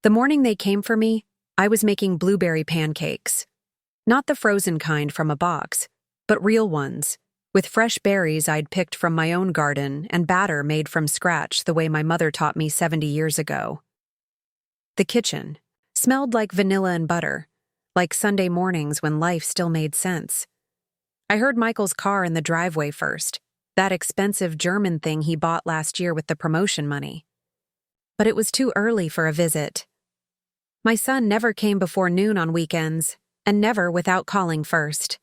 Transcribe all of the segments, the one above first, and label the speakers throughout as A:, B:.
A: The morning they came for me, I was making blueberry pancakes. Not the frozen kind from a box, but real ones, with fresh berries I'd picked from my own garden and batter made from scratch the way my mother taught me 70 years ago. The kitchen smelled like vanilla and butter, like Sunday mornings when life still made sense. I heard Michael's car in the driveway first, that expensive German thing he bought last year with the promotion money. But it was too early for a visit. My son never came before noon on weekends, and never without calling first.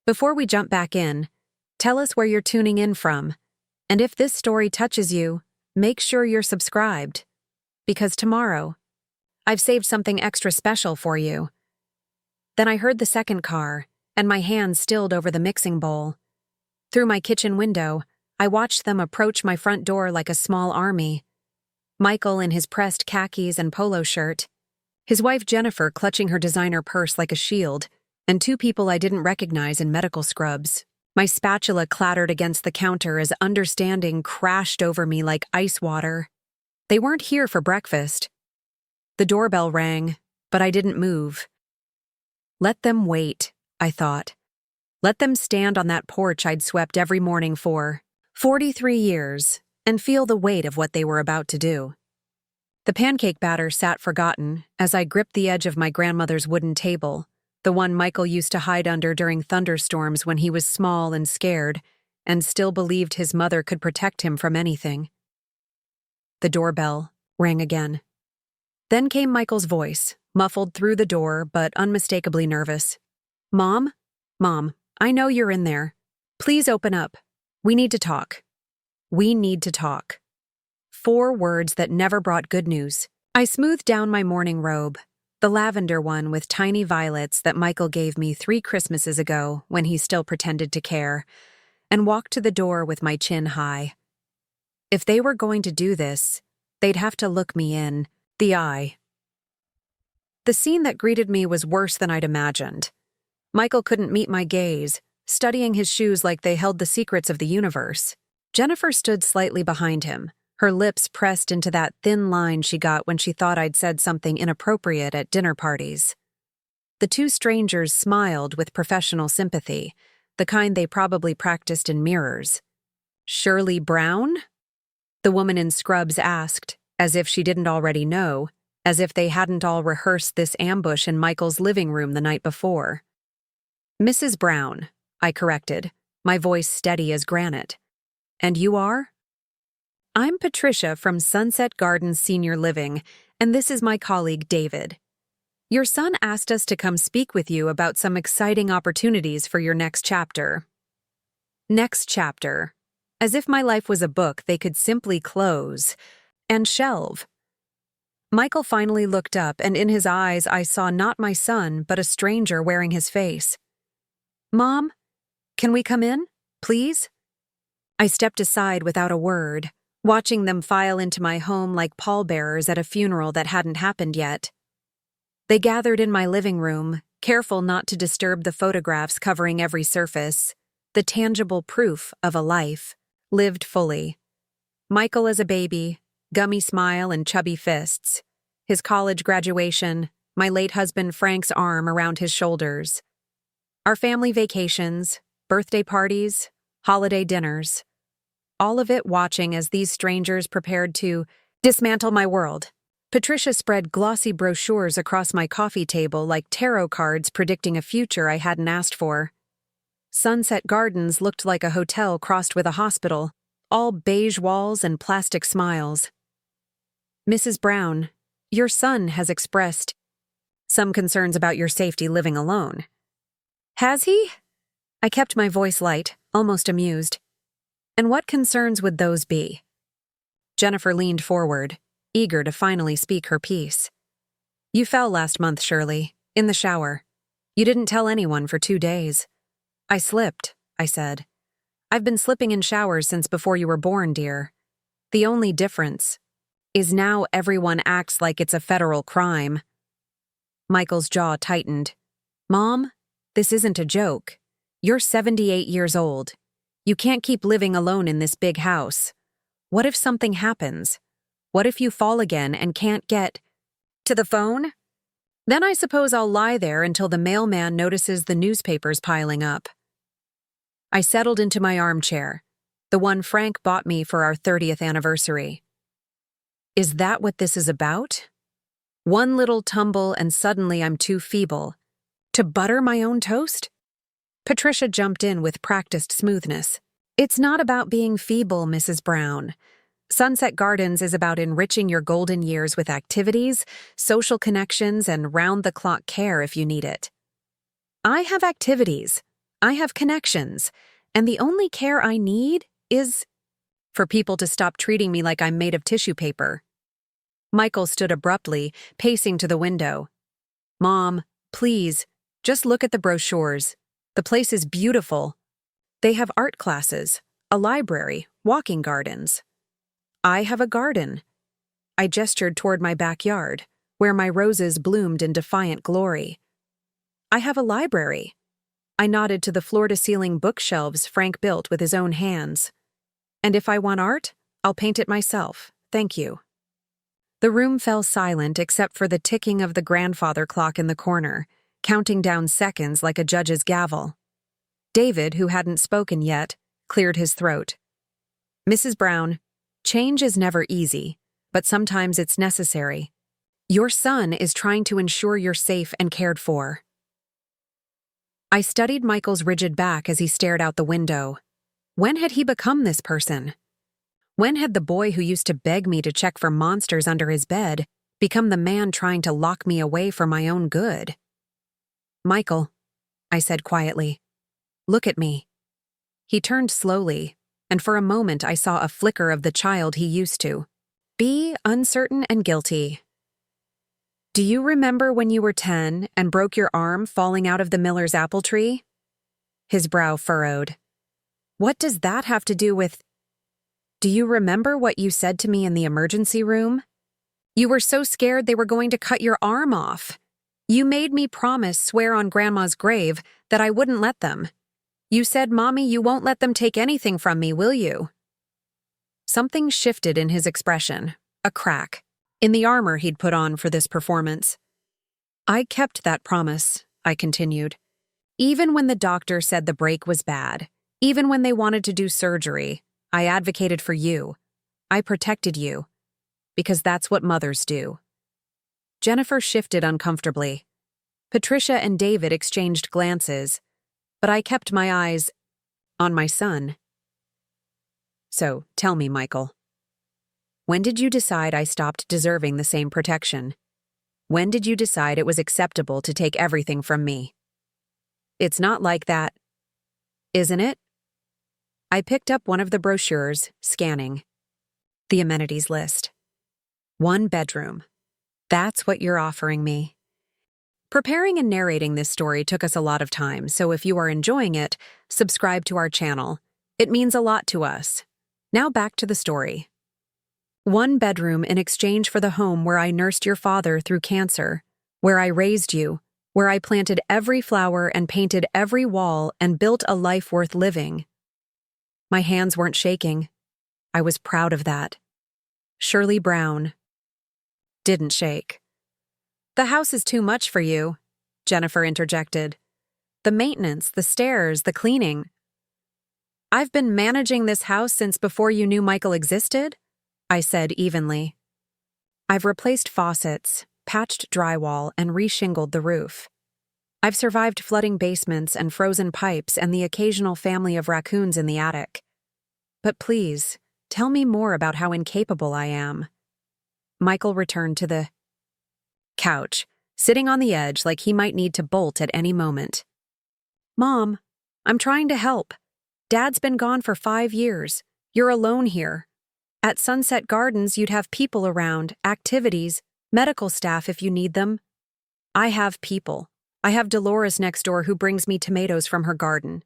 A: Before we jump back in, tell us where you're tuning in from, and if this story touches you, make sure you're subscribed. Because tomorrow, I've saved something extra special for you. Then I heard the second car, and my hands stilled over the mixing bowl. Through my kitchen window, I watched them approach my front door like a small army. Michael in his pressed khakis and polo shirt, his wife Jennifer clutching her designer purse like a shield, and two people I didn't recognize in medical scrubs. My spatula clattered against the counter as understanding crashed over me like ice water. They weren't here for breakfast. The doorbell rang, but I didn't move. Let them wait, I thought. Let them stand on that porch I'd swept every morning for 43 years and feel the weight of what they were about to do. The pancake batter sat forgotten as I gripped the edge of my grandmother's wooden table, the one Michael used to hide under during thunderstorms when he was small and scared, and still believed his mother could protect him from anything. The doorbell rang again. Then came Michael's voice, muffled through the door but unmistakably nervous. "Mom? Mom, I know you're in there. Please open up. We need to talk. We need to talk." 4 words that never brought good news. I smoothed down my morning robe, the lavender one with tiny violets that Michael gave me 3 Christmases ago when he still pretended to care, and walked to the door with my chin high. If they were going to do this, they'd have to look me in the eye. The scene that greeted me was worse than I'd imagined. Michael couldn't meet my gaze, studying his shoes like they held the secrets of the universe. Jennifer stood slightly behind him, her lips pressed into that thin line she got when she thought I'd said something inappropriate at dinner parties. The 2 strangers smiled with professional sympathy, the kind they probably practiced in mirrors. "Shirley Brown?" the woman in scrubs asked, as if she didn't already know, as if they hadn't all rehearsed this ambush in Michael's living room the night before. "Mrs. Brown," I corrected, my voice steady as granite. "And you are?" "I'm Patricia from Sunset Gardens Senior Living, and this is my colleague David. Your son asked us to come speak with you about some exciting opportunities for your next chapter." Next chapter. As if my life was a book they could simply close and shelve. Michael finally looked up, and in his eyes I saw not my son, but a stranger wearing his face. "Mom, can we come in, please?" I stepped aside without a word, watching them file into my home like pallbearers at a funeral that hadn't happened yet. They gathered in my living room, careful not to disturb the photographs covering every surface, the tangible proof of a life, lived fully. Michael as a baby, gummy smile and chubby fists, his college graduation, my late husband Frank's arm around his shoulders, our family vacations, birthday parties, holiday dinners. All of it watching as these strangers prepared to dismantle my world. Patricia spread glossy brochures across my coffee table like tarot cards predicting a future I hadn't asked for. Sunset Gardens looked like a hotel crossed with a hospital, all beige walls and plastic smiles. "Mrs. Brown, your son has expressed some concerns about your safety living alone." "Has he?" I kept my voice light, almost amused. "And what concerns would those be?" Jennifer leaned forward, eager to finally speak her piece. "You fell last month, Shirley, in the shower. You didn't tell anyone for 2 days. "I slipped," I said. "I've been slipping in showers since before you were born, dear. The only difference is now everyone acts like it's a federal crime." Michael's jaw tightened. "Mom, this isn't a joke. You're 78 years old. You can't keep living alone in this big house. What if something happens? What if you fall again and can't get..." to the phone? Then I suppose I'll lie there until the mailman notices the newspapers piling up. I settled into my armchair, the one Frank bought me for our 30th anniversary. Is that what this is about? One little tumble and suddenly I'm too feeble. To butter my own toast? Patricia jumped in with practiced smoothness. It's not about being feeble, Mrs. Brown. Sunset Gardens is about enriching your golden years with activities, social connections, and round-the-clock care if you need it. I have activities, I have connections, and the only care I need is for people to stop treating me like I'm made of tissue paper. Michael stood abruptly, pacing to the window. Mom, please, just look at the brochures. The place is beautiful. They have art classes, a library, walking gardens. I have a garden. I gestured toward my backyard, where my roses bloomed in defiant glory. I have a library. I nodded to the floor-to-ceiling bookshelves Frank built with his own hands. And if I want art, I'll paint it myself. Thank you. The room fell silent except for the ticking of the grandfather clock in the corner, counting down seconds like a judge's gavel. David, who hadn't spoken yet, cleared his throat. Mrs. Brown, change is never easy, but sometimes it's necessary. Your son is trying to ensure you're safe and cared for. I studied Michael's rigid back as he stared out the window. When had he become this person? When had the boy who used to beg me to check for monsters under his bed become the man trying to lock me away for my own good? Michael, I said quietly, look at me. He turned slowly, and for a moment I saw a flicker of the child he used to be, uncertain and guilty. Do you remember when you were 10 and broke your arm falling out of the miller's apple tree? His brow furrowed. What does that have to do with... Do you remember what you said to me in the emergency room? You were so scared they were going to cut your arm off. You made me swear on Grandma's grave that I wouldn't let them. You said, Mommy, you won't let them take anything from me, will you? Something shifted in his expression, a crack, in the armor he'd put on for this performance. I kept that promise, I continued. Even when the doctor said the break was bad, even when they wanted to do surgery, I advocated for you. I protected you. Because that's what mothers do. Jennifer shifted uncomfortably. Patricia and David exchanged glances, but I kept my eyes on my son. So, tell me, Michael. When did you decide I stopped deserving the same protection? When did you decide it was acceptable to take everything from me? It's not like that, isn't it? I picked up one of the brochures, scanning. The amenities list. 1 bedroom. That's what you're offering me. Preparing and narrating this story took us a lot of time, so if you are enjoying it, subscribe to our channel. It means a lot to us. Now back to the story. 1 bedroom in exchange for the home where I nursed your father through cancer, where I raised you, where I planted every flower and painted every wall and built a life worth living. My hands weren't shaking. I was proud of that. Shirley Brown didn't shake. The house is too much for you, Jennifer interjected. The maintenance, the stairs, the cleaning. I've been managing this house since before you knew Michael existed, I said evenly. I've replaced faucets, patched drywall, and reshingled the roof. I've survived flooding basements and frozen pipes and the occasional family of raccoons in the attic. But please, tell me more about how incapable I am. Michael returned to the couch, sitting on the edge like he might need to bolt at any moment. Mom, I'm trying to help. Dad's been gone for 5 years. You're alone here. At Sunset Gardens, you'd have people around, activities, medical staff if you need them. I have people. I have Dolores next door who brings me tomatoes from her garden.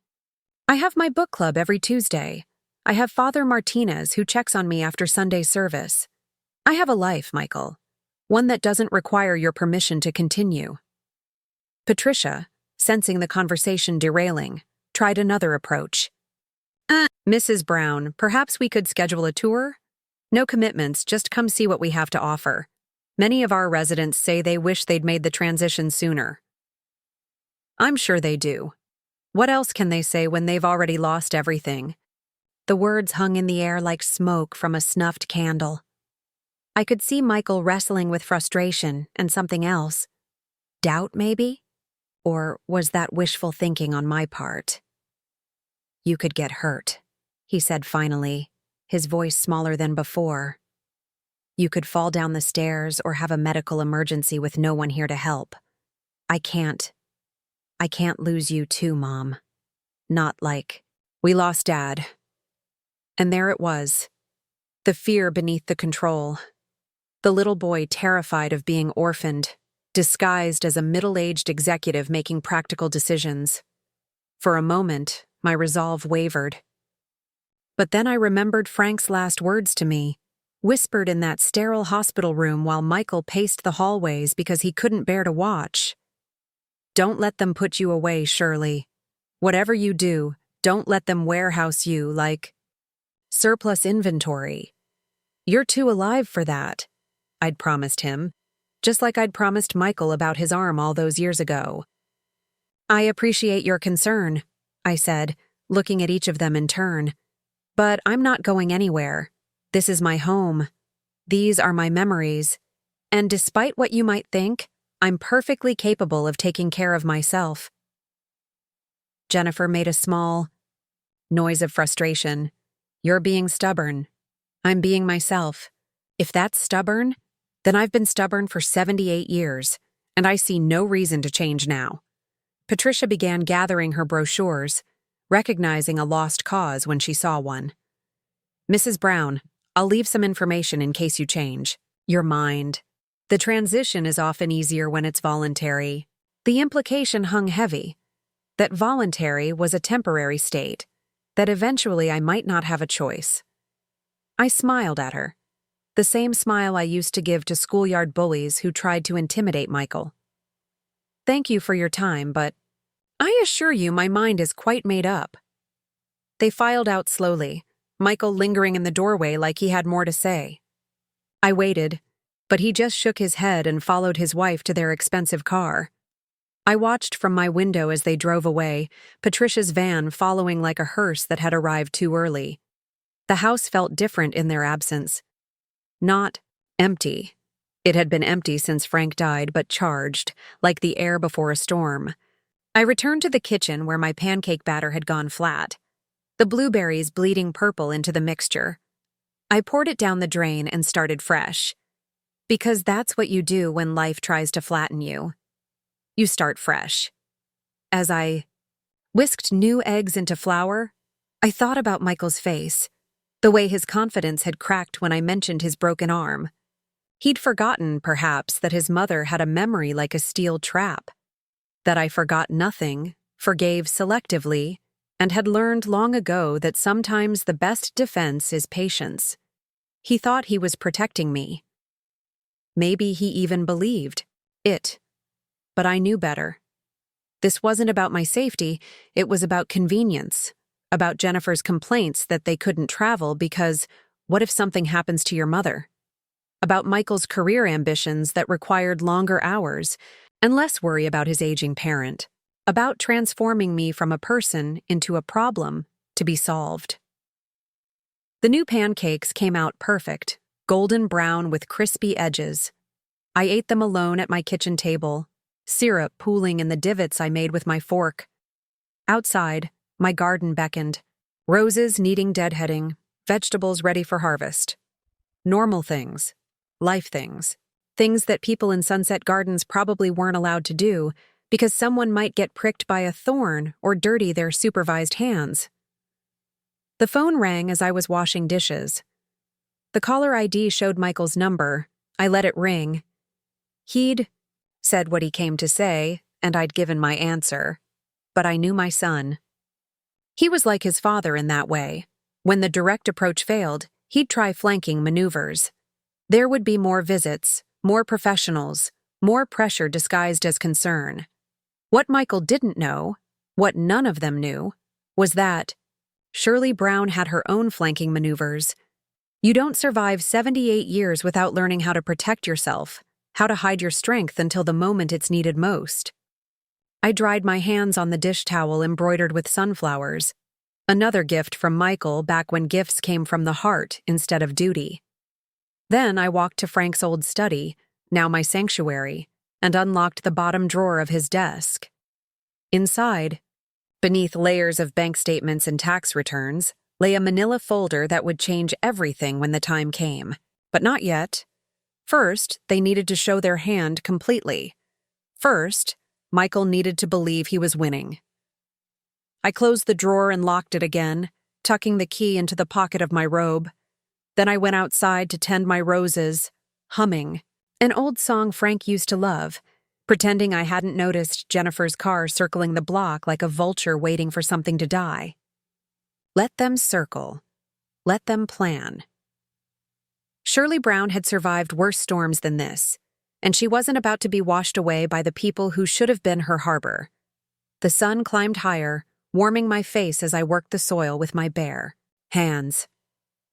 A: I have my book club every Tuesday. I have Father Martinez who checks on me after Sunday service. I have a life, Michael. One that doesn't require your permission to continue. Patricia, sensing the conversation derailing, tried another approach. Mrs. Brown, perhaps we could schedule a tour? No commitments, just come see what we have to offer. Many of our residents say they wish they'd made the transition sooner. I'm sure they do. What else can they say when they've already lost everything? The words hung in the air like smoke from a snuffed candle. I could see Michael wrestling with frustration and something else. Doubt, maybe? Or was that wishful thinking on my part? You could get hurt, he said finally, his voice smaller than before. You could fall down the stairs or have a medical emergency with no one here to help. I can't lose you too, Mom. Not like, we lost Dad. And there it was, the fear beneath the control. The little boy terrified of being orphaned, disguised as a middle-aged executive making practical decisions. For a moment, my resolve wavered. But then I remembered Frank's last words to me, whispered in that sterile hospital room while Michael paced the hallways because he couldn't bear to watch. Don't let them put you away, Shirley. Whatever you do, don't let them warehouse you like surplus inventory. You're too alive for that, I'd promised him, just like I'd promised Michael about his arm all those years ago. I appreciate your concern, I said, looking at each of them in turn. But I'm not going anywhere. This is my home. These are my memories. And despite what you might think, I'm perfectly capable of taking care of myself. Jennifer made a small noise of frustration. You're being stubborn. I'm being myself. If that's stubborn, then I've been stubborn for 78 years, and I see no reason to change now. Patricia began gathering her brochures, recognizing a lost cause when she saw one. Mrs. Brown, I'll leave some information in case you change your mind. The transition is often easier when it's voluntary. The implication hung heavy, that voluntary was a temporary state, that eventually I might not have a choice. I smiled at her, the same smile I used to give to schoolyard bullies who tried to intimidate Michael. Thank you for your time, but I assure you my mind is quite made up. They filed out slowly, Michael lingering in the doorway like he had more to say. I waited, but he just shook his head and followed his wife to their expensive car. I watched from my window as they drove away, Patricia's van following like a hearse that had arrived too early. The house felt different in their absence. Not empty. It had been empty since Frank died, but charged, like the air before a storm. I returned to the kitchen where my pancake batter had gone flat, the blueberries bleeding purple into the mixture. I poured it down the drain and started fresh. Because that's what you do when life tries to flatten you. You start fresh. As I whisked new eggs into flour, I thought about Michael's face, the way his confidence had cracked when I mentioned his broken arm. He'd forgotten, perhaps, that his mother had a memory like a steel trap, that I forgot nothing, forgave selectively, and had learned long ago that sometimes the best defense is patience. He thought he was protecting me. Maybe he even believed it. But I knew better. This wasn't about my safety, it was about convenience, about Jennifer's complaints that they couldn't travel because what if something happens to your mother? About Michael's career ambitions that required longer hours and less worry about his aging parent, about transforming me from a person into a problem to be solved. The new pancakes came out perfect, golden brown with crispy edges. I ate them alone at my kitchen table, syrup pooling in the divots I made with my fork. Outside, my garden beckoned, roses needing deadheading, vegetables ready for harvest. Normal things, life things, things that people in Sunset Gardens probably weren't allowed to do because someone might get pricked by a thorn or dirty their supervised hands. The phone rang as I was washing dishes. The caller ID showed Michael's number. I let it ring. He'd said what he came to say, and I'd given my answer. But I knew my son. He was like his father in that way. When the direct approach failed, he'd try flanking maneuvers. There would be more visits, more professionals, more pressure disguised as concern. What Michael didn't know, what none of them knew, was that Shirley Brown had her own flanking maneuvers. You don't survive 78 years without learning how to protect yourself. how to hide your strength until the moment it's needed most. I dried my hands on the dish towel embroidered with sunflowers, another gift from Michael back when gifts came from the heart instead of duty. Then I walked to Frank's old study, now my sanctuary, and unlocked the bottom drawer of his desk. Inside, beneath layers of bank statements and tax returns, lay a manila folder that would change everything when the time came. But not yet. First, they needed to show their hand completely. First, Michael needed to believe he was winning. I closed the drawer and locked it again, tucking the key into the pocket of my robe. Then I went outside to tend my roses, humming, an old song Frank used to love, pretending I hadn't noticed Jennifer's car circling the block like a vulture waiting for something to die. Let them circle. Let them plan. Shirley Brown had survived worse storms than this, and she wasn't about to be washed away by the people who should have been her harbor. The sun climbed higher, warming my face as I worked the soil with my bare hands.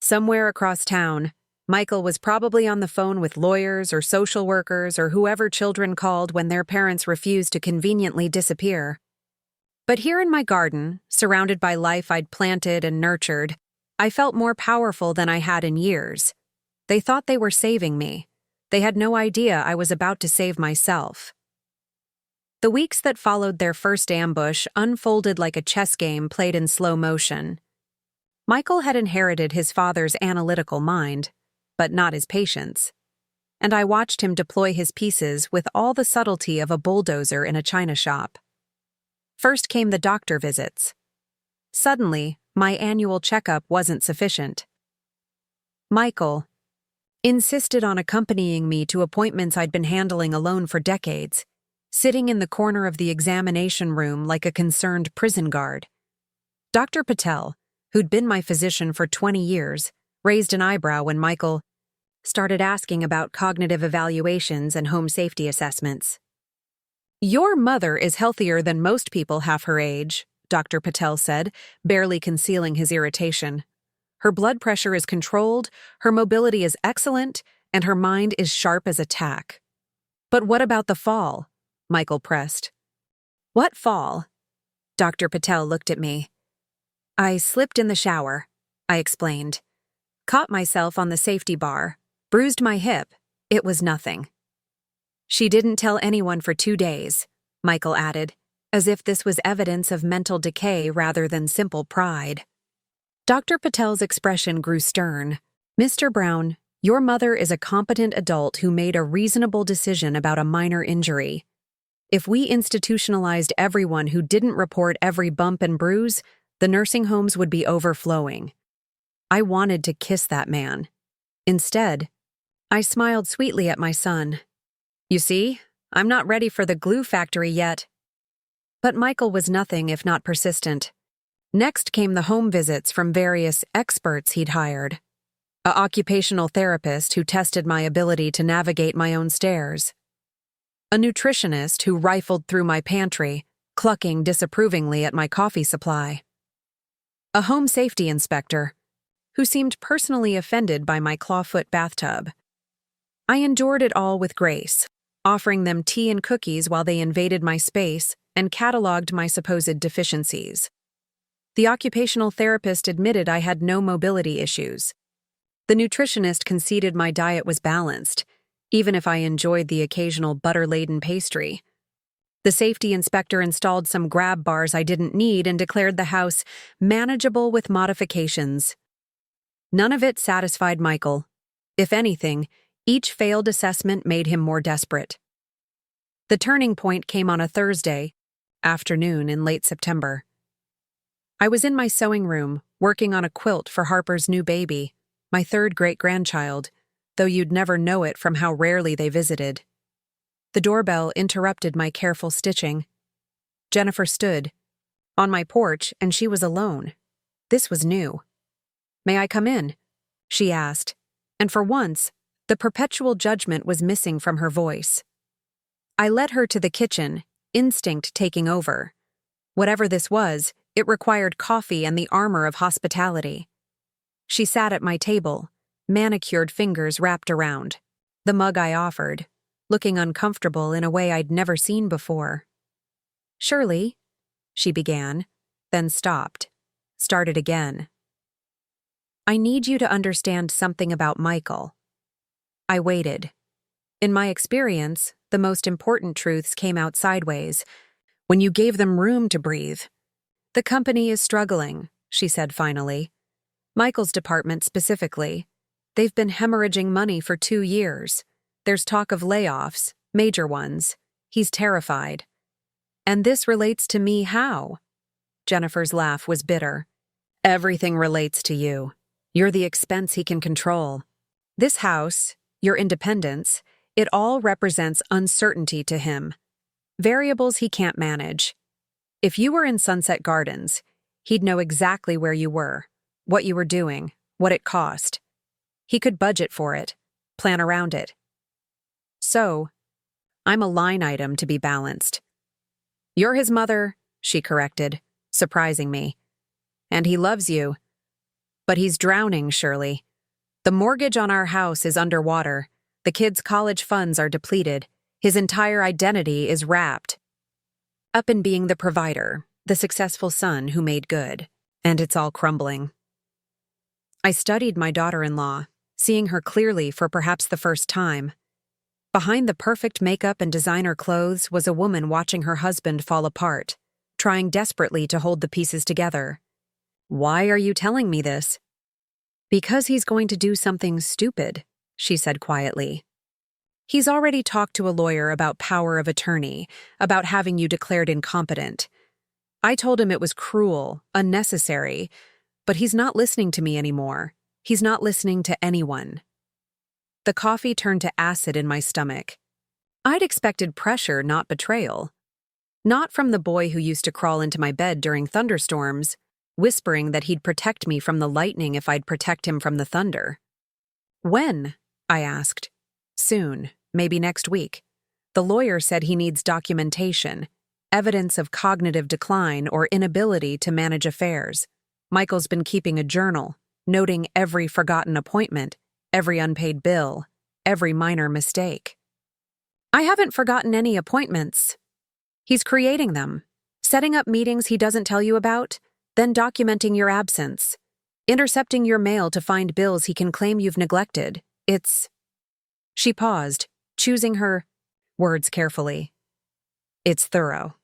A: Somewhere across town, Michael was probably on the phone with lawyers or social workers or whoever children called when their parents refused to conveniently disappear. But here in my garden, surrounded by life I'd planted and nurtured, I felt more powerful than I had in years. They thought they were saving me. They had no idea I was about to save myself. The weeks that followed their first ambush unfolded like a chess game played in slow motion. Michael had inherited his father's analytical mind, but not his patience, and I watched him deploy his pieces with all the subtlety of a bulldozer in a china shop. First came the doctor visits. Suddenly, my annual checkup wasn't sufficient. Michael insisted on accompanying me to appointments I'd been handling alone for decades, sitting in the corner of the examination room like a concerned prison guard. Dr. Patel, who'd been my physician for 20 years, raised an eyebrow when Michael started asking about cognitive evaluations and home safety assessments. "Your mother is healthier than most people half her age," Dr. Patel said, barely concealing his irritation. "Her blood pressure is controlled, her mobility is excellent, and her mind is sharp as a tack." "But what about the fall?" Michael pressed. "What fall?" Dr. Patel looked at me. "I slipped in the shower," I explained. "Caught myself on the safety bar, bruised my hip. It was nothing." "She didn't tell anyone for 2 days," Michael added, as if this was evidence of mental decay rather than simple pride. Dr. Patel's expression grew stern. "Mr. Brown, your mother is a competent adult who made a reasonable decision about a minor injury. If we institutionalized everyone who didn't report every bump and bruise, the nursing homes would be overflowing." I wanted to kiss that man. Instead, I smiled sweetly at my son. "You see, I'm not ready for the glue factory yet." But Michael was nothing if not persistent. Next came the home visits from various experts he'd hired. An occupational therapist who tested my ability to navigate my own stairs. A nutritionist who rifled through my pantry, clucking disapprovingly at my coffee supply. A home safety inspector who seemed personally offended by my clawfoot bathtub. I endured it all with grace, offering them tea and cookies while they invaded my space and cataloged my supposed deficiencies. The occupational therapist admitted I had no mobility issues. The nutritionist conceded my diet was balanced, even if I enjoyed the occasional butter-laden pastry. The safety inspector installed some grab bars I didn't need and declared the house manageable with modifications. None of it satisfied Michael. If anything, each failed assessment made him more desperate. The turning point came on a Thursday afternoon in late September. I was in my sewing room, working on a quilt for Harper's new baby, my third great-grandchild, though you'd never know it from how rarely they visited. The doorbell interrupted my careful stitching. Jennifer stood on my porch, and she was alone. This was new. "May I come in?" she asked, and for once, the perpetual judgment was missing from her voice. I led her to the kitchen, instinct taking over. Whatever this was, it required coffee and the armor of hospitality. She sat at my table, manicured fingers wrapped around. The mug I offered, looking uncomfortable in a way I'd never seen before. "Shirley," she began, then stopped, started again. "I need you to understand something about Michael." I waited. In my experience, the most important truths came out sideways, when you gave them room to breathe. "The company is struggling," she said finally. "Michael's department specifically. They've been hemorrhaging money for 2 years. There's talk of layoffs, major ones. He's terrified." "And this relates to me how?" Jennifer's laugh was bitter. "Everything relates to you. You're the expense he can control. This house, your independence, it all represents uncertainty to him. Variables he can't manage. If you were in Sunset Gardens, he'd know exactly where you were, what you were doing, what it cost. He could budget for it, plan around it. So, I'm a line item to be balanced." "You're his mother," she corrected, surprising me. "And he loves you. But he's drowning, Shirley. The mortgage on our house is underwater. The kids' college funds are depleted. His entire identity is wrapped up in being the provider, the successful son who made good. And it's all crumbling." I studied my daughter-in-law, seeing her clearly for perhaps the first time. Behind the perfect makeup and designer clothes was a woman watching her husband fall apart, trying desperately to hold the pieces together. "Why are you telling me this?" "Because he's going to do something stupid," she said quietly. "He's already talked to a lawyer about power of attorney, about having you declared incompetent. I told him it was cruel, unnecessary, but he's not listening to me anymore. He's not listening to anyone." The coffee turned to acid in my stomach. I'd expected pressure, not betrayal. Not from the boy who used to crawl into my bed during thunderstorms, whispering that he'd protect me from the lightning if I'd protect him from the thunder. "When?" I asked. "Soon, maybe next week. The lawyer said he needs documentation, evidence of cognitive decline or inability to manage affairs. Michael's been keeping a journal, noting every forgotten appointment, every unpaid bill, every minor mistake." "I haven't forgotten any appointments." "He's creating them, setting up meetings he doesn't tell you about, then documenting your absence, intercepting your mail to find bills he can claim you've neglected. It's—" She paused, choosing her words carefully. "It's thorough."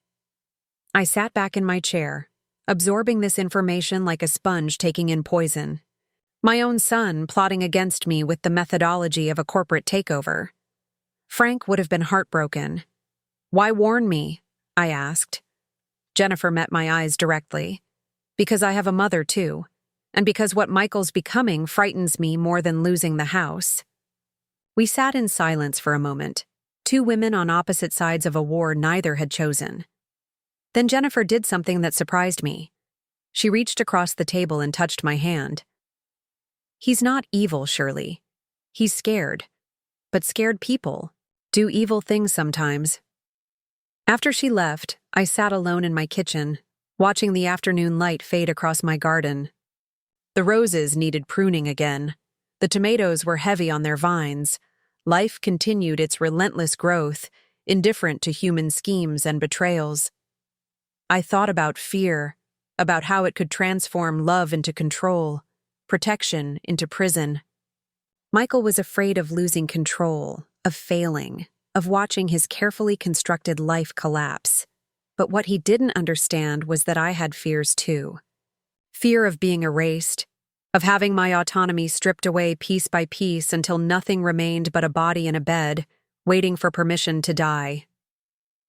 A: I sat back in my chair, absorbing this information like a sponge taking in poison. My own son plotting against me with the methodology of a corporate takeover. Frank would have been heartbroken. "Why warn me?" I asked. Jennifer met my eyes directly. "Because I have a mother too, and because what Michael's becoming frightens me more than losing the house." We sat in silence for a moment, two women on opposite sides of a war neither had chosen. Then Jennifer did something that surprised me. She reached across the table and touched my hand. "He's not evil, Shirley. He's scared. But scared people do evil things sometimes." After she left, I sat alone in my kitchen, watching the afternoon light fade across my garden. The roses needed pruning again. The tomatoes were heavy on their vines. Life continued its relentless growth, indifferent to human schemes and betrayals. I thought about fear, about how it could transform love into control, protection into prison. Michael was afraid of losing control, of failing, of watching his carefully constructed life collapse. But what he didn't understand was that I had fears too. Fear of being erased, of having my autonomy stripped away piece by piece until nothing remained but a body in a bed, waiting for permission to die.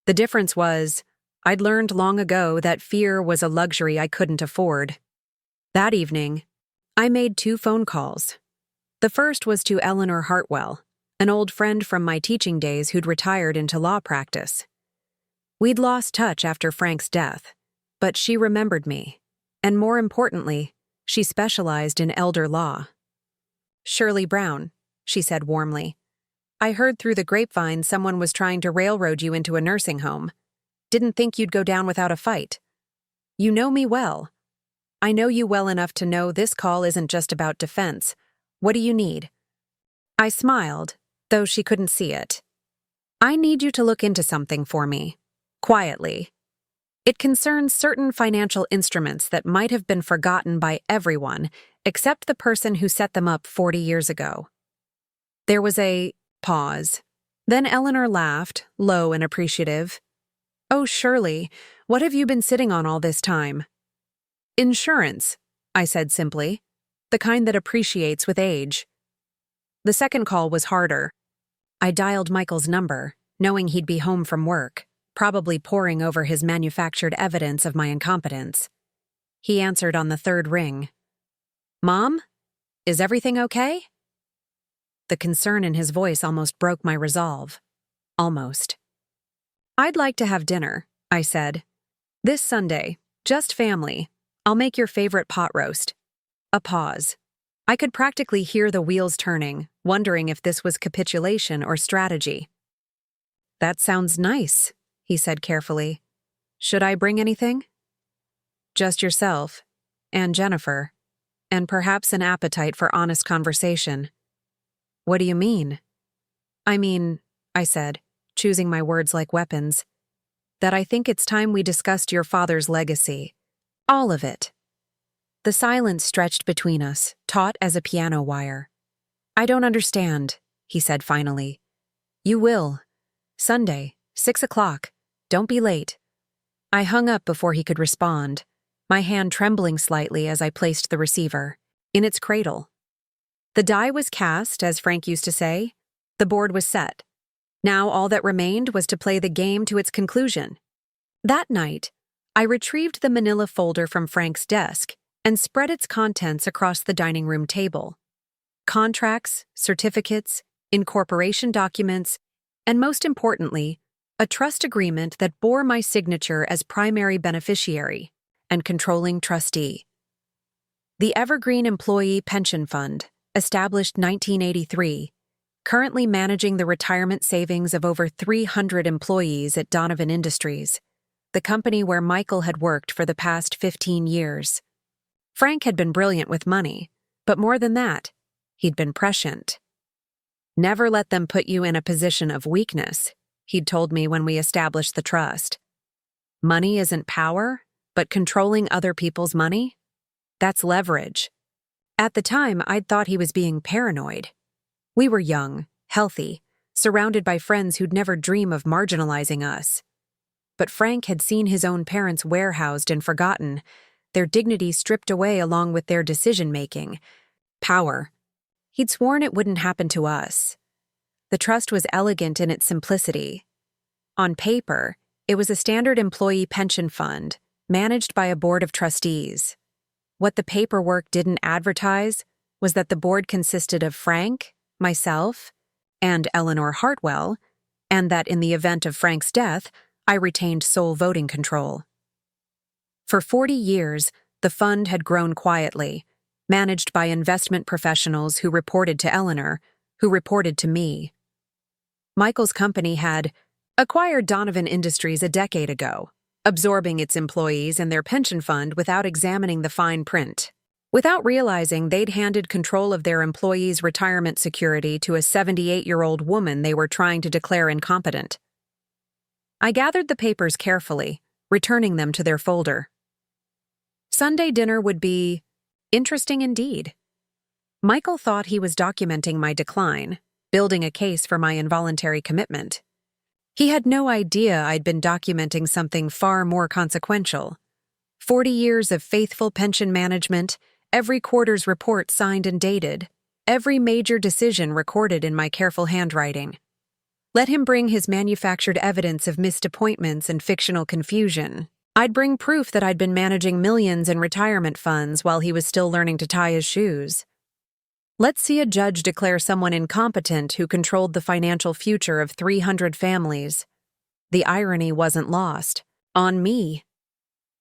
A: The difference was, I'd learned long ago that fear was a luxury I couldn't afford. That evening, I made 2 phone calls. The first was to Eleanor Hartwell, an old friend from my teaching days who'd retired into law practice. We'd lost touch after Frank's death, but she remembered me, and more importantly, she specialized in elder law. "Shirley Brown," she said warmly. "I heard through the grapevine someone was trying to railroad you into a nursing home. Didn't think you'd go down without a fight. You know me well. I know you well enough to know this call isn't just about defense. What do you need?" I smiled, though she couldn't see it. I need you to look into something for me. Quietly. It concerns certain financial instruments that might have been forgotten by everyone except the person who set them up 40 years ago. There was a pause. Then Eleanor laughed, low and appreciative. Oh, Shirley, what have you been sitting on all this time? Insurance, I said simply. The kind that appreciates with age. The second call was harder. I dialed Michael's number, knowing he'd be home from work, probably poring over his manufactured evidence of my incompetence. He answered on the third ring. Mom? Is everything okay? The concern in his voice almost broke my resolve. Almost. I'd like to have dinner, I said. This Sunday, just family. I'll make your favorite pot roast. A pause. I could practically hear the wheels turning, wondering if this was capitulation or strategy. That sounds nice, he said carefully. Should I bring anything? Just yourself, and Jennifer, and perhaps an appetite for honest conversation. What do you mean? I mean, I said, choosing my words like weapons, that I think it's time we discussed your father's legacy. All of it. The silence stretched between us, taut as a piano wire. I don't understand, he said finally. You will. Sunday, 6 o'clock. Don't be late. I hung up before he could respond, my hand trembling slightly as I placed the receiver in its cradle. The die was cast, as Frank used to say. The board was set. Now all that remained was to play the game to its conclusion. That night, I retrieved the manila folder from Frank's desk and spread its contents across the dining room table. Contracts, certificates, incorporation documents, and most importantly, a trust agreement that bore my signature as primary beneficiary and controlling trustee. The Evergreen Employee Pension Fund, established 1983, currently managing the retirement savings of over 300 employees at Donovan Industries, the company where Michael had worked for the past 15 years. Frank had been brilliant with money, but more than that, he'd been prescient. Never let them put you in a position of weakness, he'd told me when we established the trust. Money isn't power, but controlling other people's money? That's leverage. At the time, I'd thought he was being paranoid. We were young, healthy, surrounded by friends who'd never dream of marginalizing us. But Frank had seen his own parents warehoused and forgotten, their dignity stripped away along with their decision-making. Power. He'd sworn it wouldn't happen to us. The trust was elegant in its simplicity. On paper, it was a standard employee pension fund, managed by a board of trustees. What the paperwork didn't advertise was that the board consisted of Frank, myself, and Eleanor Hartwell, and that in the event of Frank's death, I retained sole voting control. For 40 years, the fund had grown quietly, managed by investment professionals who reported to Eleanor, who reported to me. Michael's company had acquired Donovan Industries a decade ago, absorbing its employees and their pension fund without examining the fine print. Without realizing they'd handed control of their employees' retirement security to a 78-year-old woman they were trying to declare incompetent. I gathered the papers carefully, returning them to their folder. Sunday dinner would be interesting indeed. Michael thought he was documenting my decline, building a case for my involuntary commitment. He had no idea I'd been documenting something far more consequential. 40 years of faithful pension management, every quarter's report signed and dated, every major decision recorded in my careful handwriting. Let him bring his manufactured evidence of missed appointments and fictional confusion. I'd bring proof that I'd been managing millions in retirement funds while he was still learning to tie his shoes. Let's see a judge declare someone incompetent who controlled the financial future of 300 families. The irony wasn't lost. On me.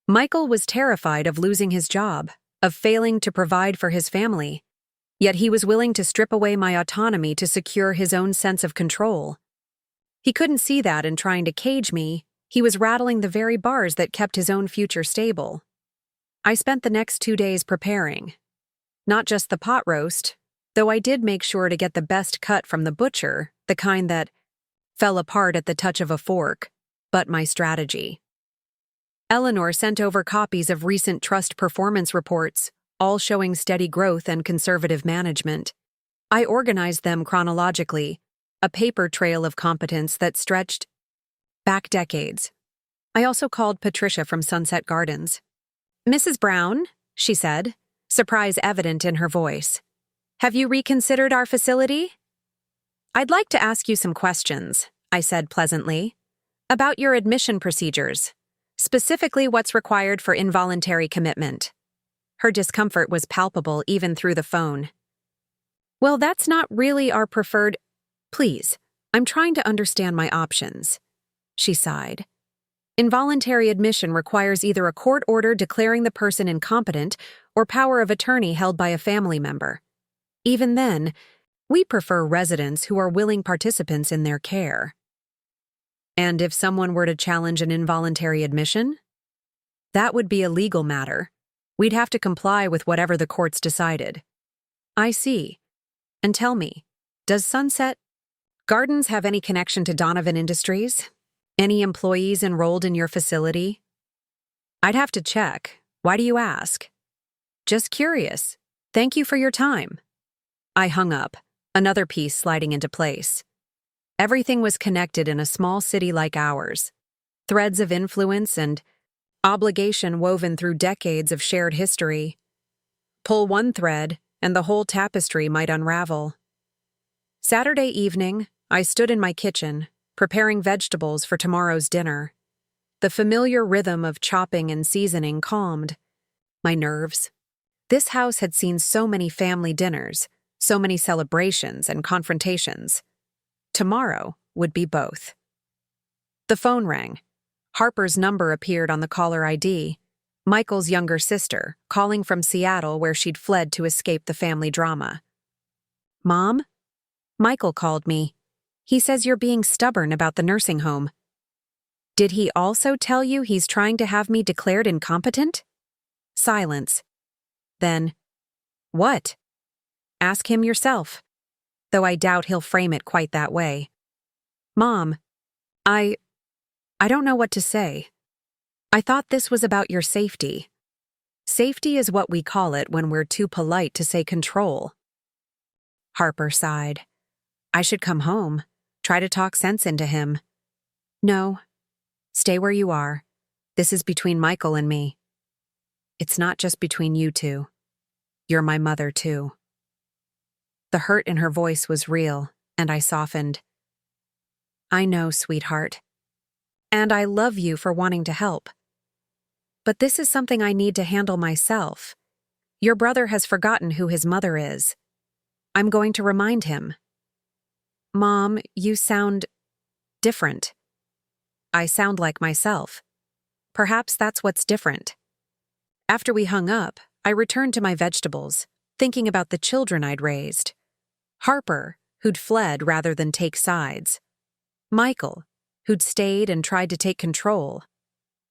A: Michael was terrified of losing his job, of failing to provide for his family. Yet he was willing to strip away my autonomy to secure his own sense of control. He couldn't see that in trying to cage me. He was rattling the very bars that kept his own future stable. I spent the next 2 days preparing. Not just the pot roast, though I did make sure to get the best cut from the butcher, the kind that fell apart at the touch of a fork, but my strategy. Eleanor sent over copies of recent trust performance reports, all showing steady growth and conservative management. I organized them chronologically, a paper trail of competence that stretched back decades. I also called Patricia from Sunset Gardens. "Mrs. Brown," she said, surprise evident in her voice. "Have you reconsidered our facility?" "I'd like to ask you some questions," I said pleasantly, "about your admission procedures, specifically what's required for involuntary commitment." Her discomfort was palpable even through the phone. "Well, that's not really our preferred—" "Please, I'm trying to understand my options," she sighed. "Involuntary admission requires either a court order declaring the person incompetent or power of attorney held by a family member. Even then, we prefer residents who are willing participants in their care." "And if someone were to challenge an involuntary admission?" "That would be a legal matter. We'd have to comply with whatever the courts decided." "I see. And tell me, does Sunset Gardens have any connection to Donovan Industries? Any employees enrolled in your facility?" "I'd have to check. Why do you ask?" "Just curious. Thank you for your time." I hung up, another piece sliding into place. Everything was connected in a small city like ours. Threads of influence and obligation woven through decades of shared history. Pull one thread, and the whole tapestry might unravel. Saturday evening, I stood in my kitchen, preparing vegetables for tomorrow's dinner. The familiar rhythm of chopping and seasoning calmed my nerves. This house had seen so many family dinners, so many celebrations and confrontations. Tomorrow would be both. The phone rang. Harper's number appeared on the caller ID. Michael's younger sister, calling from Seattle where she'd fled to escape the family drama. "Mom?" Michael called me. "He says you're being stubborn about the nursing home." "Did he also tell you he's trying to have me declared incompetent?" Silence. Then, "What?" "Ask him yourself. Though I doubt he'll frame it quite that way." "Mom, I don't know what to say. I thought this was about your safety." "Safety is what we call it when we're too polite to say control." Harper sighed. "I should come home, try to talk sense into him." "No. Stay where you are. This is between Michael and me." "It's not just between you two. You're my mother, too." The hurt in her voice was real, and I softened. "I know, sweetheart. And I love you for wanting to help. But this is something I need to handle myself. Your brother has forgotten who his mother is. I'm going to remind him." "Mom, you sound different." "I sound like myself. Perhaps that's what's different." After we hung up, I returned to my vegetables, thinking about the children I'd raised. Harper, who'd fled rather than take sides. Michael, who'd stayed and tried to take control.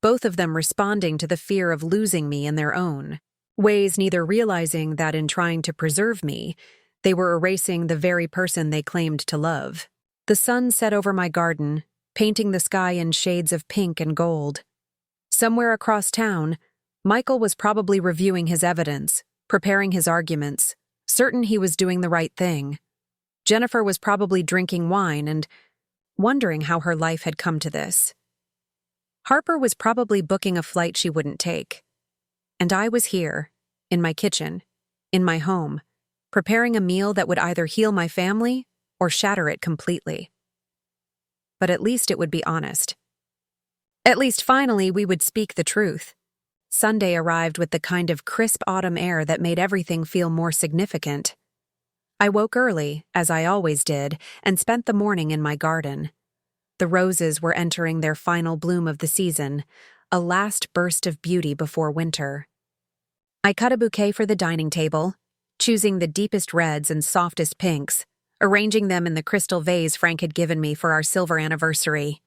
A: Both of them responding to the fear of losing me in their own ways, neither realizing that in trying to preserve me, they were erasing the very person they claimed to love. The sun set over my garden, painting the sky in shades of pink and gold. Somewhere across town, Michael was probably reviewing his evidence, preparing his arguments, certain he was doing the right thing. Jennifer was probably drinking wine and wondering how her life had come to this. Harper was probably booking a flight she wouldn't take. And I was here, in my kitchen, in my home, preparing a meal that would either heal my family or shatter it completely. But at least it would be honest. At least finally we would speak the truth. Sunday arrived with the kind of crisp autumn air that made everything feel more significant. I woke early, as I always did, and spent the morning in my garden. The roses were entering their final bloom of the season, a last burst of beauty before winter. I cut a bouquet for the dining table, choosing the deepest reds and softest pinks, arranging them in the crystal vase Frank had given me for our silver anniversary.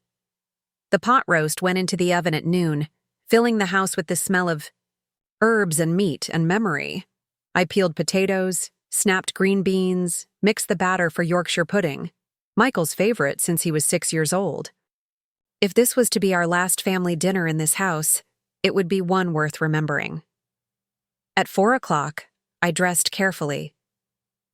A: The pot roast went into the oven at noon, filling the house with the smell of herbs and meat and memory. I peeled potatoes, snapped green beans, mixed the batter for Yorkshire pudding. Michael's favorite since he was 6 years old. If this was to be our last family dinner in this house, it would be one worth remembering. At 4 o'clock, I dressed carefully.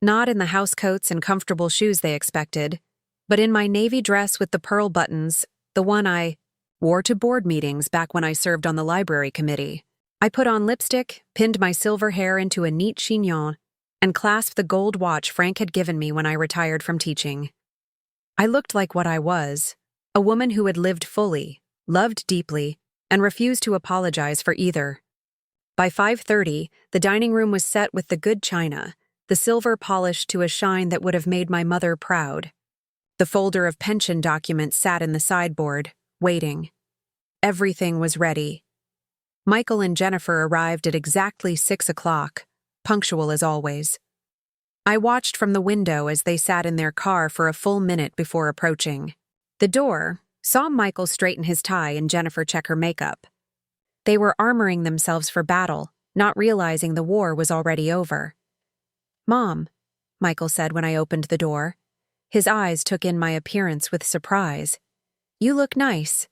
A: Not in the housecoats and comfortable shoes they expected, but in my navy dress with the pearl buttons, the one I wore to board meetings back when I served on the library committee. I put on lipstick, pinned my silver hair into a neat chignon, and clasped the gold watch Frank had given me when I retired from teaching. I looked like what I was, a woman who had lived fully, loved deeply, and refused to apologize for either. By 5:30, the dining room was set with the good china, the silver polished to a shine that would have made my mother proud. The folder of pension documents sat in the sideboard, waiting. Everything was ready. Michael and Jennifer arrived at exactly 6 o'clock, punctual as always. I watched from the window as they sat in their car for a full minute before approaching. The door saw Michael straighten his tie and Jennifer check her makeup. They were armoring themselves for battle, not realizing the war was already over. "Mom," Michael said when I opened the door. His eyes took in my appearance with surprise. "You look nice."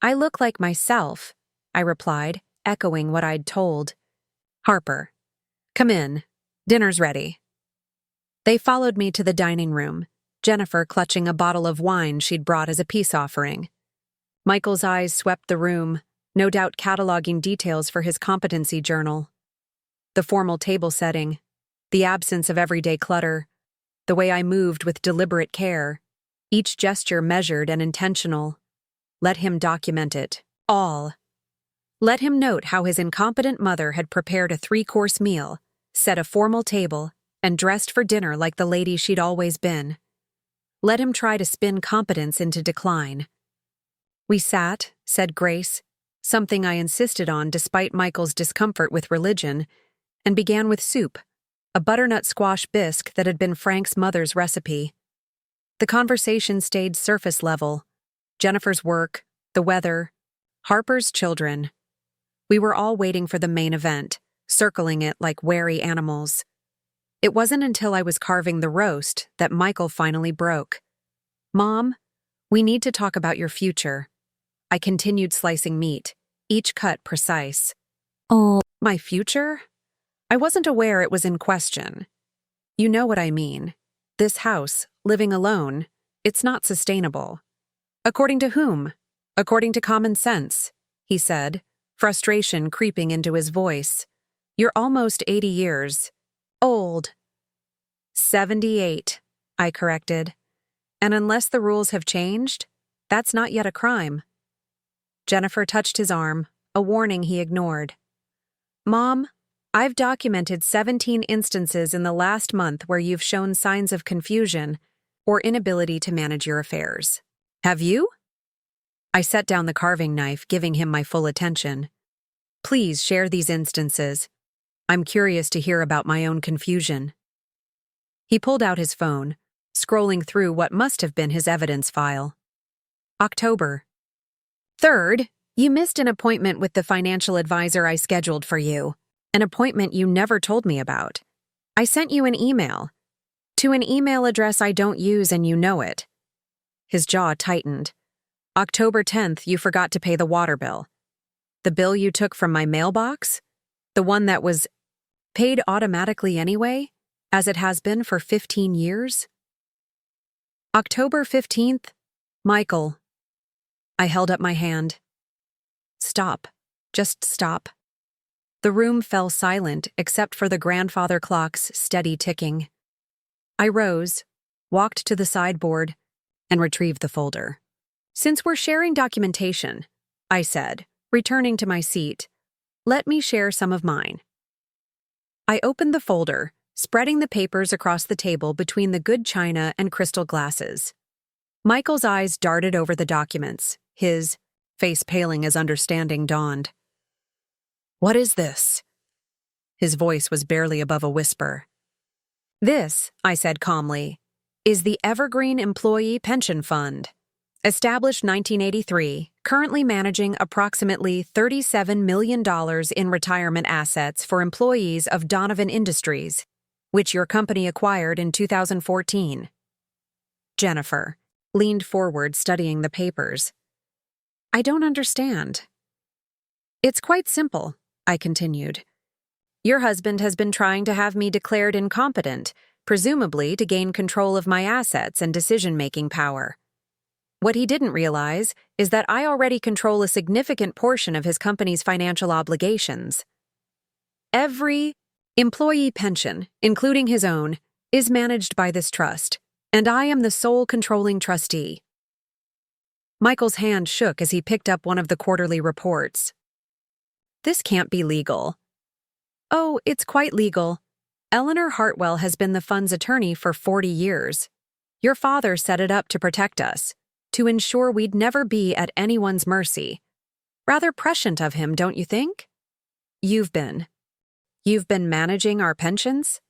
A: "I look like myself," I replied, echoing what I'd told. "Harper, come in. Dinner's ready." They followed me to the dining room, Jennifer clutching a bottle of wine she'd brought as a peace offering. Michael's eyes swept the room, no doubt cataloging details for his competency journal. The formal table setting, the absence of everyday clutter, the way I moved with deliberate care, each gesture measured and intentional. Let him document it, all. Let him note how his incompetent mother had prepared a 3-course meal, set a formal table, and dressed for dinner like the lady she'd always been. Let him try to spin competence into decline. We sat, said grace, something I insisted on despite Michael's discomfort with religion, and began with soup, a butternut squash bisque that had been Frank's mother's recipe. The conversation stayed surface level. Jennifer's work, the weather, Harper's children. We were all waiting for the main event, circling it like wary animals. It wasn't until I was carving the roast that Michael finally broke. "Mom, we need to talk about your future." I continued slicing meat, each cut precise. "Oh, my future?" I wasn't aware it was in question. "You know what I mean. This house, living alone, it's not sustainable." "According to whom?" "According to common sense," he said, frustration creeping into his voice. "You're almost 80 years. Old." 78, I corrected. "And unless the rules have changed, that's not yet a crime." Jennifer touched his arm, a warning he ignored. "Mom, I've documented 17 instances in the last month where you've shown signs of confusion or inability to manage your affairs." "Have you?" I set down the carving knife, giving him my full attention. "Please share these instances. I'm curious to hear about my own confusion." He pulled out his phone, scrolling through what must have been his evidence file. October 3rd, you missed an appointment with the financial advisor I scheduled for you, an appointment you never told me about. I sent you an email, to an email address I don't use and you know it. His jaw tightened. October 10th, you forgot to pay the water bill. The bill you took from my mailbox? The one that was paid automatically anyway, as it has been for 15 years? October 15th, Michael. I held up my hand. "Stop. Just stop." The room fell silent except for the grandfather clock's steady ticking. I rose, walked to the sideboard, and retrieved the folder. "Since we're sharing documentation," I said, returning to my seat, "let me share some of mine." I opened the folder, spreading the papers across the table between the good china and crystal glasses. Michael's eyes darted over the documents, his face paling as understanding dawned. "What is this?" His voice was barely above a whisper. "This," I said calmly, "is the Evergreen Employee Pension Fund. Established 1983, currently managing approximately $37 million in retirement assets for employees of Donovan Industries, which your company acquired in 2014. Jennifer leaned forward, studying the papers. I don't understand. It's quite simple, I continued. Your husband has been trying to have me declared incompetent, presumably to gain control of my assets and decision-making power. What he didn't realize is that I already control a significant portion of his company's financial obligations. Every employee pension, including his own, is managed by this trust, and I am the sole controlling trustee. Michael's hand shook as he picked up one of the quarterly reports. This can't be legal. Oh, it's quite legal. Eleanor Hartwell has been the fund's attorney for 40 years. Your father set it up to protect us, to ensure we'd never be at anyone's mercy. Rather prescient of him, don't you think? You've been managing our pensions?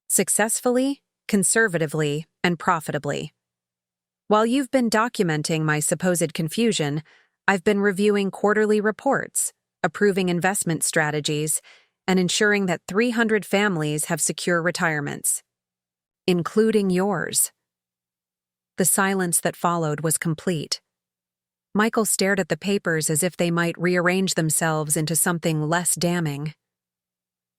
A: Successfully, conservatively, and profitably. While you've been documenting my supposed confusion, I've been reviewing quarterly reports, approving investment strategies, and ensuring that 300 families have secure retirements, including yours. The silence that followed was complete. Michael stared at the papers as if they might rearrange themselves into something less damning.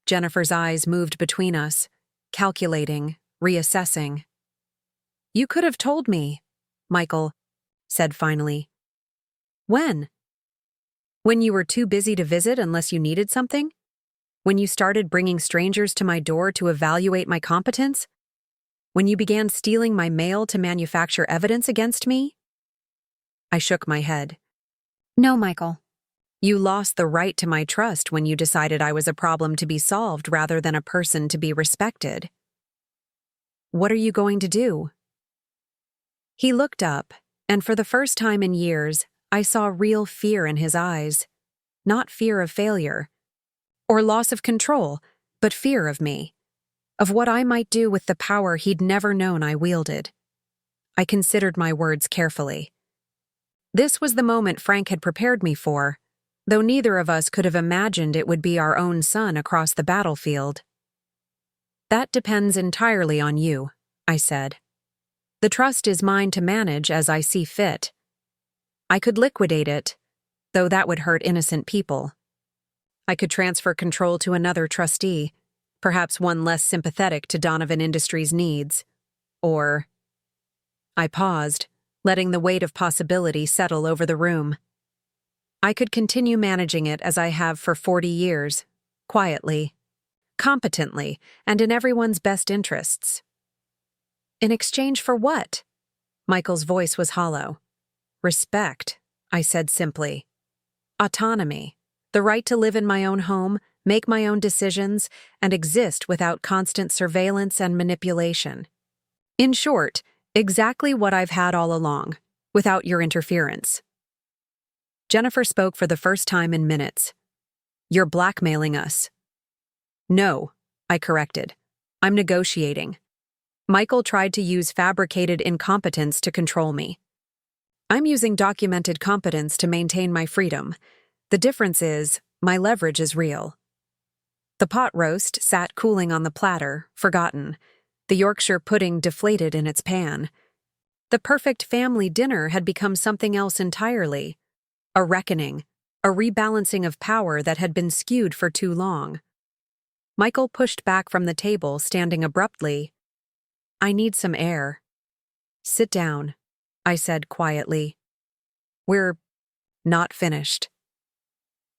A: Jennifer's eyes moved between us, calculating, reassessing. You could have told me, Michael said finally. When? When you were too busy to visit unless you needed something? When you started bringing strangers to my door to evaluate my competence? When you began stealing my mail to manufacture evidence against me? I shook my head. No, Michael. You lost the right to my trust when you decided I was a problem to be solved rather than a person to be respected. What are you going to do? He looked up, and for the first time in years, I saw real fear in his eyes. Not fear of failure or loss of control, but fear of me, of what I might do with the power he'd never known I wielded. I considered my words carefully. This was the moment Frank had prepared me for, though neither of us could have imagined it would be our own son across the battlefield. That depends entirely on you, I said. The trust is mine to manage as I see fit. I could liquidate it, though that would hurt innocent people. I could transfer control to another trustee, perhaps one less sympathetic to Donovan Industries' needs. Or... I paused, letting the weight of possibility settle over the room. I could continue managing it as I have for 40 years, quietly, competently, and in everyone's best interests. In exchange for what? Michael's voice was hollow. Respect, I said simply. Autonomy, the right to live in my own home, make my own decisions, and exist without constant surveillance and manipulation. In short, exactly what I've had all along, without your interference. Jennifer spoke for the first time in minutes. You're blackmailing us. No, I corrected. I'm negotiating. Michael tried to use fabricated incompetence to control me. I'm using documented competence to maintain my freedom. The difference is, my leverage is real. The pot roast sat cooling on the platter, forgotten. The Yorkshire pudding deflated in its pan. The perfect family dinner had become something else entirely. A reckoning, a rebalancing of power that had been skewed for too long. Michael pushed back from the table, standing abruptly. I need some air. Sit down, I said quietly. We're not finished.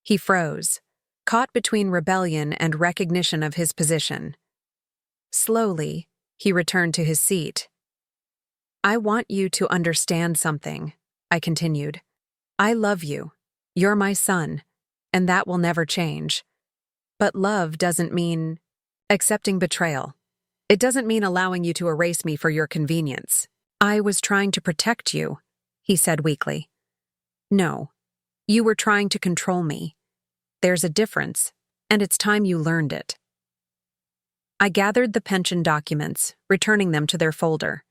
A: He froze, caught between rebellion and recognition of his position. Slowly, he returned to his seat. I want you to understand something, I continued. I love you. You're my son, and that will never change. But love doesn't mean accepting betrayal. It doesn't mean allowing you to erase me for your convenience. I was trying to protect you, he said weakly. No, you were trying to control me. There's a difference, and it's time you learned it. I gathered the pension documents, returning them to their folder.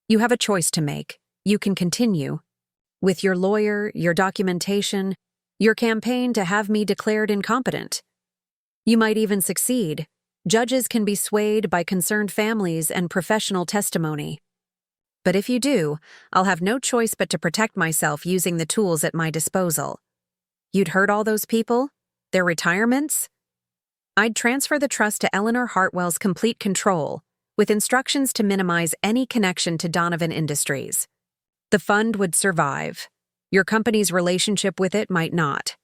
A: You have a choice to make. You can continue with your lawyer, your documentation, your campaign to have me declared incompetent. You might even succeed. Judges can be swayed by concerned families and professional testimony. But if you do, I'll have no choice but to protect myself using the tools at my disposal. You'd hurt all those people? Their retirements? I'd transfer the trust to Eleanor Hartwell's complete control, with instructions to minimize any connection to Donovan Industries. The fund would survive. Your company's relationship with it might not.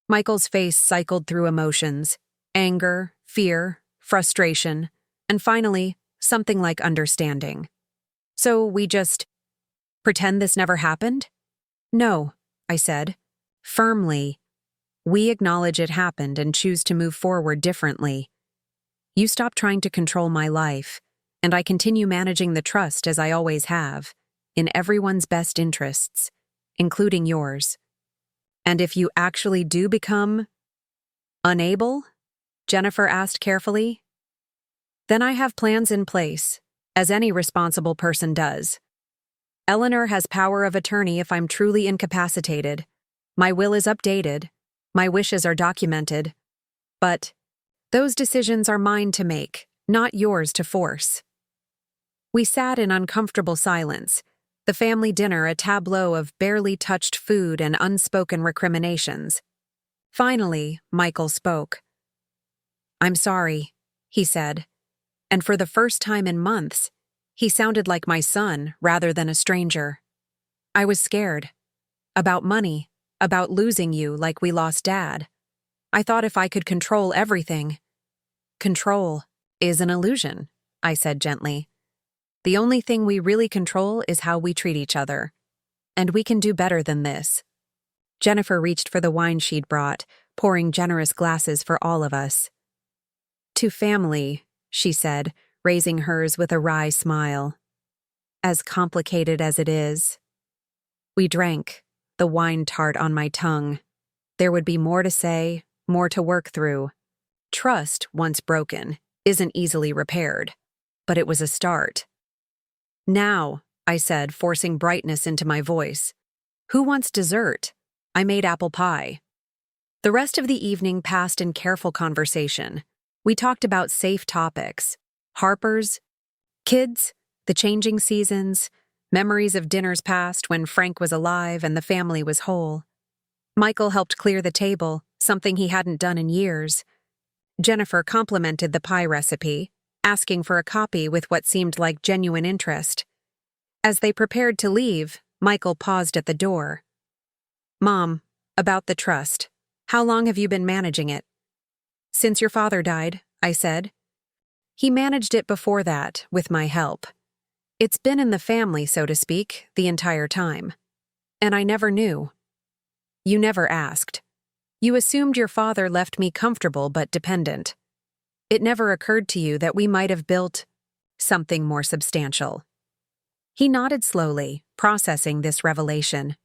A: Michael's face cycled through emotions: anger, fear, frustration, and finally, something like understanding. So we just pretend this never happened? No, I said, firmly. We acknowledge it happened and choose to move forward differently. You stop trying to control my life, and I continue managing the trust as I always have, in everyone's best interests, including yours. And if you actually do become unable? Jennifer asked carefully. Then I have plans in place, as any responsible person does. Eleanor has power of attorney if I'm truly incapacitated. My will is updated. My wishes are documented. But those decisions are mine to make, not yours to force. We sat in uncomfortable silence, the family dinner a tableau of barely touched food and unspoken recriminations. Finally, Michael spoke. I'm sorry, he said, and for the first time in months, he sounded like my son rather than a stranger. I was scared. About money, about losing you like we lost Dad. I thought if I could control everything. Control is an illusion, I said gently. The only thing we really control is how we treat each other. And we can do better than this. Jennifer reached for the wine she'd brought, pouring generous glasses for all of us. To family, she said, raising hers with a wry smile. As complicated as it is. We drank, the wine tart on my tongue. There would be more to say, more to work through. Trust, once broken, isn't easily repaired. But it was a start. Now, I said, forcing brightness into my voice. Who wants dessert? I made apple pie. The rest of the evening passed in careful conversation. We talked about safe topics. Harper's, kids, the changing seasons, memories of dinners past when Frank was alive and the family was whole. Michael helped clear the table, something he hadn't done in years. Jennifer complimented the pie recipe, asking for a copy with what seemed like genuine interest. As they prepared to leave, Michael paused at the door. Mom, about the trust. How long have you been managing it? Since your father died, I said. He managed it before that, with my help. It's been in the family, so to speak, the entire time. And I never knew. You never asked. You assumed your father left me comfortable but dependent. It never occurred to you that we might have built something more substantial. He nodded slowly, processing this revelation.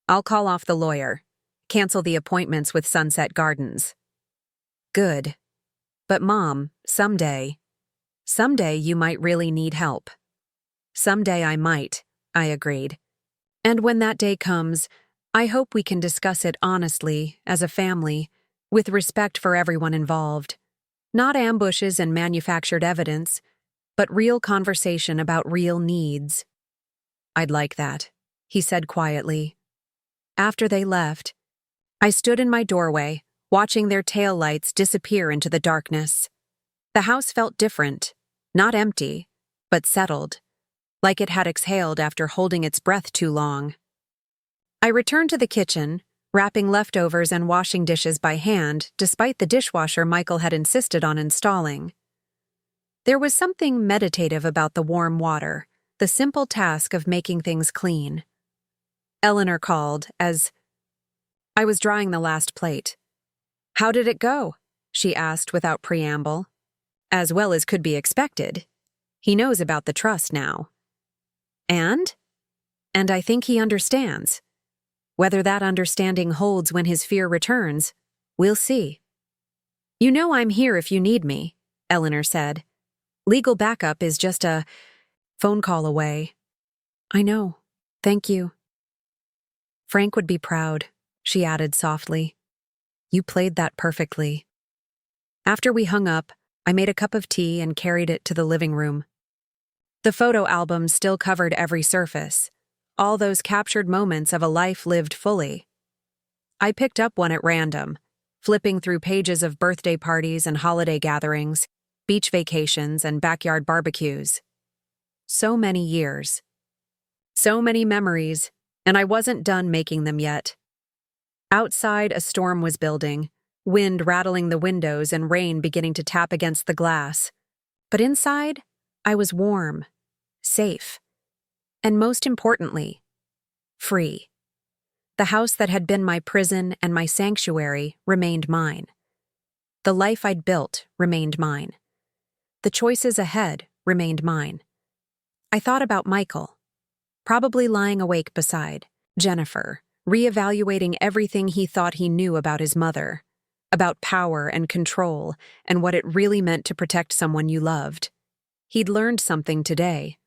A: I'll call off the lawyer. Cancel the appointments with Sunset Gardens. Good. But Mom, someday you might really need help. Someday I might, I agreed. And when that day comes, I hope we can discuss it honestly, as a family, with respect for everyone involved. Not ambushes and manufactured evidence, but real conversation about real needs. I'd like that, he said quietly. After they left, I stood in my doorway, watching their taillights disappear into the darkness. The house felt different, not empty, but settled, like it had exhaled after holding its breath too long. I returned to the kitchen, wrapping leftovers and washing dishes by hand, despite the dishwasher Michael had insisted on installing. There was something meditative about the warm water, the simple task of making things clean. Eleanor called as I was drying the last plate. How did it go? She asked without preamble. As well as could be expected. He knows about the trust now. And I think he understands. Whether that understanding holds when his fear returns, we'll see. You know I'm here if you need me, Eleanor said. Legal backup is just a phone call away. I know. Thank you. Frank would be proud, she added softly. You played that perfectly. After we hung up, I made a cup of tea and carried it to the living room. The photo album still covered every surface, all those captured moments of a life lived fully. I picked up one at random, flipping through pages of birthday parties and holiday gatherings, beach vacations and backyard barbecues. So many years. So many memories, and I wasn't done making them yet. Outside, a storm was building, wind rattling the windows and rain beginning to tap against the glass. But inside, I was warm, safe, and most importantly, free. The house that had been my prison and my sanctuary remained mine. The life I'd built remained mine. The choices ahead remained mine. I thought about Michael, probably lying awake beside Jennifer, reevaluating everything he thought he knew about his mother, about power and control and what it really meant to protect someone you loved. He'd learned something today,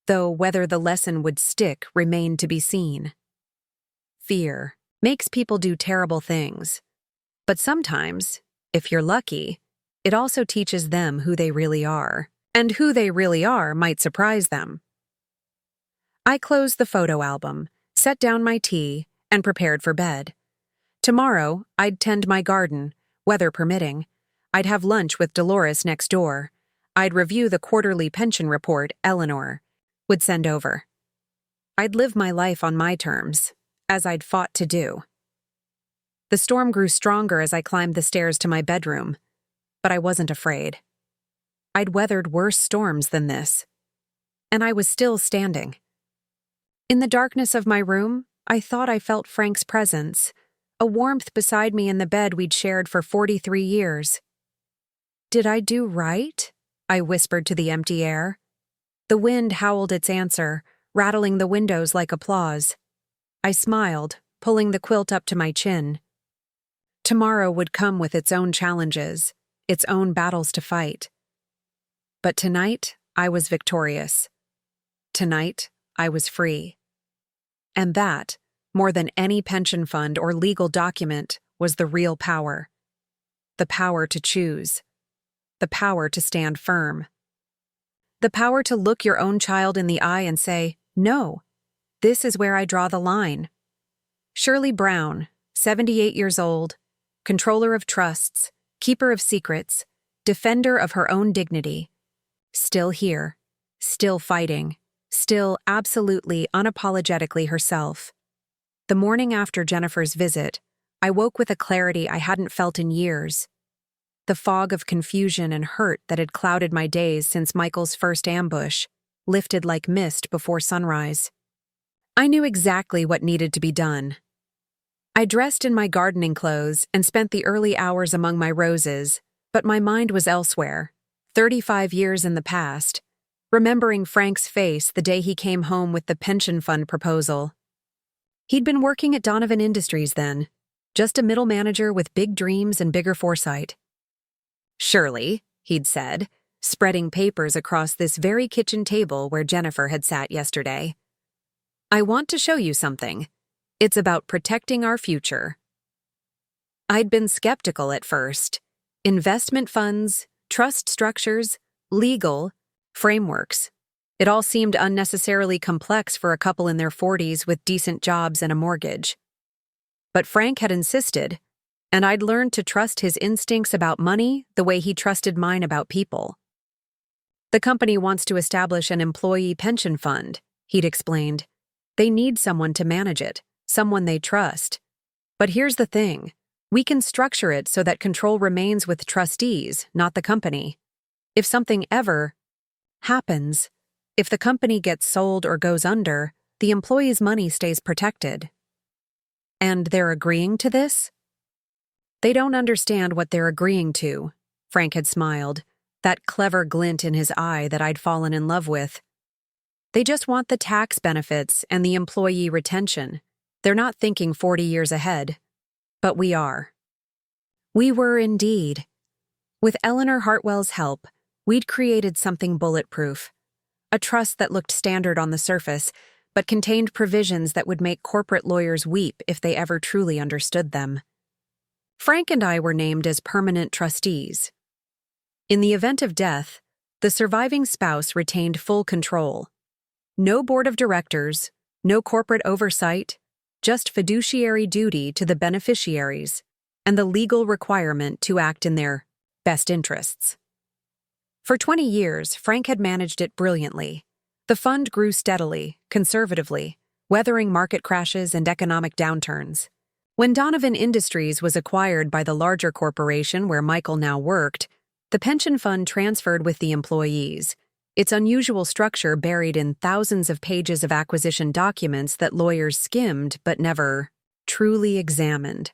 A: though whether the lesson would stick remained to be seen. Fear makes people do terrible things, but sometimes, if you're lucky, it also teaches them who they really are, and who they really are might surprise them. I closed the photo album, set down my tea, and prepared for bed. Tomorrow, I'd tend my garden, weather permitting. I'd have lunch with Dolores next door. I'd review the quarterly pension report Eleanor would send over. I'd live my life on my terms, as I'd fought to do. The storm grew stronger as I climbed the stairs to my bedroom, but I wasn't afraid. I'd weathered worse storms than this, and I was still standing. In the darkness of my room, I thought I felt Frank's presence, a warmth beside me in the bed we'd shared for 43 years. "Did I do right?" I whispered to the empty air. The wind howled its answer, rattling the windows like applause. I smiled, pulling the quilt up to my chin. Tomorrow would come with its own challenges, its own battles to fight. But tonight, I was victorious. Tonight, I was free. And that, more than any pension fund or legal document, was the real power. The power to choose. The power to stand firm. The power to look your own child in the eye and say, "No, this is where I draw the line." Shirley Brown, 78 years old, controller of trusts, keeper of secrets, defender of her own dignity. Still here, still fighting, still absolutely, unapologetically herself. The morning after Jennifer's visit, I woke with a clarity I hadn't felt in years. The fog of confusion and hurt that had clouded my days since Michael's first ambush lifted like mist before sunrise. I knew exactly what needed to be done. I dressed in my gardening clothes and spent the early hours among my roses, but my mind was elsewhere, 35 years in the past, remembering Frank's face the day he came home with the pension fund proposal. He'd been working at Donovan Industries then, just a middle manager with big dreams and bigger foresight. "Shirley," he'd said, spreading papers across this very kitchen table where Jennifer had sat yesterday, "I want to show you something. It's about protecting our future." I'd been skeptical at first. Investment funds, trust structures, legal frameworks. It all seemed unnecessarily complex for a couple in their 40s with decent jobs and a mortgage. But Frank had insisted, and I'd learned to trust his instincts about money the way he trusted mine about people. "The company wants to establish an employee pension fund," he'd explained. "They need someone to manage it, someone they trust. But here's the thing. We can structure it so that control remains with trustees, not the company. If something ever happens, if the company gets sold or goes under, the employee's money stays protected." "And they're agreeing to this?" "They don't understand what they're agreeing to," Frank had smiled, that clever glint in his eye that I'd fallen in love with. "They just want the tax benefits and the employee retention. They're not thinking 40 years ahead. But we are." We were indeed. With Eleanor Hartwell's help, we'd created something bulletproof. A trust that looked standard on the surface, but contained provisions that would make corporate lawyers weep if they ever truly understood them. Frank and I were named as permanent trustees. In the event of death, The surviving spouse retained full control. No board of directors, no corporate oversight, just fiduciary duty to the beneficiaries and the legal requirement to act in their best interests. For 20 years, Frank had managed it brilliantly. The fund grew steadily, conservatively, weathering market crashes and economic downturns. When Donovan Industries was acquired by the larger corporation where Michael now worked, the pension fund transferred with the employees, its unusual structure buried in thousands of pages of acquisition documents that lawyers skimmed but never truly examined.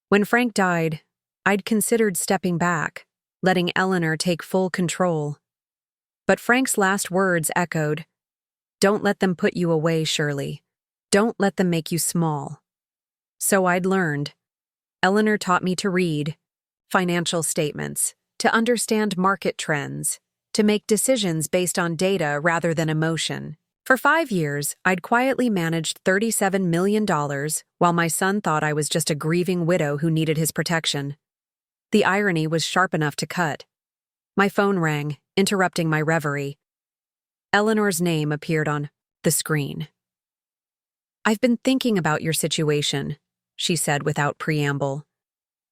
A: When Frank died, I'd considered stepping back, letting Eleanor take full control. But Frank's last words echoed, "Don't let them put you away, Shirley. Don't let them make you small." So I'd learned. Eleanor taught me to read financial statements, to understand market trends, to make decisions based on data rather than emotion. For 5 years, I'd quietly managed $37 million while my son thought I was just a grieving widow who needed his protection. The irony was sharp enough to cut. My phone rang, interrupting my reverie. Eleanor's name appeared on the screen. "I've been thinking about your situation," she said without preamble.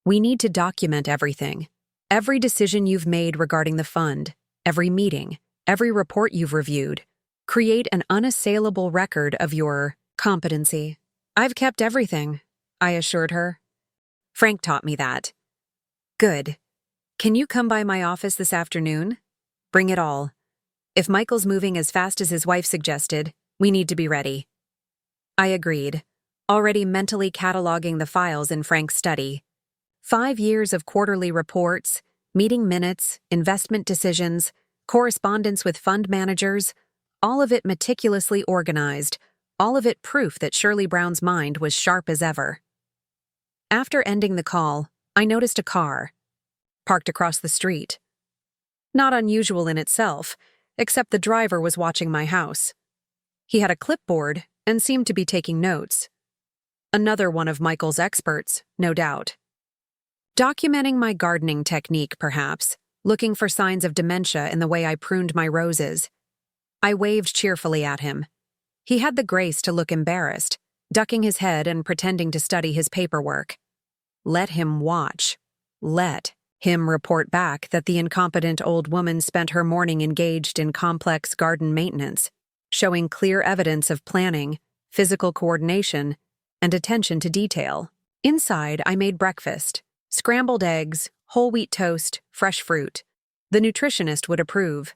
A: "We need to document everything. Every decision you've made regarding the fund, every meeting, every report you've reviewed. Create an unassailable record of your competency." "I've kept everything," I assured her. "Frank taught me that." "Good. Can you come by my office this afternoon? Bring it all. If Michael's moving as fast as his wife suggested, we need to be ready." I agreed, already mentally cataloging the files in Frank's study. 5 years of quarterly reports, meeting minutes, investment decisions, correspondence with fund managers, all of it meticulously organized, all of it proof that Shirley Brown's mind was sharp as ever. After ending the call, I noticed a car, parked across the street. Not unusual in itself, except the driver was watching my house. He had a clipboard and seemed to be taking notes. Another one of Michael's experts, no doubt. Documenting my gardening technique, perhaps, looking for signs of dementia in the way I pruned my roses. I waved cheerfully at him. He had the grace to look embarrassed, ducking his head and pretending to study his paperwork. Let him watch. Let him report back that the incompetent old woman spent her morning engaged in complex garden maintenance, showing clear evidence of planning, physical coordination, and attention to detail. Inside, I made breakfast. Scrambled eggs, whole wheat toast, fresh fruit. The nutritionist would approve.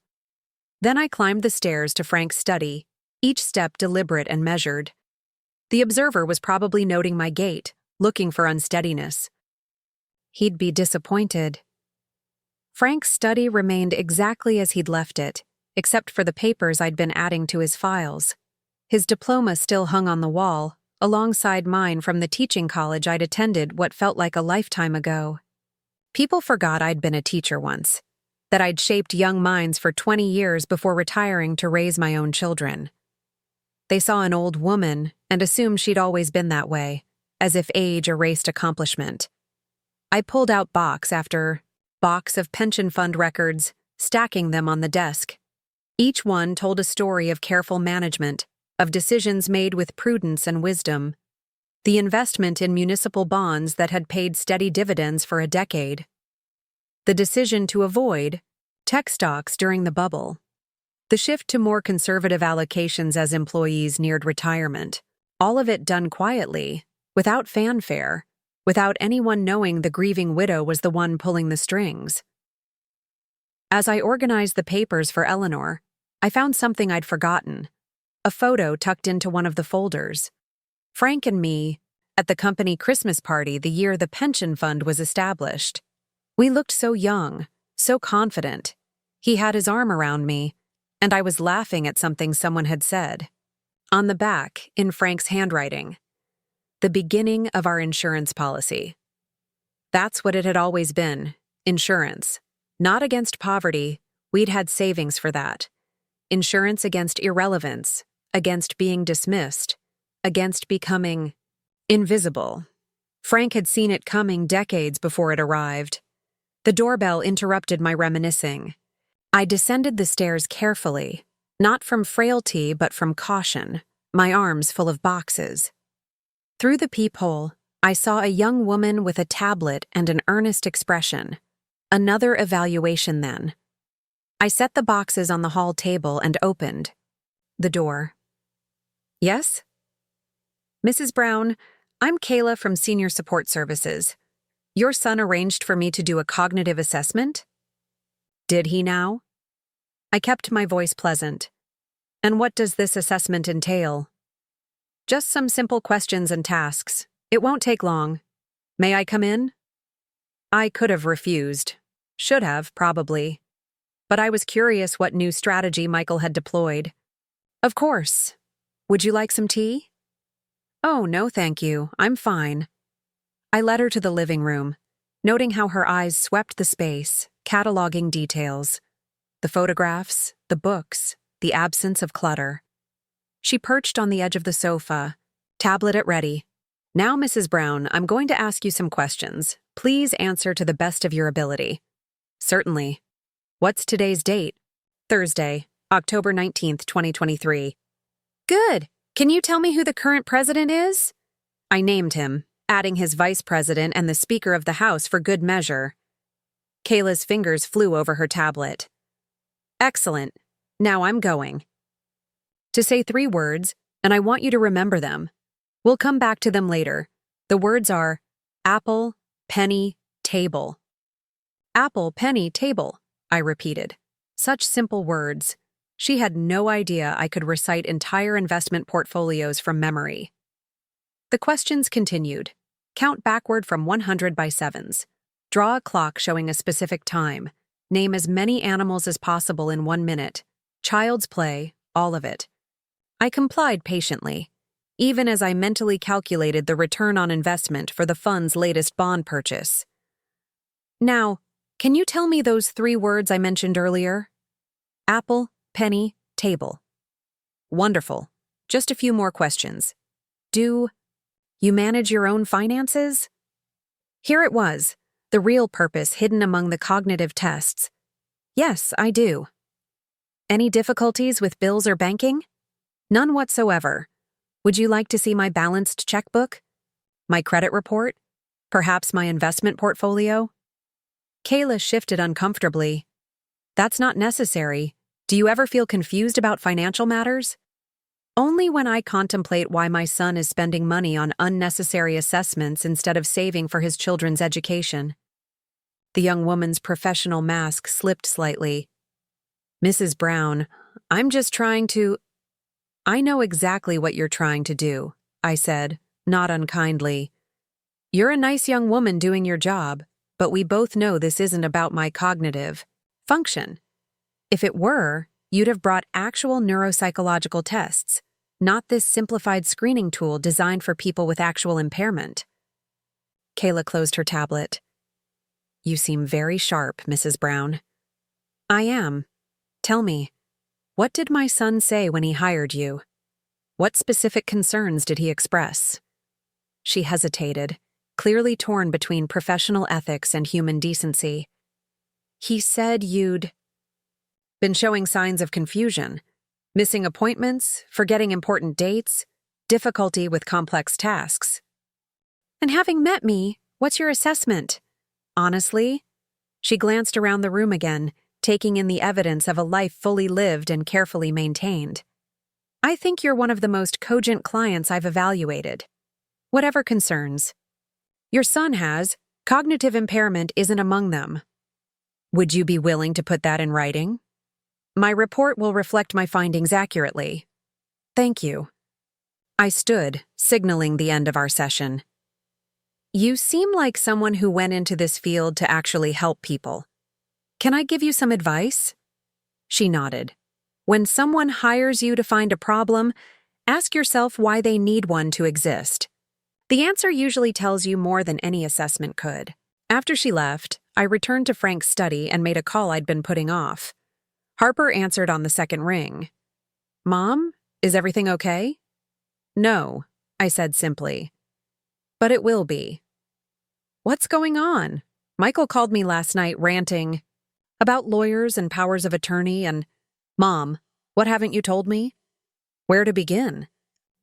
A: Then I climbed the stairs to Frank's study, each step deliberate and measured. The observer was probably noting my gait, looking for unsteadiness. He'd be disappointed. Frank's study remained exactly as he'd left it, except for the papers I'd been adding to his files. His diploma still hung on the wall, alongside mine from the teaching college I'd attended what felt like a lifetime ago. People forgot I'd been a teacher once, that I'd shaped young minds for 20 years before retiring to raise my own children. They saw an old woman and assumed she'd always been that way, as if age erased accomplishment. I pulled out box after box of pension fund records, stacking them on the desk. Each one told a story of careful management, of decisions made with prudence and wisdom. The investment in municipal bonds that had paid steady dividends for a decade. The decision to avoid tech stocks during the bubble. The shift to more conservative allocations as employees neared retirement. All of it done quietly, without fanfare, without anyone knowing the grieving widow was the one pulling the strings. As I organized the papers for Eleanor, I found something I'd forgotten. A photo tucked into one of the folders. Frank and me, at the company Christmas party the year the pension fund was established. We looked so young, so confident. He had his arm around me, and I was laughing at something someone had said. On the back, in Frank's handwriting, the beginning of our insurance policy. That's what it had always been, insurance. Not against poverty, we'd had savings for that. Insurance against irrelevance, against being dismissed, against becoming invisible. Frank had seen it coming decades before it arrived. The doorbell interrupted my reminiscing. I descended the stairs carefully, not from frailty but from caution, my arms full of boxes. Through the peephole, I saw a young woman with a tablet and an earnest expression. Another evaluation then. I set the boxes on the hall table and opened the door. Yes? Mrs. Brown, I'm Kayla from Senior Support Services. Your son arranged for me to do a cognitive assessment? Did he now? I kept my voice pleasant. And what does this assessment entail? Just some simple questions and tasks. It won't take long. May I come in? I could have refused. Should have, probably. But I was curious what new strategy Michael had deployed. Of course. Would you like some tea? Oh, no, thank you. I'm fine. I led her to the living room, noting how her eyes swept the space, cataloging details. The photographs, the books, the absence of clutter. She perched on the edge of the sofa, tablet at ready. Now, Mrs. Brown, I'm going to ask you some questions. Please answer to the best of your ability. Certainly. What's today's date? Thursday, October 19th, 2023. Good. Can you tell me who the current president is? I named him, adding his vice president and the Speaker of the House for good measure. Kayla's fingers flew over her tablet. Excellent. Now I'm going to say 3 words, and I want you to remember them. We'll come back to them later. The words are apple, penny, table. Apple, penny, table, I repeated. Such simple words. She had no idea I could recite entire investment portfolios from memory. The questions continued. Count backward from 100 by 7s. Draw a clock showing a specific time. Name as many animals as possible in 1 minute. Child's play, all of it. I complied patiently, even as I mentally calculated the return on investment for the fund's latest bond purchase. Now, can you tell me those 3 words I mentioned earlier? Apple, penny, table. Wonderful. Just a few more questions. Do you manage your own finances? Here it was, the real purpose hidden among the cognitive tests. Yes, I do. Any difficulties with bills or banking? None whatsoever. Would you like to see my balanced checkbook? My credit report? Perhaps my investment portfolio? Kayla shifted uncomfortably. That's not necessary. Do you ever feel confused about financial matters? Only when I contemplate why my son is spending money on unnecessary assessments instead of saving for his children's education. The young woman's professional mask slipped slightly. Mrs. Brown, I'm just trying to... I know exactly what you're trying to do, I said, not unkindly. You're a nice young woman doing your job, but we both know this isn't about my cognitive function. If it were, you'd have brought actual neuropsychological tests, not this simplified screening tool designed for people with actual impairment. Kayla closed her tablet. You seem very sharp, Mrs. Brown. I am. Tell me, what did my son say when he hired you? What specific concerns did he express? She hesitated, clearly torn between professional ethics and human decency. He said you'd been showing signs of confusion, missing appointments, forgetting important dates, difficulty with complex tasks. And having met me, what's your assessment? Honestly? She glanced around the room again, taking in the evidence of a life fully lived and carefully maintained. I think you're one of the most cogent clients I've evaluated. Whatever concerns your son has, cognitive impairment isn't among them. Would you be willing to put that in writing? My report will reflect my findings accurately. Thank you. I stood, signaling the end of our session. You seem like someone who went into this field to actually help people. Can I give you some advice? She nodded. When someone hires you to find a problem, ask yourself why they need one to exist. The answer usually tells you more than any assessment could. After she left, I returned to Frank's study and made a call I'd been putting off. Harper answered on the second ring. Mom, is everything okay? No, I said simply. But it will be. What's going on? Michael called me last night ranting. About lawyers and powers of attorney and, Mom, what haven't you told me? Where to begin?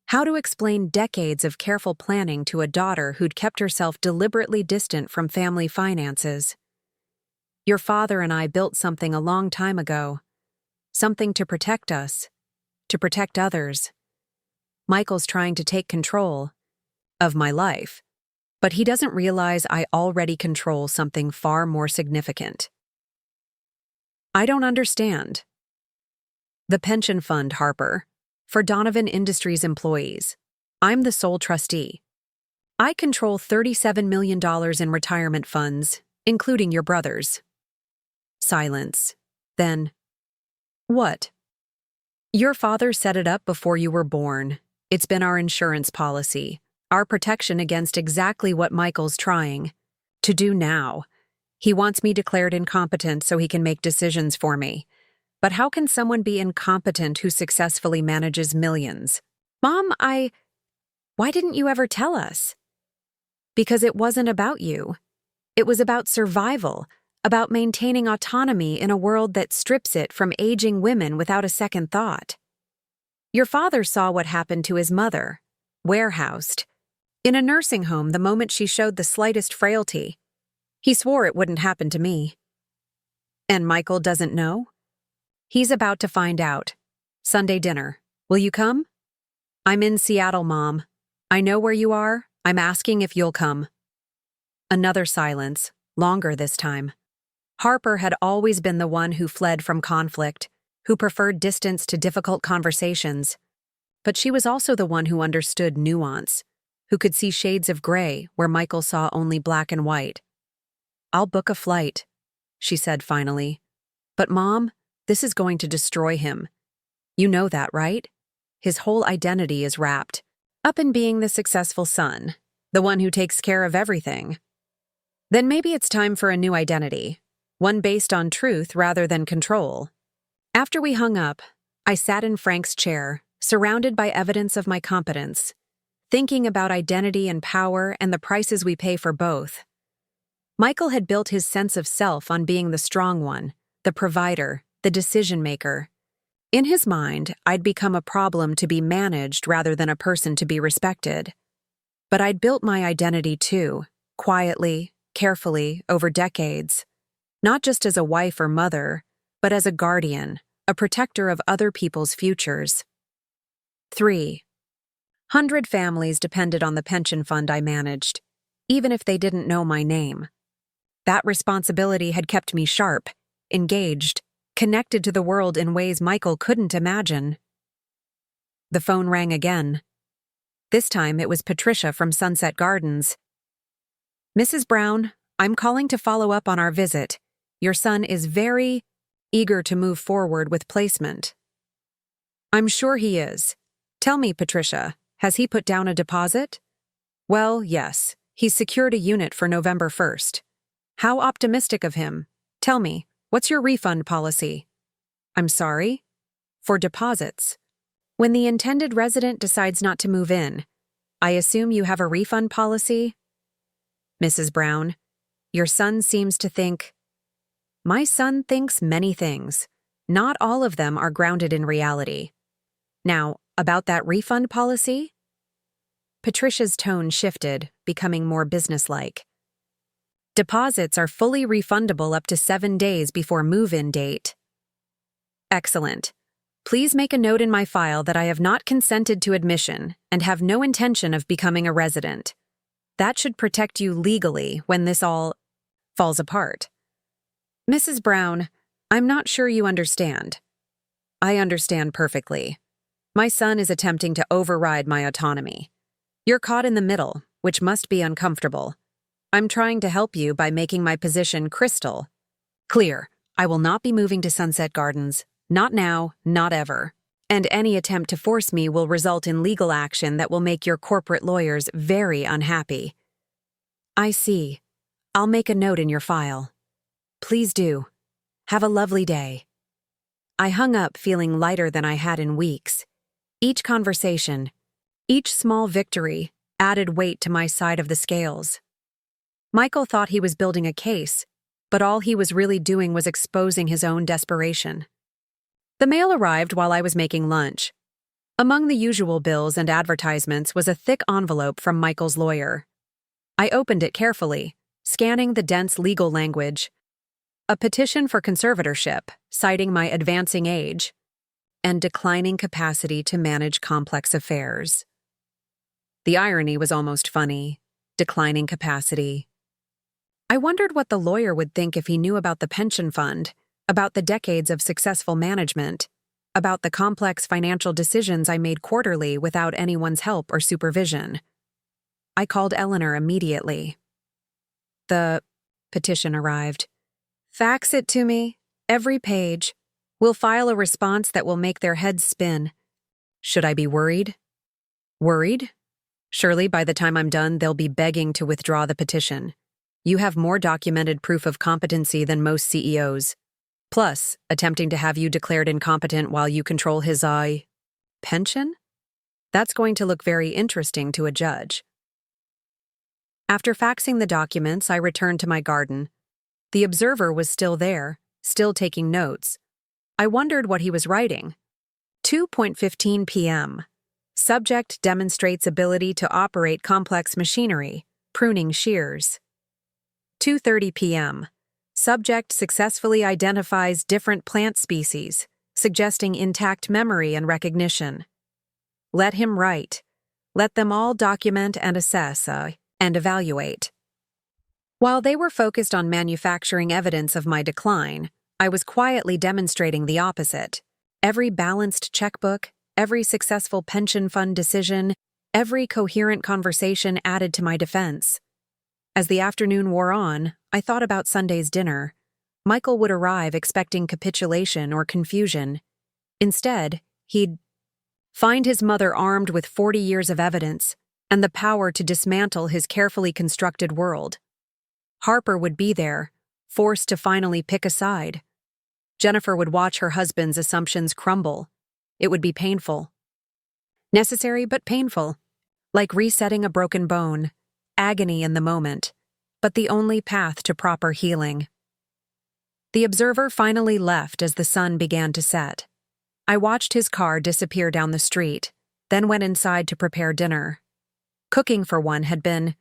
A: How to explain decades of careful planning to a daughter who'd kept herself deliberately distant from family finances. Your father and I built something a long time ago. Something to protect us, to protect others. Michael's trying to take control of my life, but he doesn't realize I already control something far more significant. I don't understand. The pension fund, Harper, for Donovan Industries employees. I'm the sole trustee. I control $37 million in retirement funds, including your brother's. Silence. Then, what? Your father set it up before you were born. It's been our insurance policy, our protection against exactly what Michael's trying to do now. He wants me declared incompetent so he can make decisions for me. But how can someone be incompetent who successfully manages millions? Mom, why didn't you ever tell us? Because it wasn't about you. It was about survival, about maintaining autonomy in a world that strips it from aging women without a second thought. Your father saw what happened to his mother, warehoused, in a nursing home the moment she showed the slightest frailty. He swore it wouldn't happen to me. And Michael doesn't know? He's about to find out. Sunday dinner. Will you come? I'm in Seattle, Mom. I know where you are. I'm asking if you'll come. Another silence, longer this time. Harper had always been the one who fled from conflict, who preferred distance to difficult conversations. But she was also the one who understood nuance, who could see shades of gray where Michael saw only black and white. I'll book a flight, she said finally. But Mom, this is going to destroy him. You know that, right? His whole identity is wrapped up in being the successful son, the one who takes care of everything. Then maybe it's time for a new identity, one based on truth rather than control. After we hung up, I sat in Frank's chair, surrounded by evidence of my competence, thinking about identity and power and the prices we pay for both. Michael had built his sense of self on being the strong one, the provider, the decision-maker. In his mind, I'd become a problem to be managed rather than a person to be respected. But I'd built my identity too, quietly, carefully, over decades. Not just as a wife or mother, but as a guardian, a protector of other people's futures. 300 families depended on the pension fund I managed, even if they didn't know my name. That responsibility had kept me sharp, engaged, connected to the world in ways Michael couldn't imagine. The phone rang again. This time it was Patricia from Sunset Gardens. Mrs. Brown, I'm calling to follow up on our visit. Your son is very eager to move forward with placement. I'm sure he is. Tell me, Patricia, has he put down a deposit? Well, yes. He's secured a unit for November 1st. How optimistic of him. Tell me, what's your refund policy? I'm sorry? For deposits. When the intended resident decides not to move in, I assume you have a refund policy? Mrs. Brown, your son seems to think. My son thinks many things. Not all of them are grounded in reality. Now, about that refund policy? Patricia's tone shifted, becoming more businesslike. Deposits are fully refundable up to 7 days before move-in date. Excellent. Please make a note in my file that I have not consented to admission and have no intention of becoming a resident. That should protect you legally when this all falls apart. Mrs. Brown, I'm not sure you understand. I understand perfectly. My son is attempting to override my autonomy. You're caught in the middle, which must be uncomfortable. I'm trying to help you by making my position crystal clear. I will not be moving to Sunset Gardens. Not now, not ever. And any attempt to force me will result in legal action that will make your corporate lawyers very unhappy. I see. I'll make a note in your file. Please do. Have a lovely day. I hung up feeling lighter than I had in weeks. Each conversation, each small victory, added weight to my side of the scales. Michael thought he was building a case, but all he was really doing was exposing his own desperation. The mail arrived while I was making lunch. Among the usual bills and advertisements was a thick envelope from Michael's lawyer. I opened it carefully, scanning the dense legal language. A petition for conservatorship, citing my advancing age and declining capacity to manage complex affairs. The irony was almost funny. Declining capacity. I wondered what the lawyer would think if he knew about the pension fund, about the decades of successful management, about the complex financial decisions I made quarterly without anyone's help or supervision. I called Eleanor immediately. The petition arrived. Fax it to me, every page. We'll file a response that will make their heads spin. Should I be worried? Worried? Surely by the time I'm done, they'll be begging to withdraw the petition. You have more documented proof of competency than most CEOs. Plus, attempting to have you declared incompetent while you control his pension? That's going to look very interesting to a judge. After faxing the documents, I returned to my garden. The observer was still there, still taking notes. I wondered what he was writing. 2:15 p.m. Subject demonstrates ability to operate complex machinery, pruning shears. 2:30 p.m. Subject successfully identifies different plant species, suggesting intact memory and recognition. Let him write. Let them all document and assess and evaluate. While they were focused on manufacturing evidence of my decline, I was quietly demonstrating the opposite. Every balanced checkbook, every successful pension fund decision, every coherent conversation added to my defense. As the afternoon wore on, I thought about Sunday's dinner. Michael would arrive expecting capitulation or confusion. Instead, he'd find his mother armed with 40 years of evidence and the power to dismantle his carefully constructed world. Harper would be there, forced to finally pick a side. Jennifer would watch her husband's assumptions crumble. It would be painful. Necessary but painful. Like resetting a broken bone. Agony in the moment, but the only path to proper healing. The observer finally left as the sun began to set. I watched his car disappear down the street, then went inside to prepare dinner. Cooking for one had been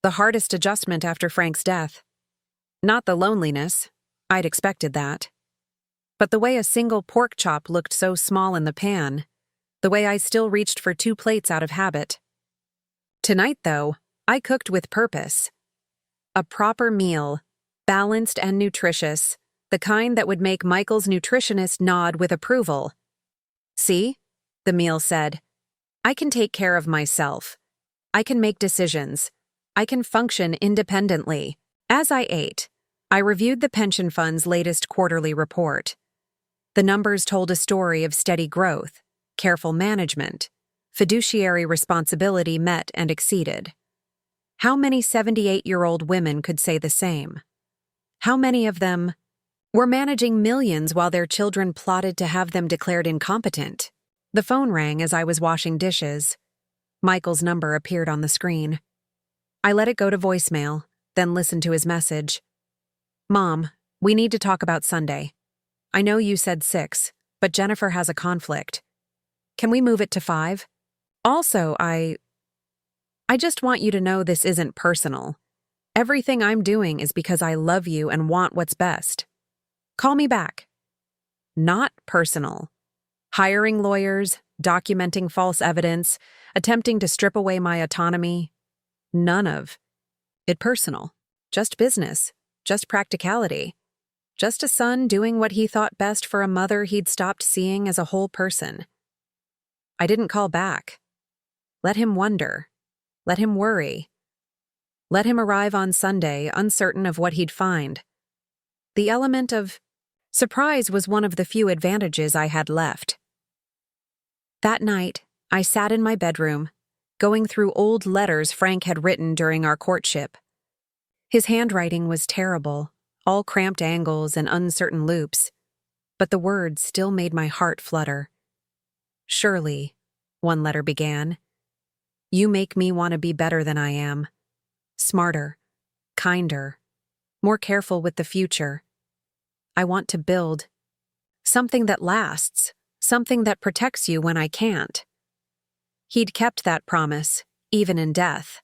A: the hardest adjustment after Frank's death. Not the loneliness, I'd expected that. But the way a single pork chop looked so small in the pan, the way I still reached for 2 plates out of habit. Tonight, though, I cooked with purpose. A proper meal, balanced and nutritious, the kind that would make Michael's nutritionist nod with approval. See, the meal said, I can take care of myself. I can make decisions. I can function independently. As I ate, I reviewed the pension fund's latest quarterly report. The numbers told a story of steady growth, careful management, fiduciary responsibility met and exceeded. How many 78-year-old women could say the same? How many of them were managing millions while their children plotted to have them declared incompetent? The phone rang as I was washing dishes. Michael's number appeared on the screen. I let it go to voicemail, then listened to his message. Mom, we need to talk about Sunday. I know you said 6, but Jennifer has a conflict. Can we move it to 5? Also, I just want you to know this isn't personal. Everything I'm doing is because I love you and want what's best. Call me back. Not personal. Hiring lawyers, documenting false evidence, attempting to strip away my autonomy. None of it personal. Just business. Just practicality. Just a son doing what he thought best for a mother he'd stopped seeing as a whole person. I didn't call back. Let him wonder. Let him worry. Let him arrive on Sunday, uncertain of what he'd find. The element of surprise was one of the few advantages I had left. That night, I sat in my bedroom, going through old letters Frank had written during our courtship. His handwriting was terrible, all cramped angles and uncertain loops, but the words still made my heart flutter. Surely, one letter began, you make me want to be better than I am. Smarter, kinder, more careful with the future. I want to build something that lasts, something that protects you when I can't. He'd kept that promise, even in death.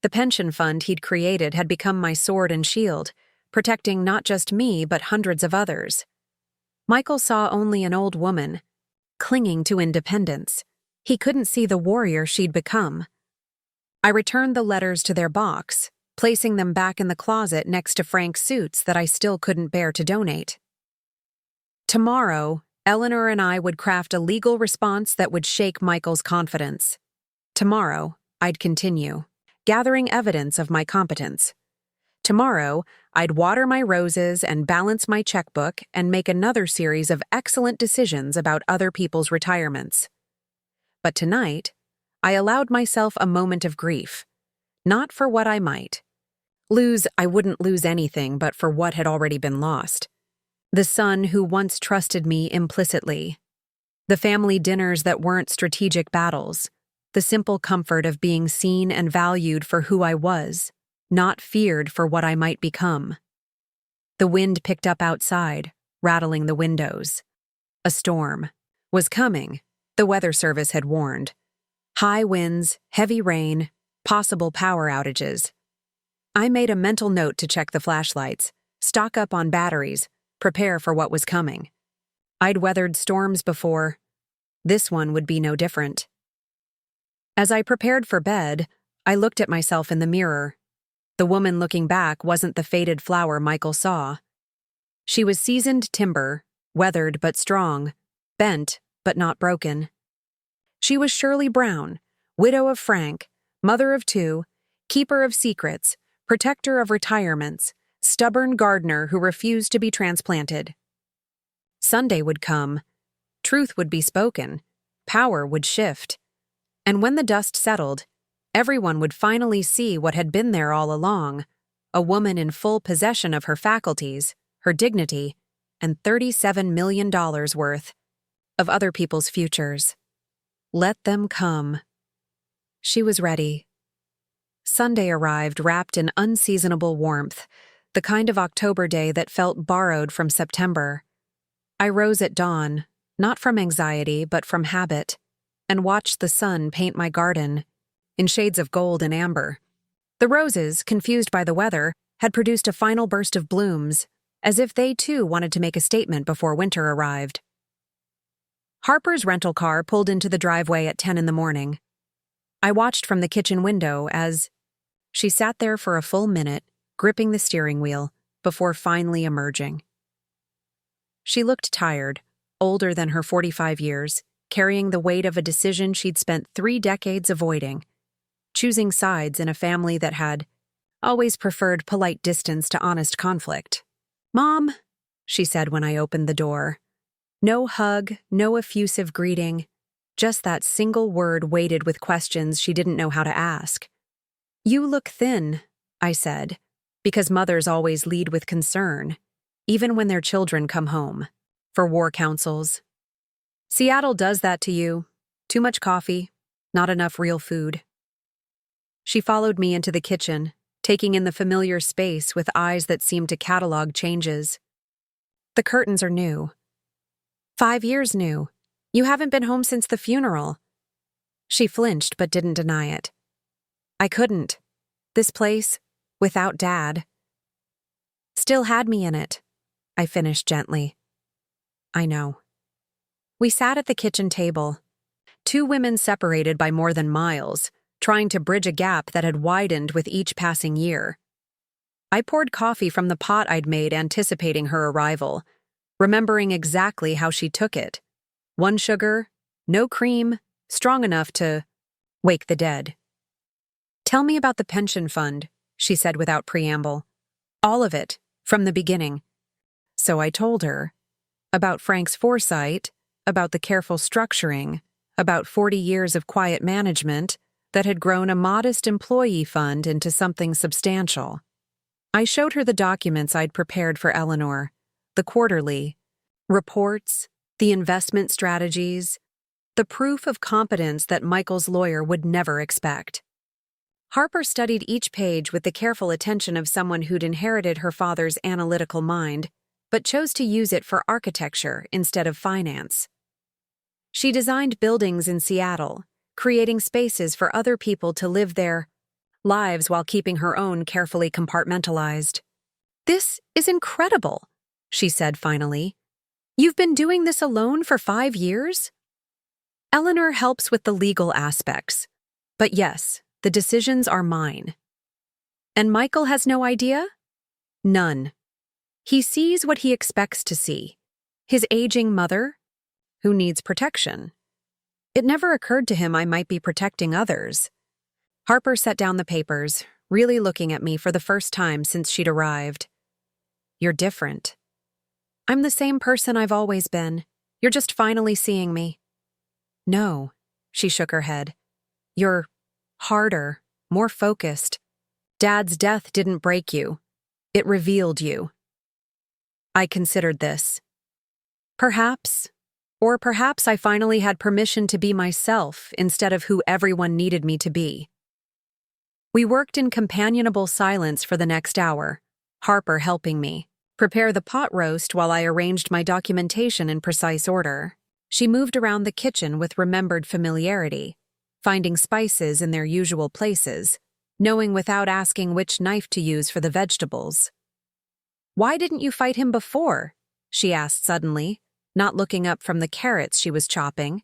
A: The pension fund he'd created had become my sword and shield, protecting not just me but hundreds of others. Michael saw only an old woman, clinging to independence. He couldn't see the warrior she'd become. I returned the letters to their box, placing them back in the closet next to Frank's suits that I still couldn't bear to donate. Tomorrow, Eleanor and I would craft a legal response that would shake Michael's confidence. Tomorrow, I'd continue, gathering evidence of my competence. Tomorrow, I'd water my roses and balance my checkbook and make another series of excellent decisions about other people's retirements. But tonight, I allowed myself a moment of grief, not for what I might lose. I wouldn't lose anything but for what had already been lost. The son who once trusted me implicitly. The family dinners that weren't strategic battles. The simple comfort of being seen and valued for who I was, not feared for what I might become. The wind picked up outside, rattling the windows. A storm was coming, the weather service had warned. High winds, heavy rain, possible power outages. I made a mental note to check the flashlights, stock up on batteries, prepare for what was coming. I'd weathered storms before. This one would be no different. As I prepared for bed, I looked at myself in the mirror. The woman looking back wasn't the faded flower Michael saw. She was seasoned timber, weathered but strong, bent but not broken. She was Shirley Brown, widow of Frank, mother of two, keeper of secrets, protector of retirements, stubborn gardener who refused to be transplanted. Sunday would come, truth would be spoken, power would shift, and when the dust settled, everyone would finally see what had been there all along, a woman in full possession of her faculties, her dignity, and $37 million worth of other people's futures. Let them come. She was ready. Sunday arrived wrapped in unseasonable warmth, the kind of October day that felt borrowed from September. I rose at dawn, not from anxiety but from habit, and watched the sun paint my garden in shades of gold and amber. The roses, confused by the weather, had produced a final burst of blooms, as if they too wanted to make a statement before winter arrived. Harper's rental car pulled into the driveway at 10 in the morning. I watched from the kitchen window as she sat there for a full minute, gripping the steering wheel, before finally emerging. She looked tired, older than her 45 years, carrying the weight of a decision she'd spent 3 decades avoiding, choosing sides in a family that had always preferred polite distance to honest conflict. "Mom," she said when I opened the door. No hug, no effusive greeting, just that single word weighted with questions she didn't know how to ask. "You look thin," I said, because mothers always lead with concern, even when their children come home, for war councils. "Seattle does that to you. Too much coffee, not enough real food." She followed me into the kitchen, taking in the familiar space with eyes that seemed to catalog changes. "The curtains are new. 5 years new. You haven't been home since the funeral." She flinched but didn't deny it. "I couldn't. This place, without Dad, still had me in it," I finished gently. "I know." We sat at the kitchen table, 2 women separated by more than miles, trying to bridge a gap that had widened with each passing year. I poured coffee from the pot I'd made anticipating her arrival, remembering exactly how she took it. 1 sugar, no cream, strong enough to wake the dead. "Tell me about the pension fund," she said without preamble. "All of it, from the beginning." So I told her about Frank's foresight, about the careful structuring, about 40 years of quiet management that had grown a modest employee fund into something substantial. I showed her the documents I'd prepared for Eleanor, the quarterly reports, the investment strategies, the proof of competence that Michael's lawyer would never expect. Harper studied each page with the careful attention of someone who'd inherited her father's analytical mind, but chose to use it for architecture instead of finance. She designed buildings in Seattle, creating spaces for other people to live their lives while keeping her own carefully compartmentalized. "This is incredible," she said finally. "You've been doing this alone for 5 years?" "Eleanor helps with the legal aspects. But yes, the decisions are mine." "And Michael has no idea?" "None. He sees what he expects to see. His aging mother, who needs protection. It never occurred to him I might be protecting others." Harper set down the papers, really looking at me for the first time since she'd arrived. "You're different." "I'm the same person I've always been. You're just finally seeing me." "No," she shook her head. "You're harder, more focused. Dad's death didn't break you. It revealed you." I considered this. Perhaps I finally had permission to be myself instead of who everyone needed me to be. We worked in companionable silence for the next hour, Harper helping me prepare the pot roast while I arranged my documentation in precise order. She moved around the kitchen with remembered familiarity, finding spices in their usual places, knowing without asking which knife to use for the vegetables. "Why didn't you fight him before?" she asked suddenly, not looking up from the carrots she was chopping,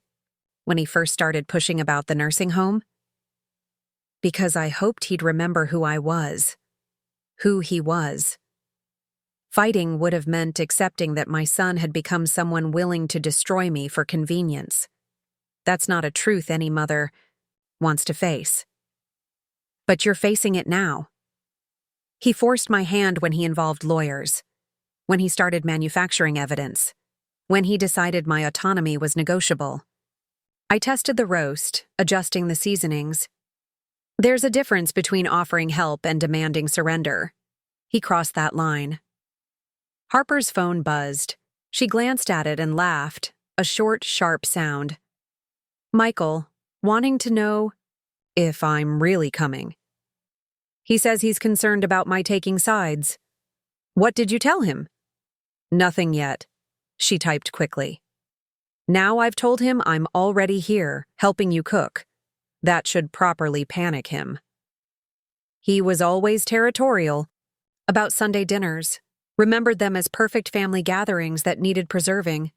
A: when he first started pushing about the nursing home. "Because I hoped he'd remember who I was. Who he was. Fighting would have meant accepting that my son had become someone willing to destroy me for convenience. That's not a truth any mother wants to face. But you're facing it now." He forced my hand when he involved lawyers, when he started manufacturing evidence, when he decided my autonomy was negotiable. I tested the roast, adjusting the seasonings. There's a difference between offering help and demanding surrender. He crossed that line. Harper's phone buzzed. She glanced at it and laughed, a short, sharp sound. "Michael, wanting to know if I'm really coming. He says he's concerned about my taking sides." "What did you tell him?" "Nothing yet," she typed quickly. "Now I've told him I'm already here, helping you cook. That should properly panic him." He was always territorial about Sunday dinners, remembered them as perfect family gatherings that needed preserving.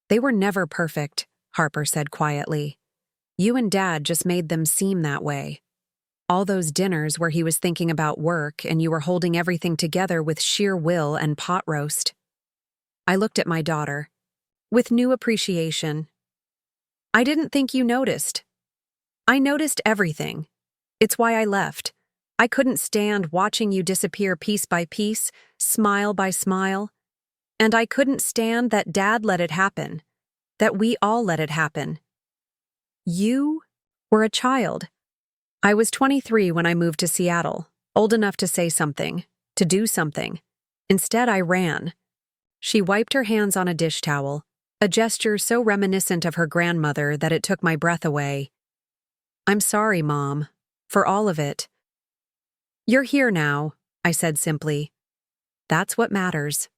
A: "They were never perfect," Harper said quietly. "You and Dad just made them seem that way. All those dinners where he was thinking about work and you were holding everything together with sheer will and pot roast." I looked at my daughter with new appreciation. "I didn't think you noticed." "I noticed everything. It's why I left. I couldn't stand watching you disappear piece by piece, smile by smile. And I couldn't stand that Dad let it happen, that we all let it happen. You were a child. I was 23 when I moved to Seattle, old enough to say something, to do something. Instead, I ran." She wiped her hands on a dish towel, a gesture so reminiscent of her grandmother that it took my breath away. "I'm sorry, Mom, for all of it." "You're here now," I said simply. "That's what matters."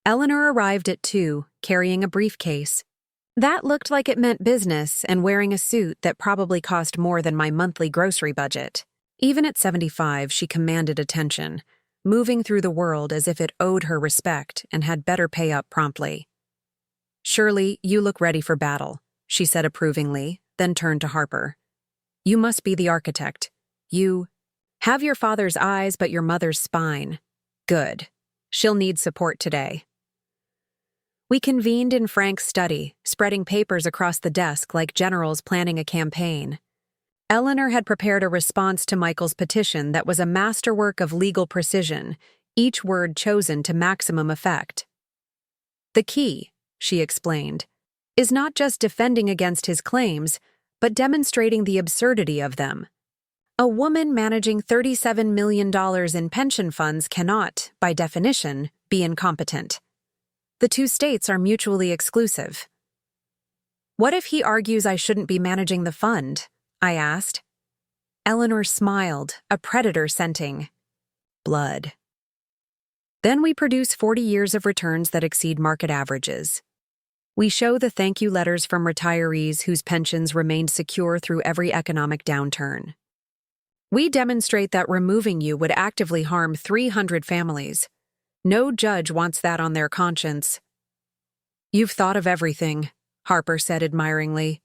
A: Eleanor arrived at 2, carrying a briefcase. That looked like it meant business and wearing a suit that probably cost more than my monthly grocery budget. Even at 75, she commanded attention, moving through the world as if it owed her respect and had better pay up promptly. "Surely, you look ready for battle," she said approvingly, then turned to Harper. "You must be the architect. You have your father's eyes but your mother's spine. Good. She'll need support today." We convened in Frank's study, spreading papers across the desk like generals planning a campaign. Eleanor had prepared a response to Michael's petition that was a masterwork of legal precision, each word chosen to maximum effect. "The key," she explained, "is not just defending against his claims, but demonstrating the absurdity of them. A woman managing $37 million in pension funds cannot, by definition, be incompetent. The two states are mutually exclusive." "What if he argues I shouldn't be managing the fund?" I asked. Eleanor smiled, a predator scenting blood. Then we produce 40 years of returns that exceed market averages. We show the thank you letters from retirees whose pensions remained secure through every economic downturn. We demonstrate that removing you would actively harm 300 families. No judge wants that on their conscience. You've thought of everything, Harper said admiringly.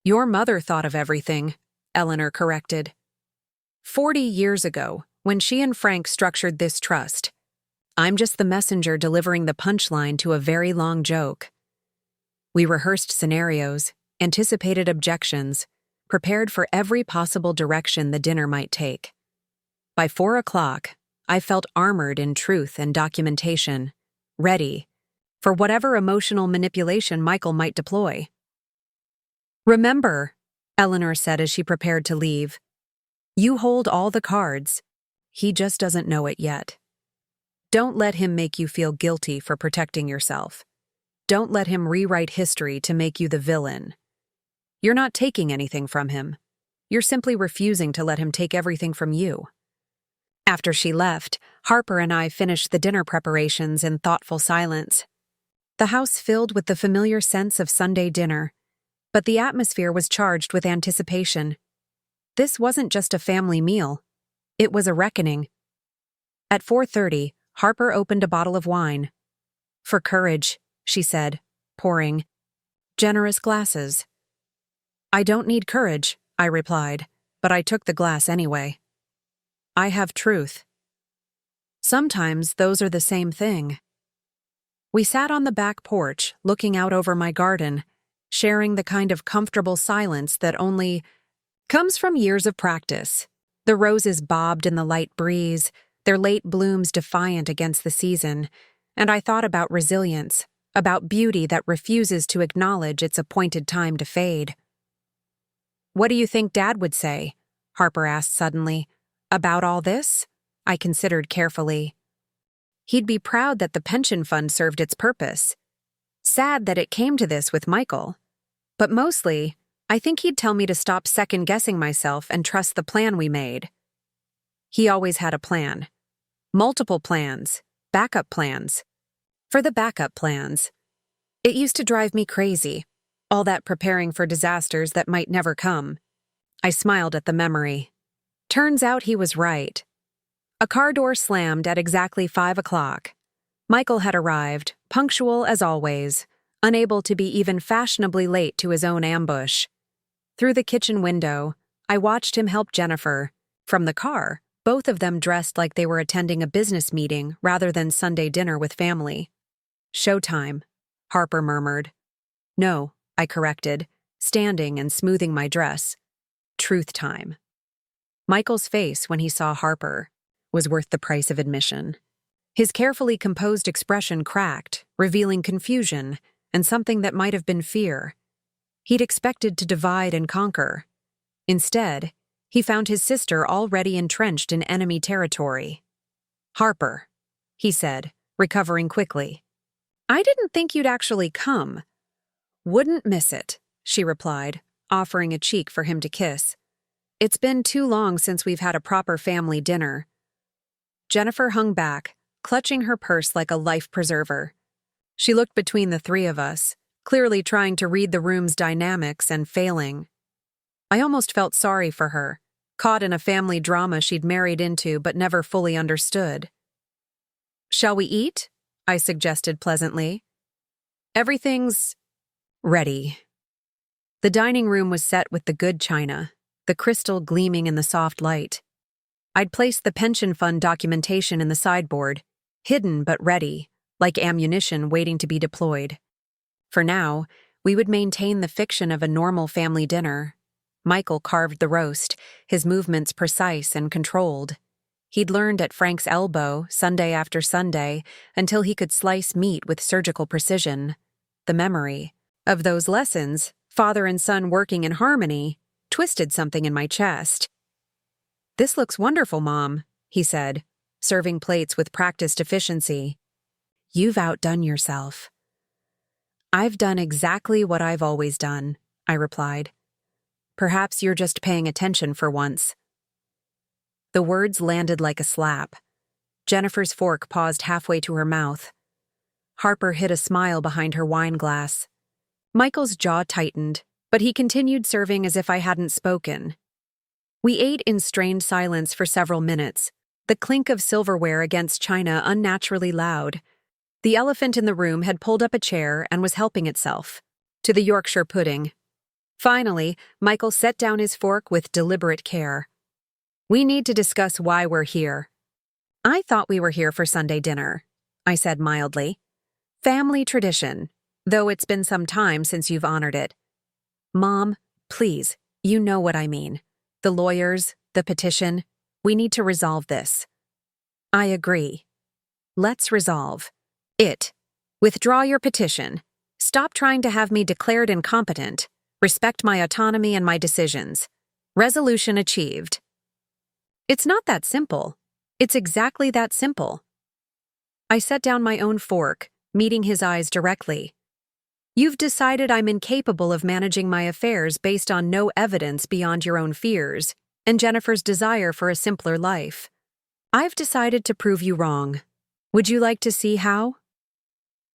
A: Your mother thought of everything, Eleanor corrected. 40 years ago, when she and Frank structured this trust. I'm just the messenger delivering the punchline to a very long joke. We rehearsed scenarios, anticipated objections, prepared for every possible direction the dinner might take. By 4 o'clock, I felt armored in truth and documentation, ready for whatever emotional manipulation Michael might deploy. Remember, Eleanor said as she prepared to leave, you hold all the cards. He just doesn't know it yet. Don't let him make you feel guilty for protecting yourself. Don't let him rewrite history to make you the villain. You're not taking anything from him. You're simply refusing to let him take everything from you. After she left, Harper and I finished the dinner preparations in thoughtful silence. The house filled with the familiar sense of Sunday dinner, but the atmosphere was charged with anticipation. This wasn't just a family meal. It was a reckoning. At 4:30, Harper opened a bottle of wine. For courage, she said, pouring generous glasses. I don't need courage, I replied, but I took the glass anyway. I have truth. Sometimes those are the same thing. We sat on the back porch, looking out over my garden, sharing the kind of comfortable silence that only comes from years of practice. The roses bobbed in the light breeze, their late blooms defiant against the season, and I thought about resilience, about beauty that refuses to acknowledge its appointed time to fade. What do you think Dad would say? Harper asked suddenly. About all this? I considered carefully. He'd be proud that the pension fund served its purpose. Sad that it came to this with Michael. But mostly, I think he'd tell me to stop second-guessing myself and trust the plan we made. He always had a plan. Multiple plans. Backup plans. For the backup plans. It used to drive me crazy. All that preparing for disasters that might never come. I smiled at the memory. Turns out he was right. A car door slammed at exactly 5 o'clock. Michael had arrived, punctual as always, unable to be even fashionably late to his own ambush. Through the kitchen window, I watched him help Jennifer. From the car, both of them dressed like they were attending a business meeting rather than Sunday dinner with family. Showtime, Harper murmured. No, I corrected, standing and smoothing my dress. Truth time. Michael's face when he saw Harper was worth the price of admission. His carefully composed expression cracked, revealing confusion and something that might have been fear. He'd expected to divide and conquer. Instead, he found his sister already entrenched in enemy territory. Harper, he said, recovering quickly. I didn't think you'd actually come. Wouldn't miss it, she replied, offering a cheek for him to kiss. It's been too long since we've had a proper family dinner. Jennifer hung back, clutching her purse like a life preserver. She looked between the three of us, clearly trying to read the room's dynamics and failing. I almost felt sorry for her, caught in a family drama she'd married into but never fully understood. Shall we eat? I suggested pleasantly. Everything's ready. The dining room was set with the good china, the crystal gleaming in the soft light. I'd placed the pension fund documentation in the sideboard, hidden but ready, like ammunition waiting to be deployed. For now, we would maintain the fiction of a normal family dinner. Michael carved the roast, his movements precise and controlled. He'd learned at Frank's elbow, Sunday after Sunday, until he could slice meat with surgical precision. The memory of those lessons, father and son working in harmony, twisted something in my chest. This looks wonderful, Mom, he said, serving plates with practiced efficiency. You've outdone yourself. I've done exactly what I've always done, I replied. Perhaps you're just paying attention for once, The words landed like a slap. Jennifer's fork paused halfway to her mouth. Harper hid a smile behind her wine glass. Michael's jaw tightened, but he continued serving as if I hadn't spoken. We ate in strained silence for several minutes, the clink of silverware against china unnaturally loud. The elephant in the room had pulled up a chair and was helping itself to the Yorkshire pudding. Finally, Michael set down his fork with deliberate care. "We need to discuss why we're here." "I thought we were here for Sunday dinner," I said mildly. "Family tradition, though it's been some time since you've honored it." "Mom, please, you know what I mean. The lawyers, the petition, we need to resolve this." "I agree. Let's resolve it. Withdraw your petition. Stop trying to have me declared incompetent. Respect my autonomy and my decisions. Resolution achieved." It's not that simple. It's exactly that simple. I set down my own fork, meeting his eyes directly. "You've decided I'm incapable of managing my affairs based on no evidence beyond your own fears and Jennifer's desire for a simpler life. I've decided to prove you wrong. Would you like to see how?"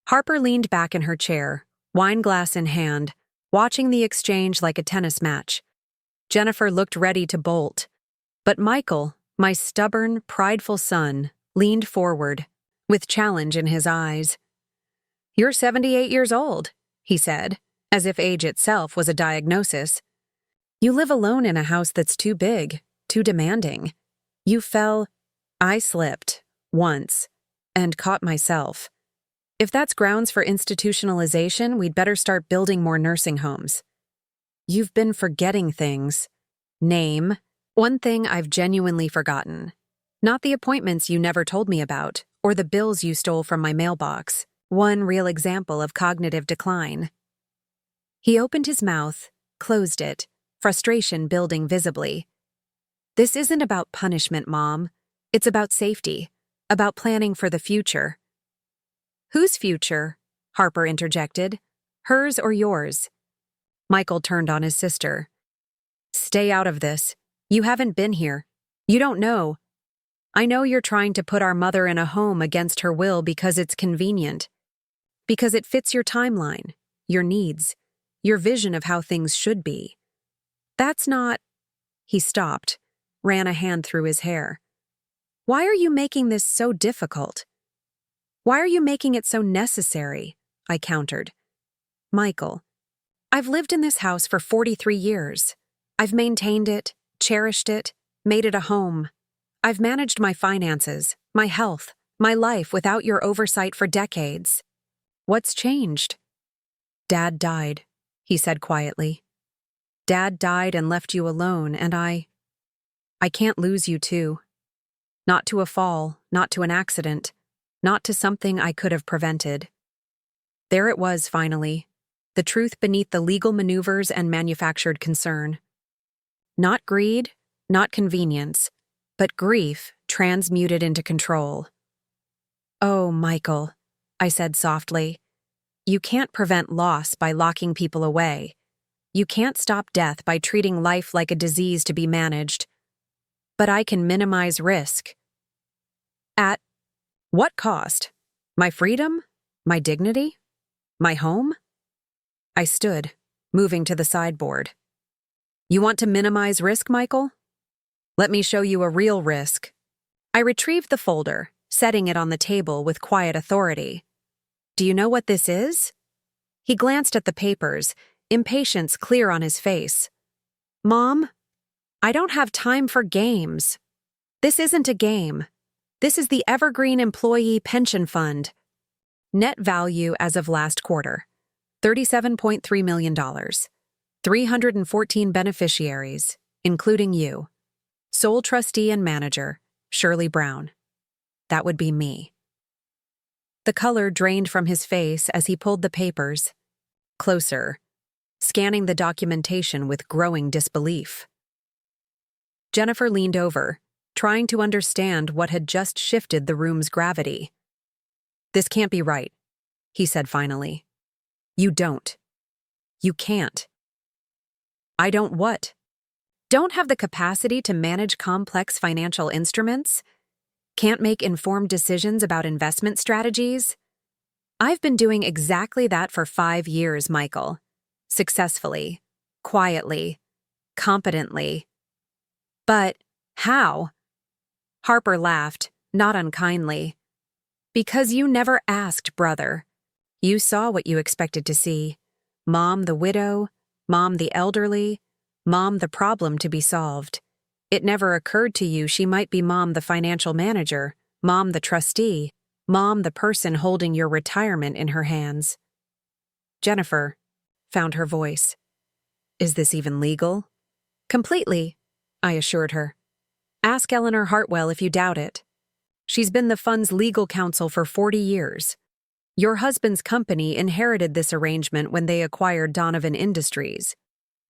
A: Harper leaned back in her chair, wine glass in hand, watching the exchange like a tennis match. Jennifer looked ready to bolt, but Michael, my stubborn, prideful son, leaned forward, with challenge in his eyes. "You're 78 years old," he said, as if age itself was a diagnosis. "You live alone in a house that's too big, too demanding. You fell—" I slipped, once, and caught myself. "If that's grounds for institutionalization, we'd better start building more nursing homes." "You've been forgetting things." "Name one thing I've genuinely forgotten. Not the appointments you never told me about, or the bills you stole from my mailbox. One real example of cognitive decline." He opened his mouth, closed it, frustration building visibly. "This isn't about punishment, Mom. It's about safety, about planning for the future." "Whose future?" Harper interjected. "Hers or yours?" Michael turned on his sister. "Stay out of this. You haven't been here. You don't know. I know you're trying to put our mother in a home against her will because it's convenient. Because it fits your timeline, your needs, your vision of how things should be. That's not—" He stopped, ran a hand through his hair. "Why are you making this so difficult? Why are you making it so necessary?" I countered. "Michael, I've lived in this house for 43 years. I've maintained it, cherished it, made it a home. I've managed my finances, my health, my life without your oversight for decades. What's changed?" "Dad died," he said quietly. "Dad died and left you alone, and I can't lose you too. Not to a fall, not to an accident, not to something I could have prevented." There it was, finally, the truth beneath the legal maneuvers and manufactured concern. Not greed, not convenience, but grief transmuted into control. "Oh, Michael," I said softly, "you can't prevent loss by locking people away. You can't stop death by treating life like a disease to be managed. But I can minimize risk." "At what cost? My freedom? My dignity? My home?" I stood, moving to the sideboard. "You want to minimize risk, Michael? Let me show you a real risk." I retrieved the folder, setting it on the table with quiet authority. "Do you know what this is?" He glanced at the papers, impatience clear on his face. "Mom, I don't have time for games. This isn't a game. This is the Evergreen Employee Pension Fund. Net value as of last quarter, $37.3 million. 314 beneficiaries, including you. Sole trustee and manager, Shirley Brown. That would be me." The color drained from his face as he pulled the papers closer, scanning the documentation with growing disbelief. Jennifer leaned over, trying to understand what had just shifted the room's gravity. "This can't be right," he said finally. "You don't. You can't." "I don't what?" Don't have the capacity to manage complex financial instruments? Can't make informed decisions about investment strategies? I've been doing exactly that for 5 years, Michael. Successfully, quietly, competently. But how? Harper laughed, not unkindly. Because you never asked, brother. You saw what you expected to see. Mom the widow, Mom the elderly, Mom the problem to be solved. It never occurred to you she might be Mom the financial manager, Mom the trustee, Mom the person holding your retirement in her hands. Jennifer found her voice. Is this even legal? Completely, I assured her. Ask Eleanor Hartwell if you doubt it. She's been the fund's legal counsel for 40 years. Your husband's company inherited this arrangement when they acquired Donovan Industries.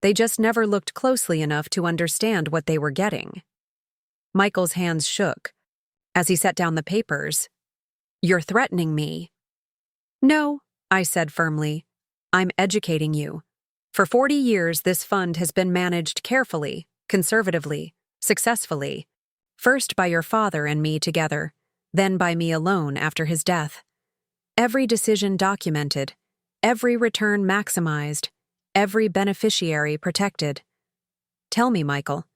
A: They just never looked closely enough to understand what they were getting. Michael's hands shook. As he set down the papers, You're threatening me. No, I said firmly. I'm educating you. For 40 years, this fund has been managed carefully, conservatively, successfully. First by your father and me together, then by me alone after his death. Every decision documented, every return maximized, every beneficiary protected. Tell me, Michael,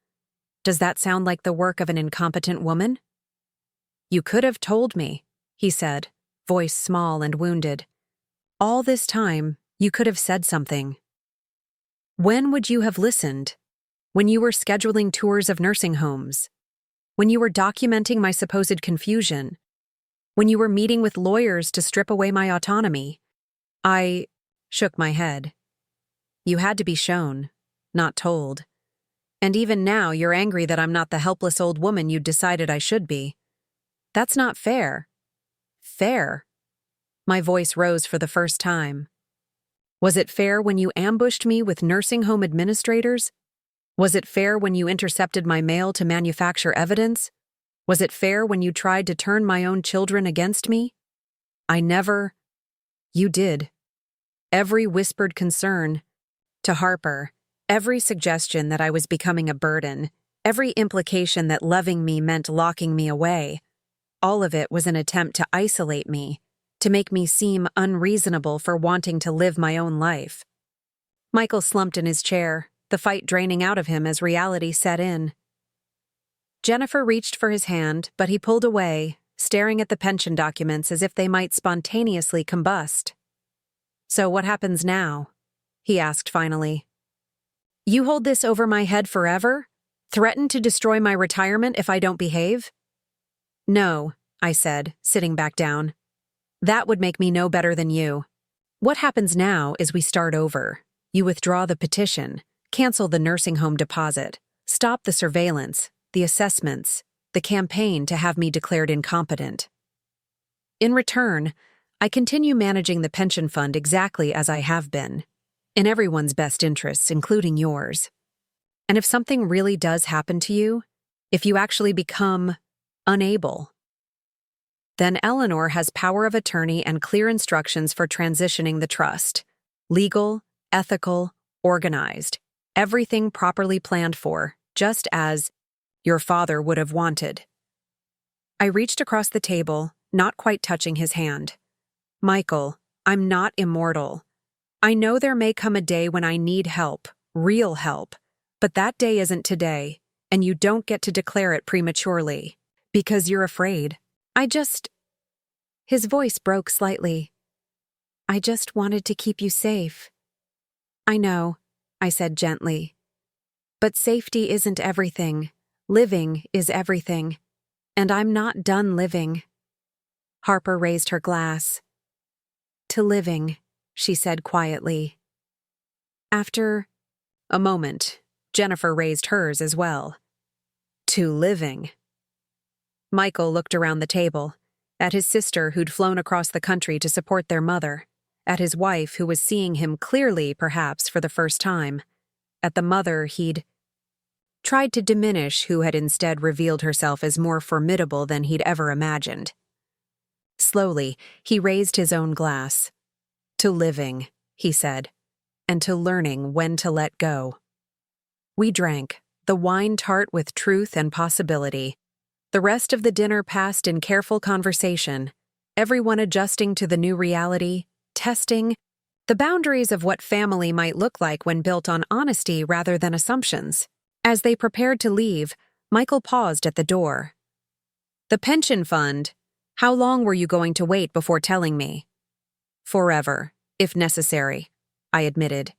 A: does that sound like the work of an incompetent woman? You could have told me, he said, voice small and wounded. All this time, you could have said something. When would you have listened? When you were scheduling tours of nursing homes? When you were documenting my supposed confusion? When you were meeting with lawyers to strip away my autonomy? I shook my head. You had to be shown, not told. And even now you're angry that I'm not the helpless old woman you'd decided I should be. That's not fair. Fair? My voice rose for the first time. Was it fair when you ambushed me with nursing home administrators? Was it fair when you intercepted my mail to manufacture evidence? Was it fair when you tried to turn my own children against me? I never. You did. Every whispered concern. To Harper, every suggestion that I was becoming a burden, every implication that loving me meant locking me away, all of it was an attempt to isolate me, to make me seem unreasonable for wanting to live my own life. Michael slumped in his chair, the fight draining out of him as reality set in. Jennifer reached for his hand, but he pulled away, staring at the pension documents as if they might spontaneously combust. So what happens now? He asked finally. You hold this over my head forever? Threaten to destroy my retirement if I don't behave? No, I said, sitting back down. That would make me no better than you. What happens now is we start over. You withdraw the petition, cancel the nursing home deposit, stop the surveillance, the assessments, the campaign to have me declared incompetent. In return, I continue managing the pension fund exactly as I have been, in everyone's best interests, including yours. And if something really does happen to you, if you actually become unable, then Eleanor has power of attorney and clear instructions for transitioning the trust. Legal, ethical, organized, everything properly planned for, just as your father would have wanted. I reached across the table, not quite touching his hand. Michael, I'm not immortal. I know there may come a day when I need help, real help, but that day isn't today, and you don't get to declare it prematurely, because you're afraid. His voice broke slightly. I just wanted to keep you safe. I know, I said gently. But safety isn't everything. Living is everything. And I'm not done living. Harper raised her glass. To living, she said quietly. After a moment, Jennifer raised hers as well. To living. Michael looked around the table, at his sister who'd flown across the country to support their mother, at his wife who was seeing him clearly, perhaps, for the first time, at the mother he'd tried to diminish who had instead revealed herself as more formidable than he'd ever imagined. Slowly, he raised his own glass. To living, he said, and to learning when to let go. We drank, the wine tart with truth and possibility. The rest of the dinner passed in careful conversation, everyone adjusting to the new reality, testing the boundaries of what family might look like when built on honesty rather than assumptions. As they prepared to leave, Michael paused at the door. "The pension fund. How long were you going to wait before telling me?" "Forever, if necessary," I admitted.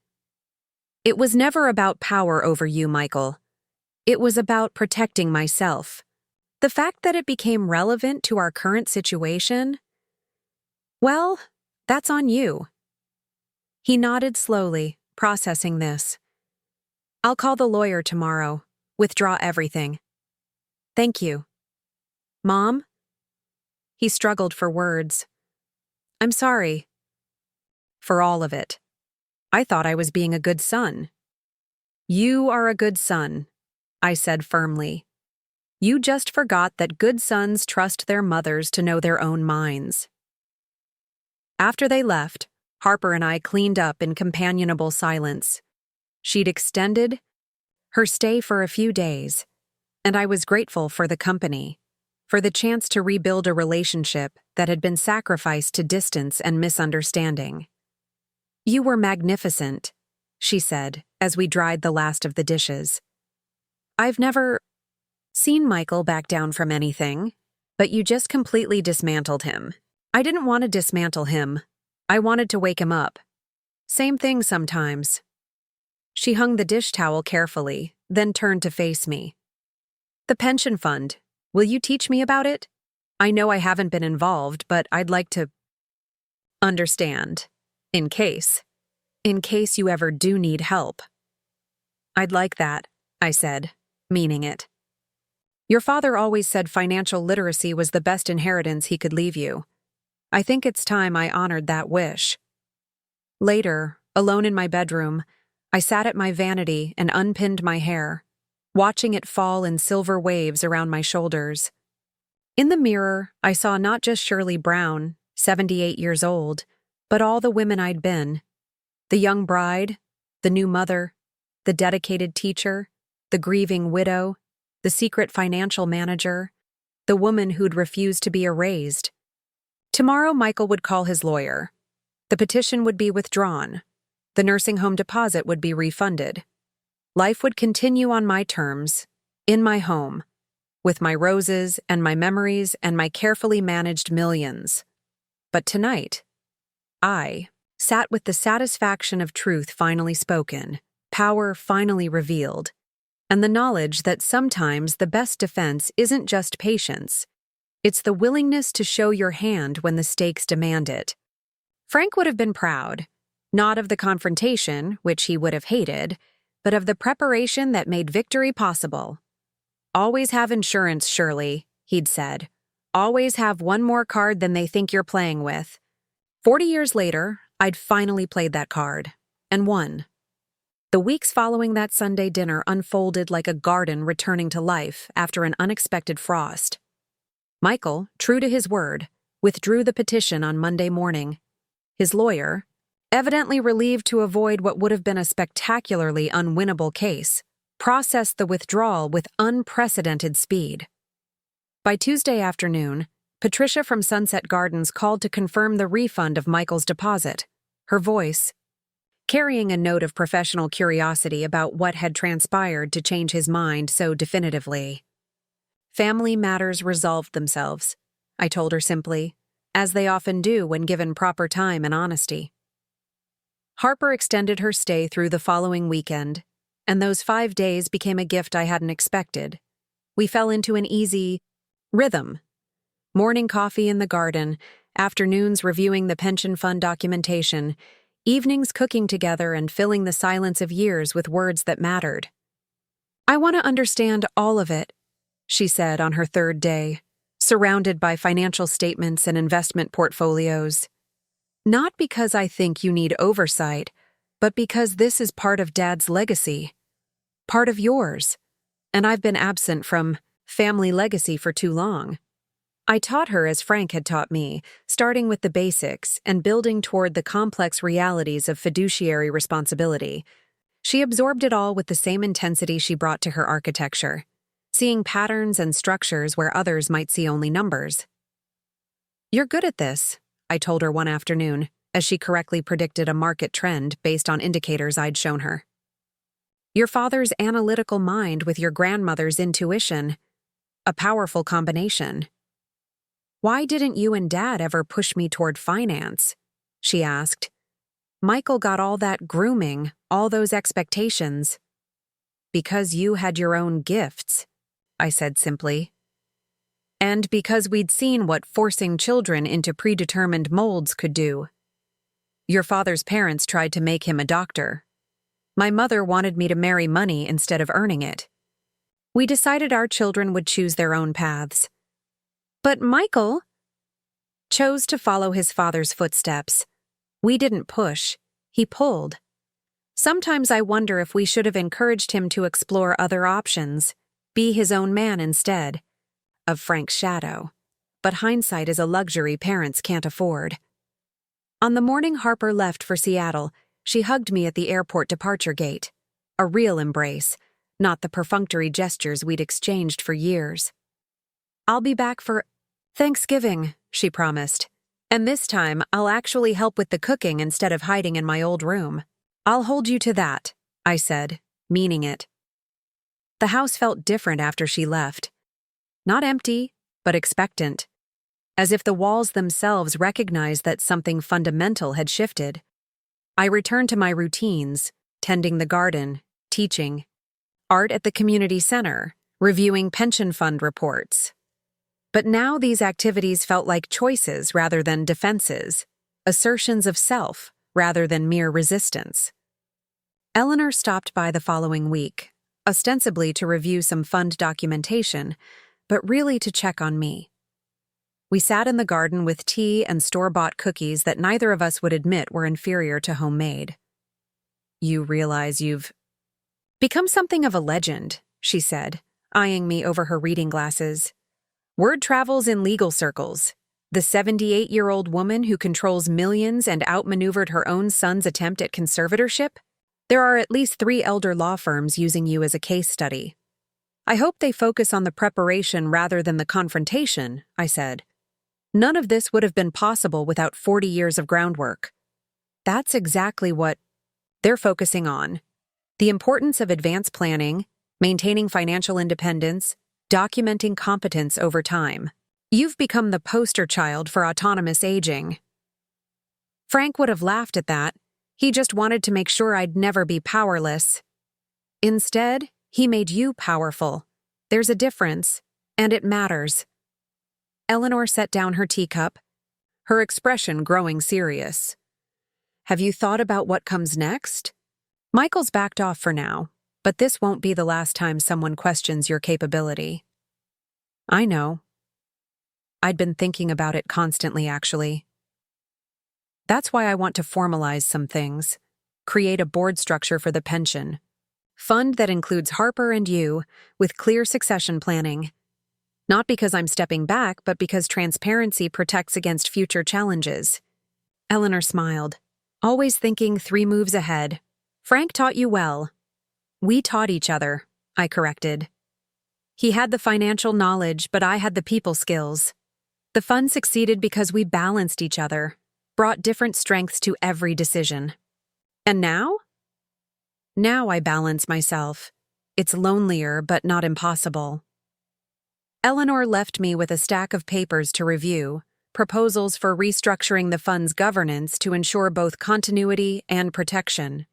A: "It was never about power over you, Michael. It was about protecting myself. The fact that it became relevant to our current situation? Well, that's on you." He nodded slowly, processing this. "I'll call the lawyer tomorrow. Withdraw everything." "Thank you." "Mom?" He struggled for words. "I'm sorry." "For all of it. I thought I was being a good son." "You are a good son," I said firmly. "You just forgot that good sons trust their mothers to know their own minds." After they left, Harper and I cleaned up in companionable silence. She'd extended her stay for a few days, and I was grateful for the company, for the chance to rebuild a relationship that had been sacrificed to distance and misunderstanding. "You were magnificent," she said as we dried the last of the dishes. "I've never seen Michael back down from anything, but you just completely dismantled him." "I didn't want to dismantle him. I wanted to wake him up. Same thing sometimes." She hung the dish towel carefully, then turned to face me. "The pension fund. Will you teach me about it? I know I haven't been involved, but I'd like to understand. In case you ever do need help." "I'd like that," I said, meaning it. "Your father always said financial literacy was the best inheritance he could leave you. I think it's time I honored that wish." Later, alone in my bedroom, I sat at my vanity and unpinned my hair, watching it fall in silver waves around my shoulders. In the mirror, I saw not just Shirley Brown, 78 years old, but all the women I'd been. The young bride, the new mother, the dedicated teacher, the grieving widow, the secret financial manager, the woman who'd refused to be erased. Tomorrow, Michael would call his lawyer. The petition would be withdrawn. The nursing home deposit would be refunded. Life would continue on my terms, in my home, with my roses and my memories and my carefully managed millions. But tonight, I sat with the satisfaction of truth finally spoken, power finally revealed, and the knowledge that sometimes the best defense isn't just patience. It's the willingness to show your hand when the stakes demand it. Frank would have been proud, not of the confrontation, which he would have hated, but of the preparation that made victory possible. "Always have insurance, Shirley," he'd said. "Always have one more card than they think you're playing with." 40 years later, I'd finally played that card, and won. The weeks following that Sunday dinner unfolded like a garden returning to life after an unexpected frost. Michael, true to his word, withdrew the petition on Monday morning. His lawyer, evidently relieved to avoid what would have been a spectacularly unwinnable case, processed the withdrawal with unprecedented speed. By Tuesday afternoon, Patricia from Sunset Gardens called to confirm the refund of Michael's deposit, her voice carrying a note of professional curiosity about what had transpired to change his mind so definitively. "Family matters resolved themselves," I told her simply, as they often do when given proper time and honesty. Harper extended her stay through the following weekend, and those 5 days became a gift I hadn't expected. We fell into an easy rhythm. Morning coffee in the garden, afternoons reviewing the pension fund documentation, evenings cooking together and filling the silence of years with words that mattered. "I want to understand all of it," she said on her 3rd day, surrounded by financial statements and investment portfolios. "Not because I think you need oversight, but because this is part of Dad's legacy. Part of yours. And I've been absent from family legacy for too long." I taught her as Frank had taught me, starting with the basics and building toward the complex realities of fiduciary responsibility. She absorbed it all with the same intensity she brought to her architecture, seeing patterns and structures where others might see only numbers. "You're good at this," I told her one afternoon, as she correctly predicted a market trend based on indicators I'd shown her. "Your father's analytical mind with your grandmother's intuition. A powerful combination." "Why didn't you and Dad ever push me toward finance?" she asked. "Michael got all that grooming, all those expectations." "Because you had your own gifts," I said simply. "And because we'd seen what forcing children into predetermined molds could do. Your father's parents tried to make him a doctor. My mother wanted me to marry money instead of earning it. We decided our children would choose their own paths. But Michael chose to follow his father's footsteps. We didn't push, he pulled. Sometimes I wonder if we should have encouraged him to explore other options, be his own man instead of Frank's shadow. But hindsight is a luxury parents can't afford." On the morning Harper left for Seattle, she hugged me at the airport departure gate. A real embrace, not the perfunctory gestures we'd exchanged for years. "I'll be back for Thanksgiving," she promised. "And this time, I'll actually help with the cooking instead of hiding in my old room." "I'll hold you to that," I said, meaning it. The house felt different after she left. Not empty, but expectant. As if the walls themselves recognized that something fundamental had shifted. I returned to my routines, tending the garden, teaching, art at the community center, reviewing pension fund reports. But now these activities felt like choices rather than defenses, assertions of self rather than mere resistance. Eleanor stopped by the following week, ostensibly to review some fund documentation, but really to check on me. We sat in the garden with tea and store-bought cookies that neither of us would admit were inferior to homemade. "You realize you've become something of a legend," she said, eyeing me over her reading glasses. "Word travels in legal circles. The 78-year-old woman who controls millions and outmaneuvered her own son's attempt at conservatorship? There are at least 3 elder law firms using you as a case study." "I hope they focus on the preparation rather than the confrontation," I said. "None of this would have been possible without 40 years of groundwork." "That's exactly what they're focusing on. The importance of advanced planning, maintaining financial independence, documenting competence over time. You've become the poster child for autonomous aging." Frank would have laughed at that. He just wanted to make sure I'd never be powerless. Instead, he made you powerful. There's a difference, and it matters. Eleanor set down her teacup, her expression growing serious. "Have you thought about what comes next?" "Michael's backed off for now, but this won't be the last time someone questions your capability." "I know." I'd been thinking about it constantly, actually. That's why I want to formalize some things, create a board structure for the pension, fund that includes Harper and you, with clear succession planning. Not because I'm stepping back, but because transparency protects against future challenges. Eleanor smiled, always thinking 3 moves ahead. "Frank taught you well." "We taught each other," I corrected. "He had the financial knowledge, but I had the people skills. The fund succeeded because we balanced each other, brought different strengths to every decision. And now? Now I balance myself. It's lonelier, but not impossible." Eleanor left me with a stack of papers to review, proposals for restructuring the fund's governance to ensure both continuity and protection.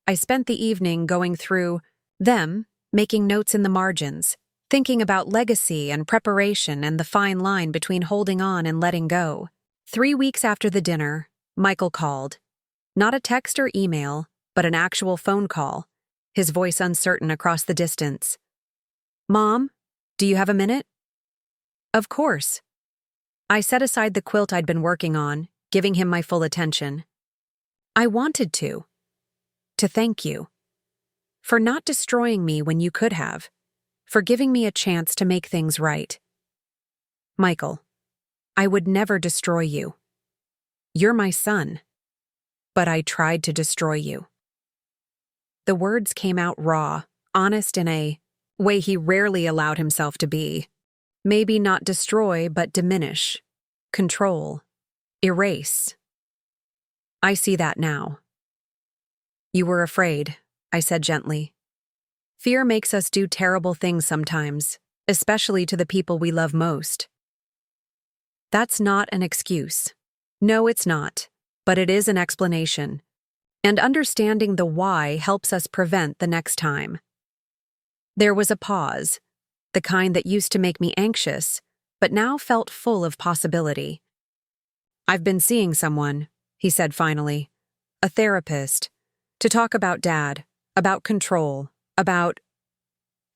A: I spent the evening going through them, making notes in the margins, thinking about legacy and preparation and the fine line between holding on and letting go. 3 weeks after the dinner, Michael called. Not a text or email, but an actual phone call, his voice uncertain across the distance. "Mom, do you have a minute?" "Of course." I set aside the quilt I'd been working on, giving him my full attention. "I wanted to thank you. For not destroying me when you could have. For giving me a chance to make things right. Michael, I would never destroy you. You're my son. But I tried to destroy you." The words came out raw, honest in a way he rarely allowed himself to be. Maybe not destroy, but diminish. Control. Erase. I see that now. You were afraid, I said gently. Fear makes us do terrible things sometimes, especially to the people we love most. That's not an excuse. No, it's not, but it is an explanation. And understanding the why helps us prevent the next time. There was a pause, the kind that used to make me anxious, but now felt full of possibility. I've been seeing someone, he said finally, a therapist, to talk about Dad, about control, about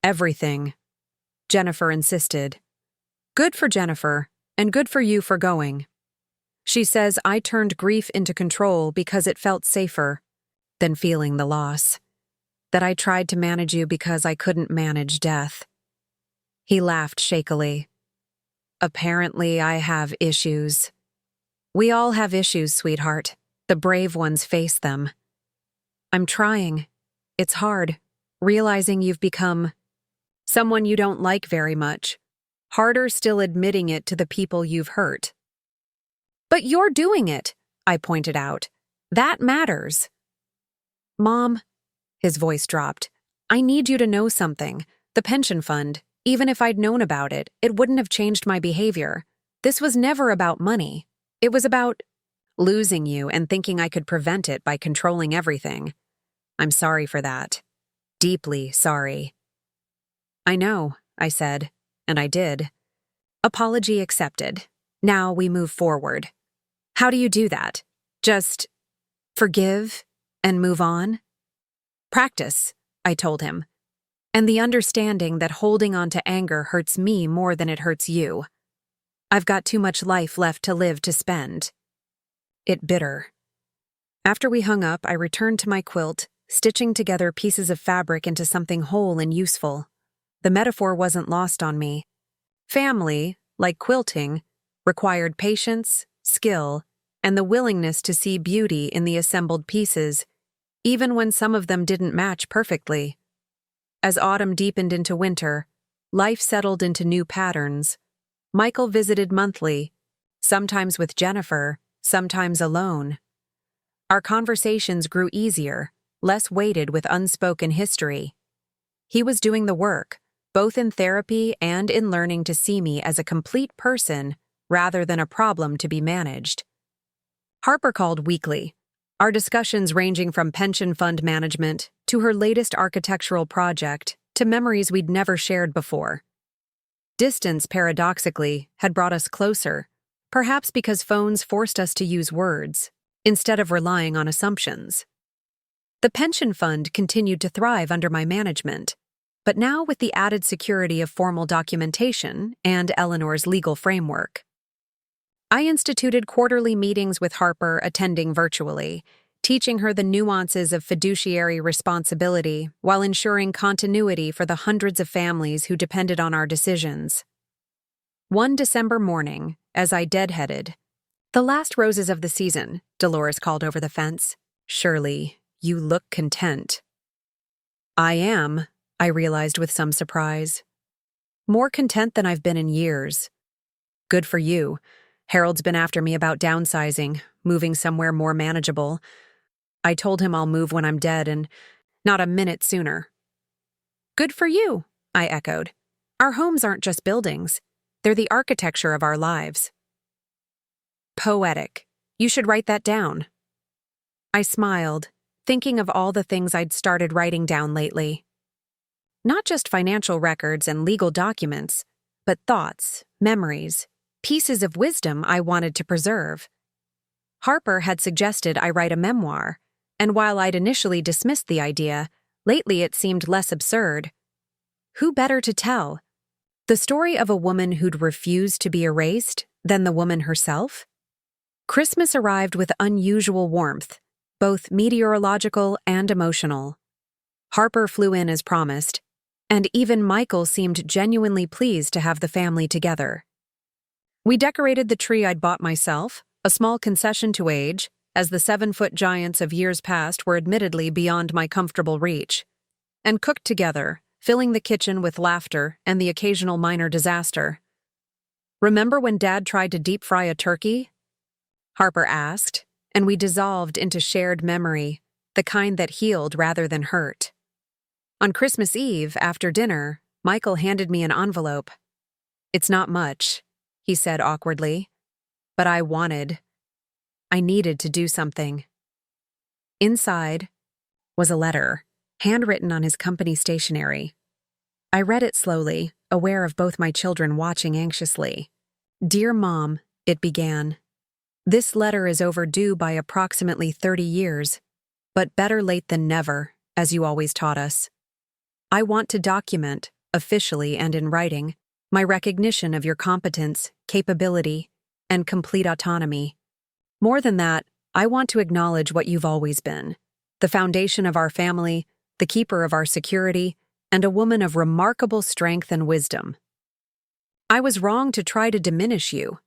A: everything. Jennifer insisted. Good for Jennifer, and good for you for going. She says I turned grief into control because it felt safer than feeling the loss. That I tried to manage you because I couldn't manage death. He laughed shakily. Apparently, I have issues. We all have issues, sweetheart. The brave ones face them. I'm trying. It's hard, realizing you've become someone you don't like very much. Harder still admitting it to the people you've hurt. But you're doing it, I pointed out. That matters. Mom, his voice dropped. I need you to know something. The pension fund, even if I'd known about it, it wouldn't have changed my behavior. This was never about money. It was about losing you and thinking I could prevent it by controlling everything. I'm sorry for that. Deeply sorry. I know, I said, and I did. Apology accepted. Now we move forward. How do you do that? Just forgive and move on? Practice, I told him. And the understanding that holding on to anger hurts me more than it hurts you. I've got too much life left to live to spend. It bitter. After we hung up, I returned to my quilt, stitching together pieces of fabric into something whole and useful. The metaphor wasn't lost on me. Family, like quilting, required patience, skill, and the willingness to see beauty in the assembled pieces, even when some of them didn't match perfectly. As autumn deepened into winter, life settled into new patterns. Michael visited monthly, sometimes with Jennifer, sometimes alone. Our conversations grew easier, less weighted with unspoken history. He was doing the work, both in therapy and in learning to see me as a complete person rather than a problem to be managed. Harper called weekly, our discussions ranging from pension fund management to her latest architectural project to memories we'd never shared before. Distance, paradoxically, had brought us closer, perhaps because phones forced us to use words instead of relying on assumptions. The pension fund continued to thrive under my management, but now with the added security of formal documentation and Eleanor's legal framework. I instituted quarterly meetings with Harper, attending virtually, teaching her the nuances of fiduciary responsibility while ensuring continuity for the hundreds of families who depended on our decisions. One December morning, as I deadheaded, "The last roses of the season," Dolores called over the fence. "Shirley, you look content." I am, I realized with some surprise. More content than I've been in years. Good for you. Harold's been after me about downsizing, moving somewhere more manageable. I told him I'll move when I'm dead and not a minute sooner. Good for you, I echoed. Our homes aren't just buildings. They're the architecture of our lives. Poetic. You should write that down. I smiled, thinking of all the things I'd started writing down lately. Not just financial records and legal documents, but thoughts, memories, pieces of wisdom I wanted to preserve. Harper had suggested I write a memoir, and while I'd initially dismissed the idea, lately it seemed less absurd. Who better to tell? The story of a woman who'd refused to be erased than the woman herself? Christmas arrived with unusual warmth, both meteorological and emotional. Harper flew in as promised, and even Michael seemed genuinely pleased to have the family together. We decorated the tree I'd bought myself, a small concession to age, as the 7-foot giants of years past were admittedly beyond my comfortable reach, and cooked together, filling the kitchen with laughter and the occasional minor disaster. "Remember when Dad tried to deep fry a turkey?" Harper asked, and we dissolved into shared memory, the kind that healed rather than hurt. On Christmas Eve, after dinner, Michael handed me an envelope. "It's not much," he said awkwardly, "but I needed to do something." Inside was a letter, handwritten on his company stationery. I read it slowly, aware of both my children watching anxiously. "Dear Mom," it began. "This letter is overdue by approximately 30 years, but better late than never, as you always taught us. I want to document, officially and in writing, my recognition of your competence, capability, and complete autonomy. More than that, I want to acknowledge what you've always been, the foundation of our family, the keeper of our security, and a woman of remarkable strength and wisdom. I was wrong to try to diminish you,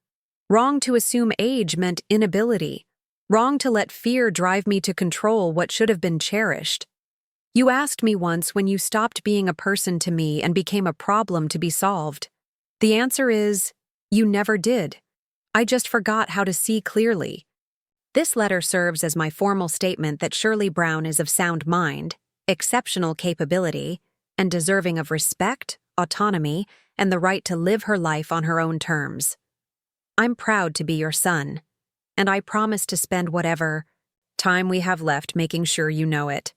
A: wrong to assume age meant inability, wrong to let fear drive me to control what should have been cherished. You asked me once when you stopped being a person to me and became a problem to be solved. The answer is, you never did. I just forgot how to see clearly. This letter serves as my formal statement that Shirley Brown is of sound mind, exceptional capability, and deserving of respect, autonomy, and the right to live her life on her own terms. I'm proud to be your son, and I promise to spend whatever time we have left making sure you know it.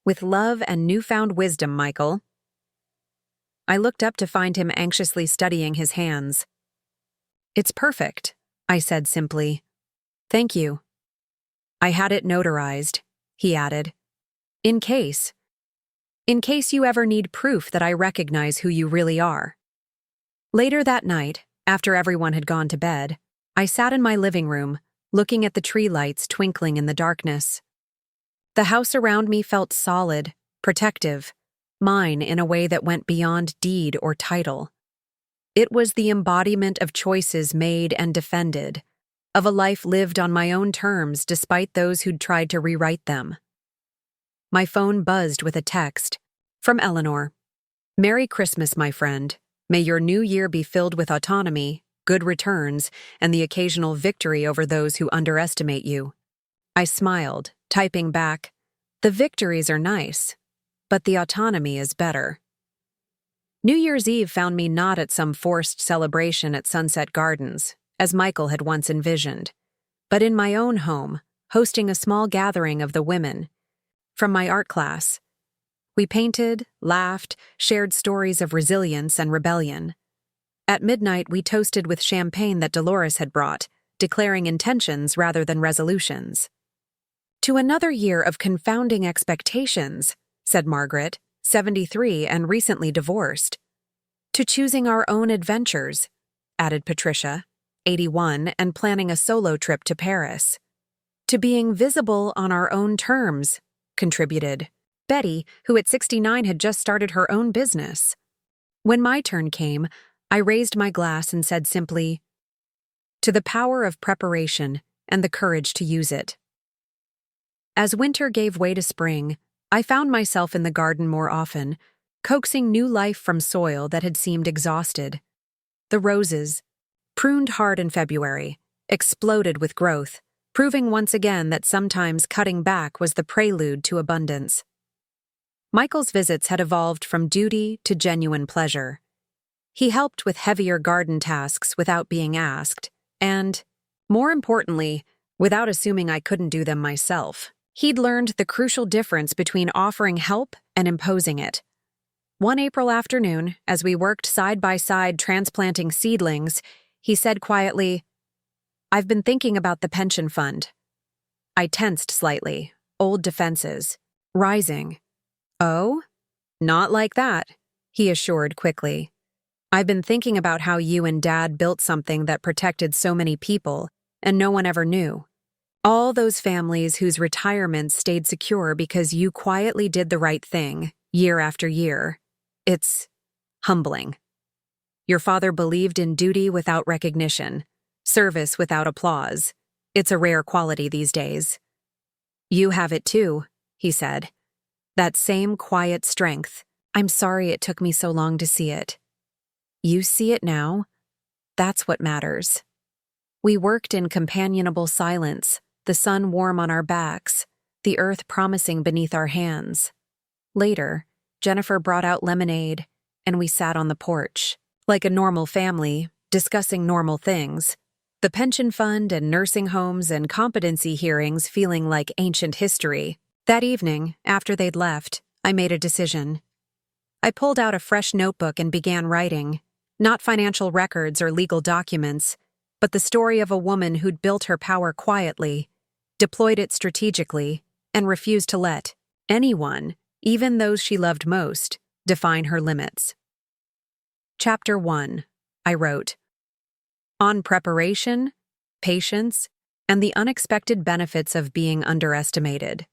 A: With love and newfound wisdom, Michael." I looked up to find him anxiously studying his hands. "It's perfect," I said simply. "Thank you." "I had it notarized," he added. In case you ever need proof that I recognize who you really are." Later that night, after everyone had gone to bed, I sat in my living room, looking at the tree lights twinkling in the darkness. The house around me felt solid, protective, mine in a way that went beyond deed or title. It was the embodiment of choices made and defended, of a life lived on my own terms despite those who'd tried to rewrite them. My phone buzzed with a text from Eleanor. "Merry Christmas, my friend. May your new year be filled with autonomy, good returns, and the occasional victory over those who underestimate you." I smiled, typing back, "The victories are nice, but the autonomy is better." New Year's Eve found me not at some forced celebration at Sunset Gardens, as Michael had once envisioned, but in my own home, hosting a small gathering of the women from my art class. We painted, laughed, shared stories of resilience and rebellion. At midnight, we toasted with champagne that Dolores had brought, declaring intentions rather than resolutions. "To another year of confounding expectations," said Margaret, 73 and recently divorced. "To choosing our own adventures," added Patricia, 81 and planning a solo trip to Paris. "To being visible on our own terms," contributed Betty, who at 69 had just started her own business. When my turn came, I raised my glass and said simply, "To the power of preparation and the courage to use it." As winter gave way to spring, I found myself in the garden more often, coaxing new life from soil that had seemed exhausted. The roses, pruned hard in February, exploded with growth, proving once again that sometimes cutting back was the prelude to abundance. Michael's visits had evolved from duty to genuine pleasure. He helped with heavier garden tasks without being asked, and, more importantly, without assuming I couldn't do them myself. He'd learned the crucial difference between offering help and imposing it. One April afternoon, as we worked side by side transplanting seedlings, he said quietly, "I've been thinking about the pension fund." I tensed slightly, old defenses, rising. "Oh? Not like that," he assured quickly. "I've been thinking about how you and Dad built something that protected so many people, and no one ever knew. All those families whose retirements stayed secure because you quietly did the right thing, year after year. It's humbling. Your father believed in duty without recognition, service without applause, It's a rare quality these days. You have it too, he said. That same quiet strength. I'm sorry it took me so long to see it. You see it now? That's what matters. We worked in companionable silence, the sun warm on our backs, the earth promising beneath our hands. Later, Jennifer brought out lemonade, and we sat on the porch, like a normal family, discussing normal things. The pension fund and nursing homes and competency hearings feeling like ancient history. That evening, after they'd left, I made a decision. I pulled out a fresh notebook and began writing, not financial records or legal documents, but the story of a woman who'd built her power quietly, deployed it strategically, and refused to let anyone, even those she loved most, define her limits. Chapter 1, I wrote. On preparation, patience, and the unexpected benefits of being underestimated.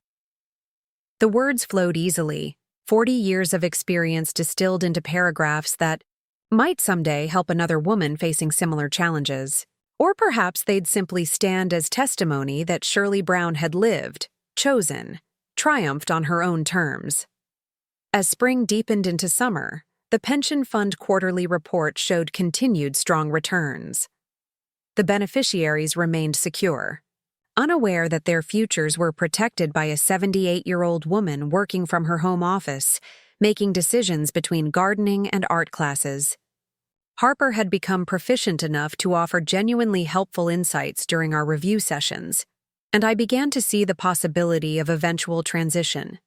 A: The words flowed easily, 40 years of experience distilled into paragraphs that might someday help another woman facing similar challenges. Or perhaps they'd simply stand as testimony that Shirley Brown had lived, chosen, triumphed on her own terms. As spring deepened into summer, the pension fund quarterly report showed continued strong returns. The beneficiaries remained secure, unaware that their futures were protected by a 78-year-old woman working from her home office, making decisions between gardening and art classes. Harper had become proficient enough to offer genuinely helpful insights during our review sessions, and I began to see the possibility of eventual transition.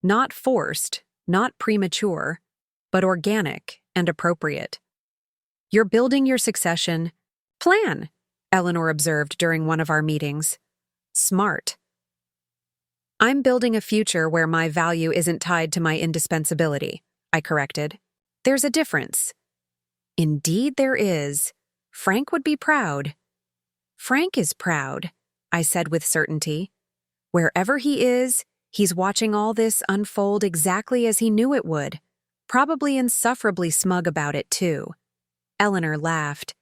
A: Not forced, not premature, but organic and appropriate. You're building your succession plan, Eleanor observed during one of our meetings. Smart. I'm building a future where my value isn't tied to my indispensability, I corrected. There's a difference. Indeed there is. Frank would be proud. Frank is proud, I said with certainty. Wherever he is, he's watching all this unfold exactly as he knew it would, probably insufferably smug about it too. Eleanor laughed,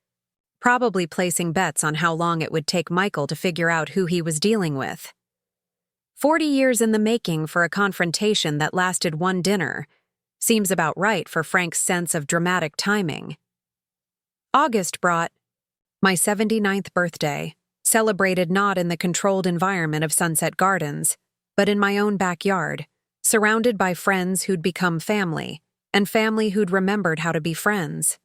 A: probably placing bets on how long it would take Michael to figure out who he was dealing with. 40 years in the making for a confrontation that lasted one dinner. Seems about right for Frank's sense of dramatic timing. August brought my 79th birthday, celebrated not in the controlled environment of Sunset Gardens, but in my own backyard, surrounded by friends who'd become family, and family who'd remembered how to be friends.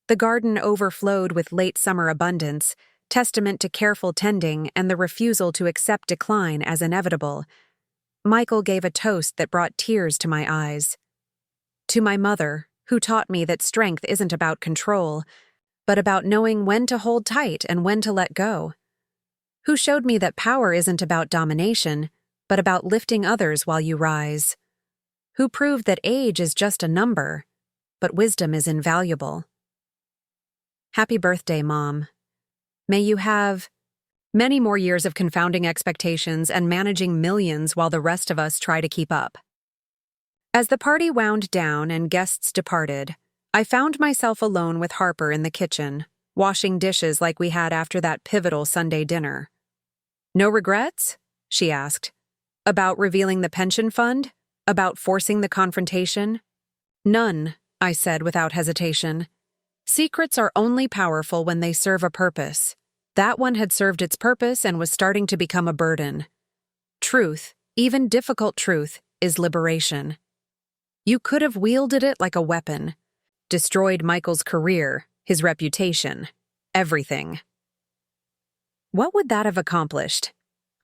A: The garden overflowed with late summer abundance, testament to careful tending and the refusal to accept decline as inevitable. Michael gave a toast that brought tears to my eyes. To my mother, who taught me that strength isn't about control, but about knowing when to hold tight and when to let go. Who showed me that power isn't about domination, but about lifting others while you rise. Who proved that age is just a number, but wisdom is invaluable. Happy birthday, Mom. May you have many more years of confounding expectations and managing millions while the rest of us try to keep up. As the party wound down and guests departed, I found myself alone with Harper in the kitchen, washing dishes like we had after that pivotal Sunday dinner. No regrets? She asked. About revealing the pension fund? About forcing the confrontation? None, I said without hesitation. Secrets are only powerful when they serve a purpose. That one had served its purpose and was starting to become a burden. Truth, even difficult truth, is liberation. You could have wielded it like a weapon. Destroyed Michael's career, his reputation, everything. What would that have accomplished?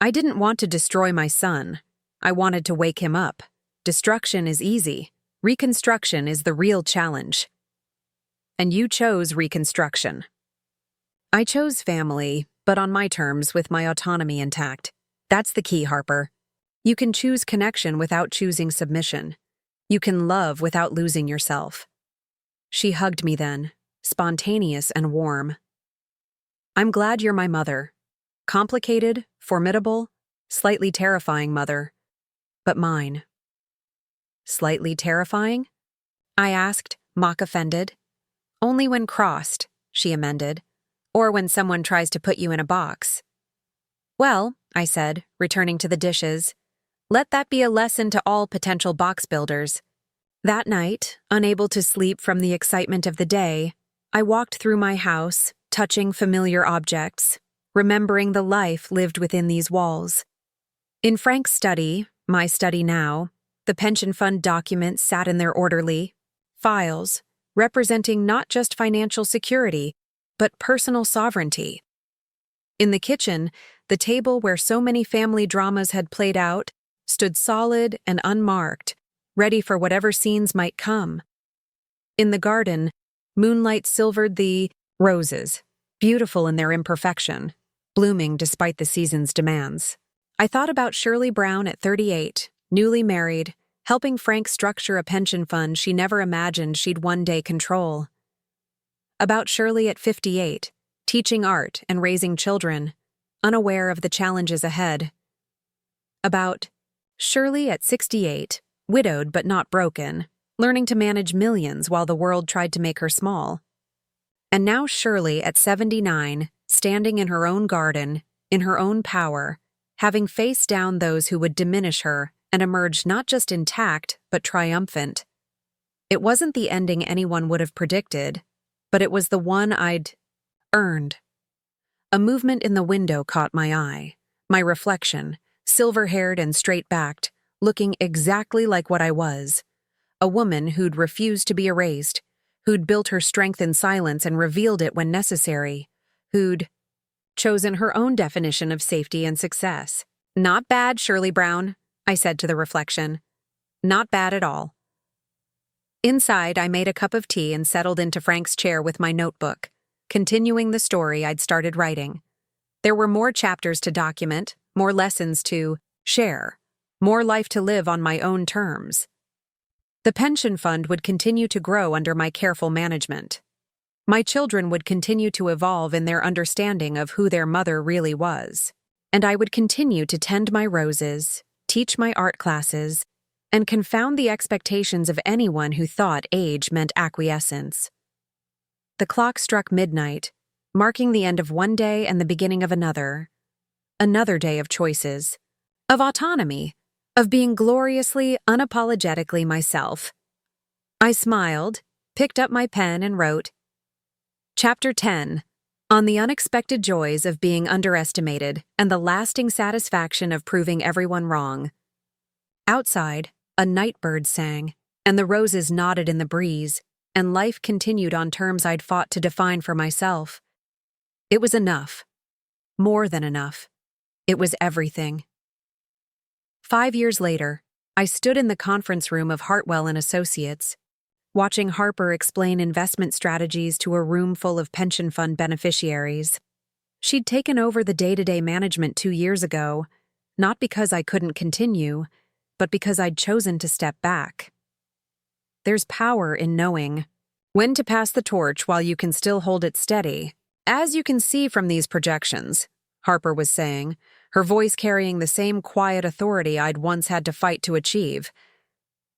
A: I didn't want to destroy my son. I wanted to wake him up. Destruction is easy. Reconstruction is the real challenge. And you chose reconstruction. I chose family, but on my terms with my autonomy intact. That's the key, Harper. You can choose connection without choosing submission. You can love without losing yourself. She hugged me then, spontaneous and warm. I'm glad you're my mother. Complicated, formidable, slightly terrifying mother. But mine. Slightly terrifying? I asked, mock offended. Only when crossed, she amended, or when someone tries to put you in a box. Well, I said, returning to the dishes, let that be a lesson to all potential box builders. That night, unable to sleep from the excitement of the day, I walked through my house, touching familiar objects, remembering the life lived within these walls. In Frank's study, my study now, the pension fund documents sat in their orderly files, representing not just financial security, but personal sovereignty. In the kitchen, the table where so many family dramas had played out stood solid and unmarked, ready for whatever scenes might come. In the garden, moonlight silvered the roses, beautiful in their imperfection, blooming despite the season's demands. I thought about Shirley Brown at 38, newly married, helping Frank structure a pension fund she never imagined she'd one day control. About Shirley at 58, teaching art and raising children, unaware of the challenges ahead. About Shirley at 68, widowed but not broken, learning to manage millions while the world tried to make her small. And now Shirley at 79, standing in her own garden, in her own power, having faced down those who would diminish her and emerged not just intact but triumphant. It wasn't the ending anyone would have predicted, but it was the one I'd earned. A movement in the window caught my eye, my reflection, silver-haired and straight-backed, looking exactly like what I was. A woman who'd refused to be erased, who'd built her strength in silence and revealed it when necessary, who'd chosen her own definition of safety and success. Not bad, Shirley Brown, I said to the reflection. Not bad at all. Inside, I made a cup of tea and settled into Frank's chair with my notebook, continuing the story I'd started writing. There were more chapters to document, more lessons to share, more life to live on my own terms. The pension fund would continue to grow under my careful management. My children would continue to evolve in their understanding of who their mother really was, and I would continue to tend my roses, teach my art classes, and confound the expectations of anyone who thought age meant acquiescence. The clock struck midnight, marking the end of one day and the beginning of another day of choices, of autonomy, of being gloriously, unapologetically myself. I smiled, picked up my pen and wrote, Chapter 10, on the unexpected joys of being underestimated and the lasting satisfaction of proving everyone wrong. Outside, a night bird sang, and the roses nodded in the breeze, and life continued on terms I'd fought to define for myself. It was enough. More than enough. It was everything. 5 years later, I stood in the conference room of Hartwell and Associates, watching Harper explain investment strategies to a room full of pension fund beneficiaries. She'd taken over the day-to-day management 2 years ago, not because I couldn't continue, but because I'd chosen to step back. There's power in knowing when to pass the torch while you can still hold it steady. As you can see from these projections, Harper was saying, her voice carrying the same quiet authority I'd once had to fight to achieve.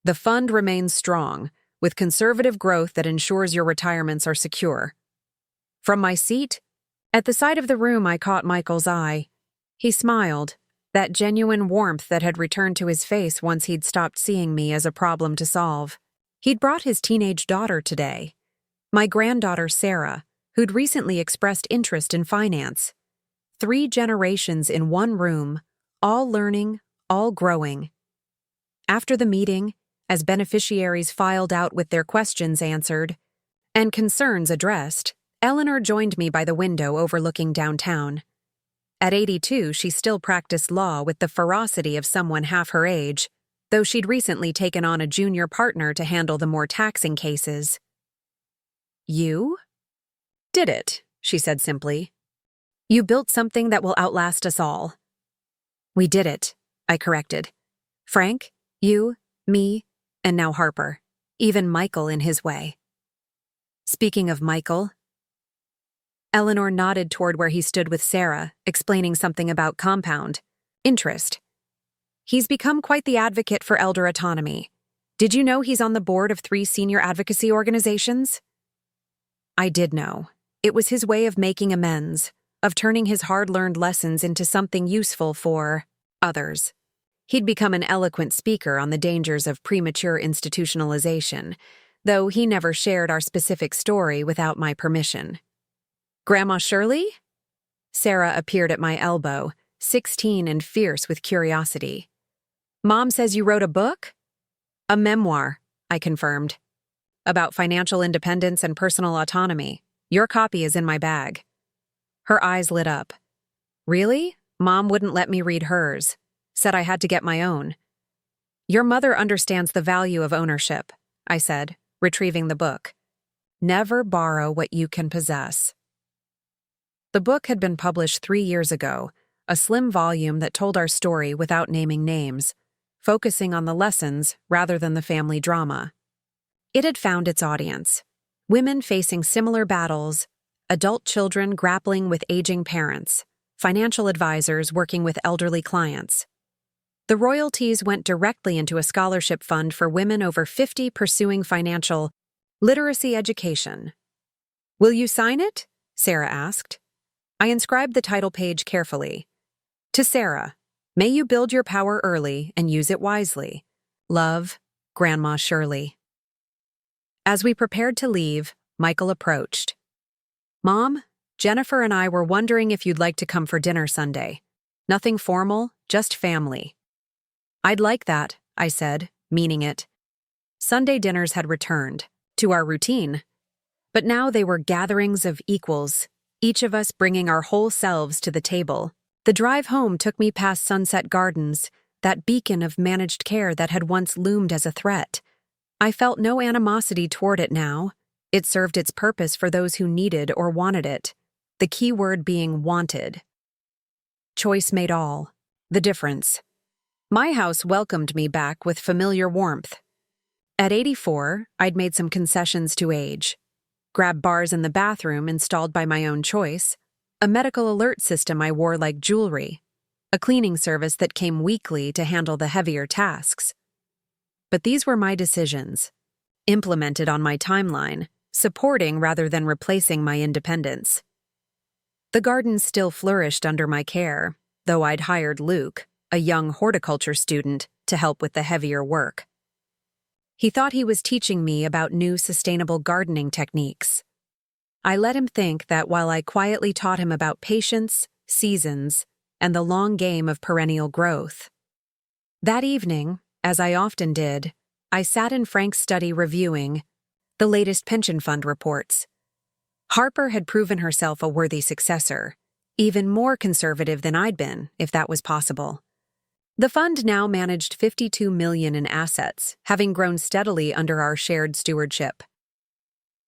A: The fund remains strong, with conservative growth that ensures your retirements are secure. From my seat, at the side of the room I caught Michael's eye. He smiled, that genuine warmth that had returned to his face once he'd stopped seeing me as a problem to solve. He'd brought his teenage daughter today, my granddaughter Sarah, who'd recently expressed interest in finance. 3 generations in one room, all learning, all growing. After the meeting, as beneficiaries filed out with their questions answered and concerns addressed, Eleanor joined me by the window overlooking downtown. At 82, she still practiced law with the ferocity of someone half her age, though she'd recently taken on a junior partner to handle the more taxing cases. You did it, she said simply. You built something that will outlast us all. We did it, I corrected. Frank, you, me, and now Harper. Even Michael in his way. Speaking of Michael, Eleanor nodded toward where he stood with Sarah, explaining something about compound interest. He's become quite the advocate for elder autonomy. Did you know he's on the board of 3 senior advocacy organizations? I did know. It was his way of making amends, of turning his hard-learned lessons into something useful for others. He'd become an eloquent speaker on the dangers of premature institutionalization, though he never shared our specific story without my permission. Grandma Shirley? Sarah appeared at my elbow, 16 and fierce with curiosity. Mom says you wrote a book? A memoir, I confirmed. About financial independence and personal autonomy. Your copy is in my bag. Her eyes lit up. Really? Mom wouldn't let me read hers. Said I had to get my own. Your mother understands the value of ownership, I said, retrieving the book. Never borrow what you can possess. The book had been published 3 years ago, a slim volume that told our story without naming names, focusing on the lessons rather than the family drama. It had found its audience. Women facing similar battles, adult children grappling with aging parents, financial advisors working with elderly clients. The royalties went directly into a scholarship fund for women over 50 pursuing financial literacy education. Will you sign it? Sarah asked. I inscribed the title page carefully. To Sarah, may you build your power early and use it wisely. Love, Grandma Shirley. As we prepared to leave, Michael approached. Mom, Jennifer and I were wondering if you'd like to come for dinner Sunday. Nothing formal, just family. I'd like that, I said, meaning it. Sunday dinners had returned, to our routine. But now they were gatherings of equals, each of us bringing our whole selves to the table. The drive home took me past Sunset Gardens, that beacon of managed care that had once loomed as a threat. I felt no animosity toward it now. It served its purpose for those who needed or wanted it, the key word being wanted. Choice made all, the difference. My house welcomed me back with familiar warmth. At 84, I'd made some concessions to age. Grab bars in the bathroom installed by my own choice, a medical alert system I wore like jewelry, a cleaning service that came weekly to handle the heavier tasks. But these were my decisions, implemented on my timeline, supporting rather than replacing my independence. The garden still flourished under my care, though I'd hired Luke, a young horticulture student, to help with the heavier work. He thought he was teaching me about new sustainable gardening techniques. I let him think that while I quietly taught him about patience, seasons, and the long game of perennial growth. That evening, as I often did, I sat in Frank's study reviewing the latest pension fund reports. Harper had proven herself a worthy successor, even more conservative than I'd been, if that was possible. The fund now managed $52 million in assets, having grown steadily under our shared stewardship.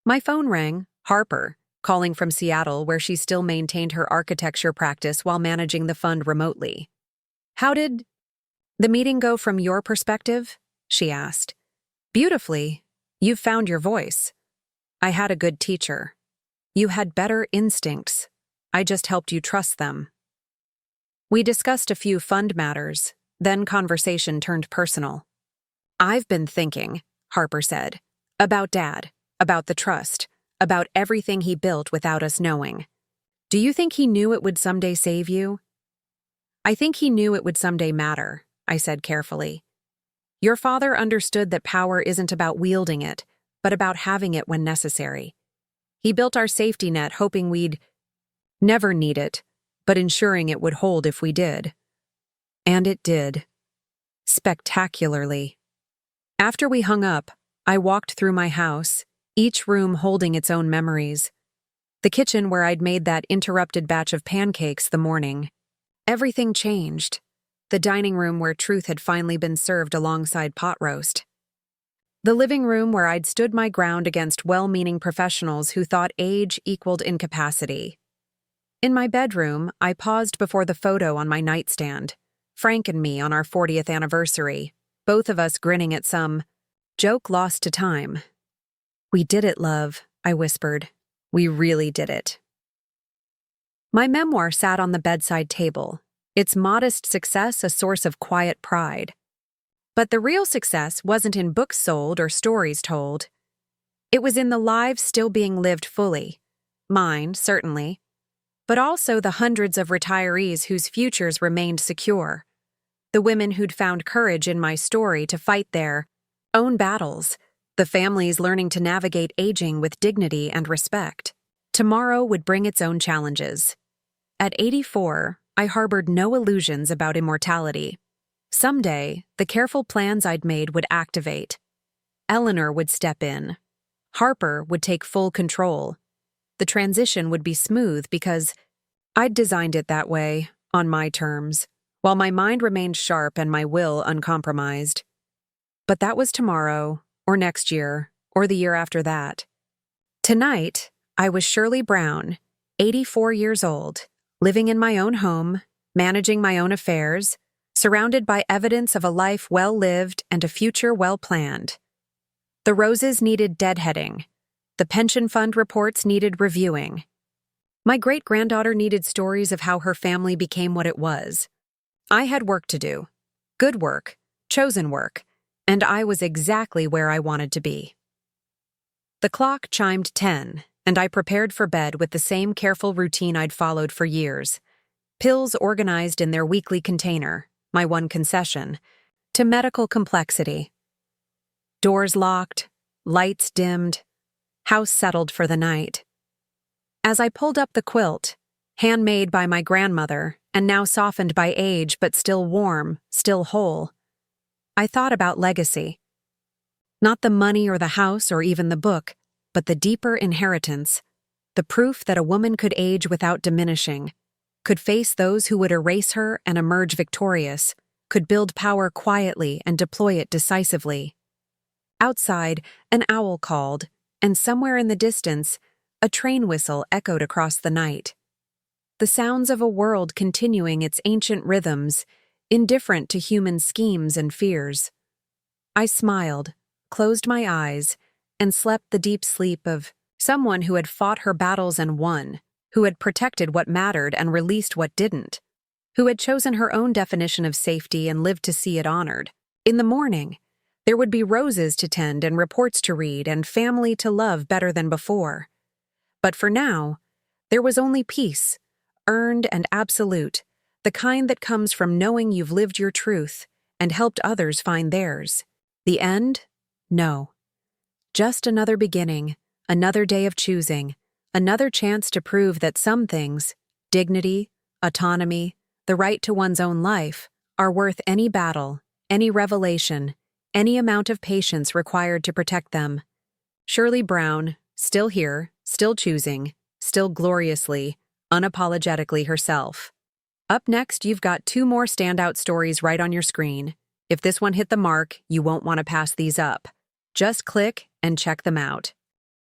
A: My phone rang, Harper, calling from Seattle where she still maintained her architecture practice while managing the fund remotely. How did the meeting go from your perspective? She asked. Beautifully. You've found your voice. I had a good teacher. You had better instincts. I just helped you trust them. We discussed a few fund matters. Then conversation turned personal. I've been thinking, Harper said, about Dad, about the trust, about everything he built without us knowing. Do you think he knew it would someday save you? I think he knew it would someday matter, I said carefully. Your father understood that power isn't about wielding it, but about having it when necessary. He built our safety net hoping we'd never need it, but ensuring it would hold if we did. And it did. Spectacularly. After we hung up, I walked through my house, each room holding its own memories. The kitchen where I'd made that interrupted batch of pancakes the morning. Everything changed. The dining room where truth had finally been served alongside pot roast. The living room where I'd stood my ground against well-meaning professionals who thought age equaled incapacity. In my bedroom, I paused before the photo on my nightstand. Frank and me on our 40th anniversary, both of us grinning at some joke lost to time. We did it, love, I whispered. We really did it. My memoir sat on the bedside table, its modest success a source of quiet pride. But the real success wasn't in books sold or stories told. It was in the lives still being lived fully. Mine, certainly. but also the hundreds of retirees whose futures remained secure. The women who'd found courage in my story to fight their own battles, the families learning to navigate aging with dignity and respect. Tomorrow would bring its own challenges. At 84, I harbored no illusions about immortality. Someday, the careful plans I'd made would activate. Eleanor would step in. Harper would take full control. The transition would be smooth because I'd designed it that way, on my terms, while my mind remained sharp and my will uncompromised. But that was tomorrow, or next year, or the year after that. Tonight, I was Shirley Brown, 84 years old, living in my own home, managing my own affairs, surrounded by evidence of a life well lived and a future well planned. The roses needed deadheading. The pension fund reports needed reviewing. My great-granddaughter needed stories of how her family became what it was. I had work to do. Good work, chosen work, and I was exactly where I wanted to be. The clock chimed 10, and I prepared for bed with the same careful routine I'd followed for years. Pills organized in their weekly container, my one concession, to medical complexity. Doors locked, lights dimmed, house settled for the night. As I pulled up the quilt, handmade by my grandmother and now softened by age but still warm, still whole, I thought about legacy. Not the money or the house or even the book, but the deeper inheritance, the proof that a woman could age without diminishing, could face those who would erase her and emerge victorious, could build power quietly and deploy it decisively. Outside, an owl called, and somewhere in the distance, a train whistle echoed across the night. The sounds of a world continuing its ancient rhythms, indifferent to human schemes and fears. I smiled, closed my eyes, and slept the deep sleep of someone who had fought her battles and won, who had protected what mattered and released what didn't, who had chosen her own definition of safety and lived to see it honored. In the morning, there would be roses to tend and reports to read and family to love better than before. But for now, there was only peace, earned and absolute, the kind that comes from knowing you've lived your truth and helped others find theirs. The end? No. Just another beginning, another day of choosing, another chance to prove that some things, dignity, autonomy, the right to one's own life, are worth any battle, any revelation, any amount of patience required to protect them. Shirley Brown, still here, still choosing, still gloriously, unapologetically herself. Up next, you've got 2 more standout stories right on your screen. If this one hit the mark, you won't want to pass these up. Just click and check them out.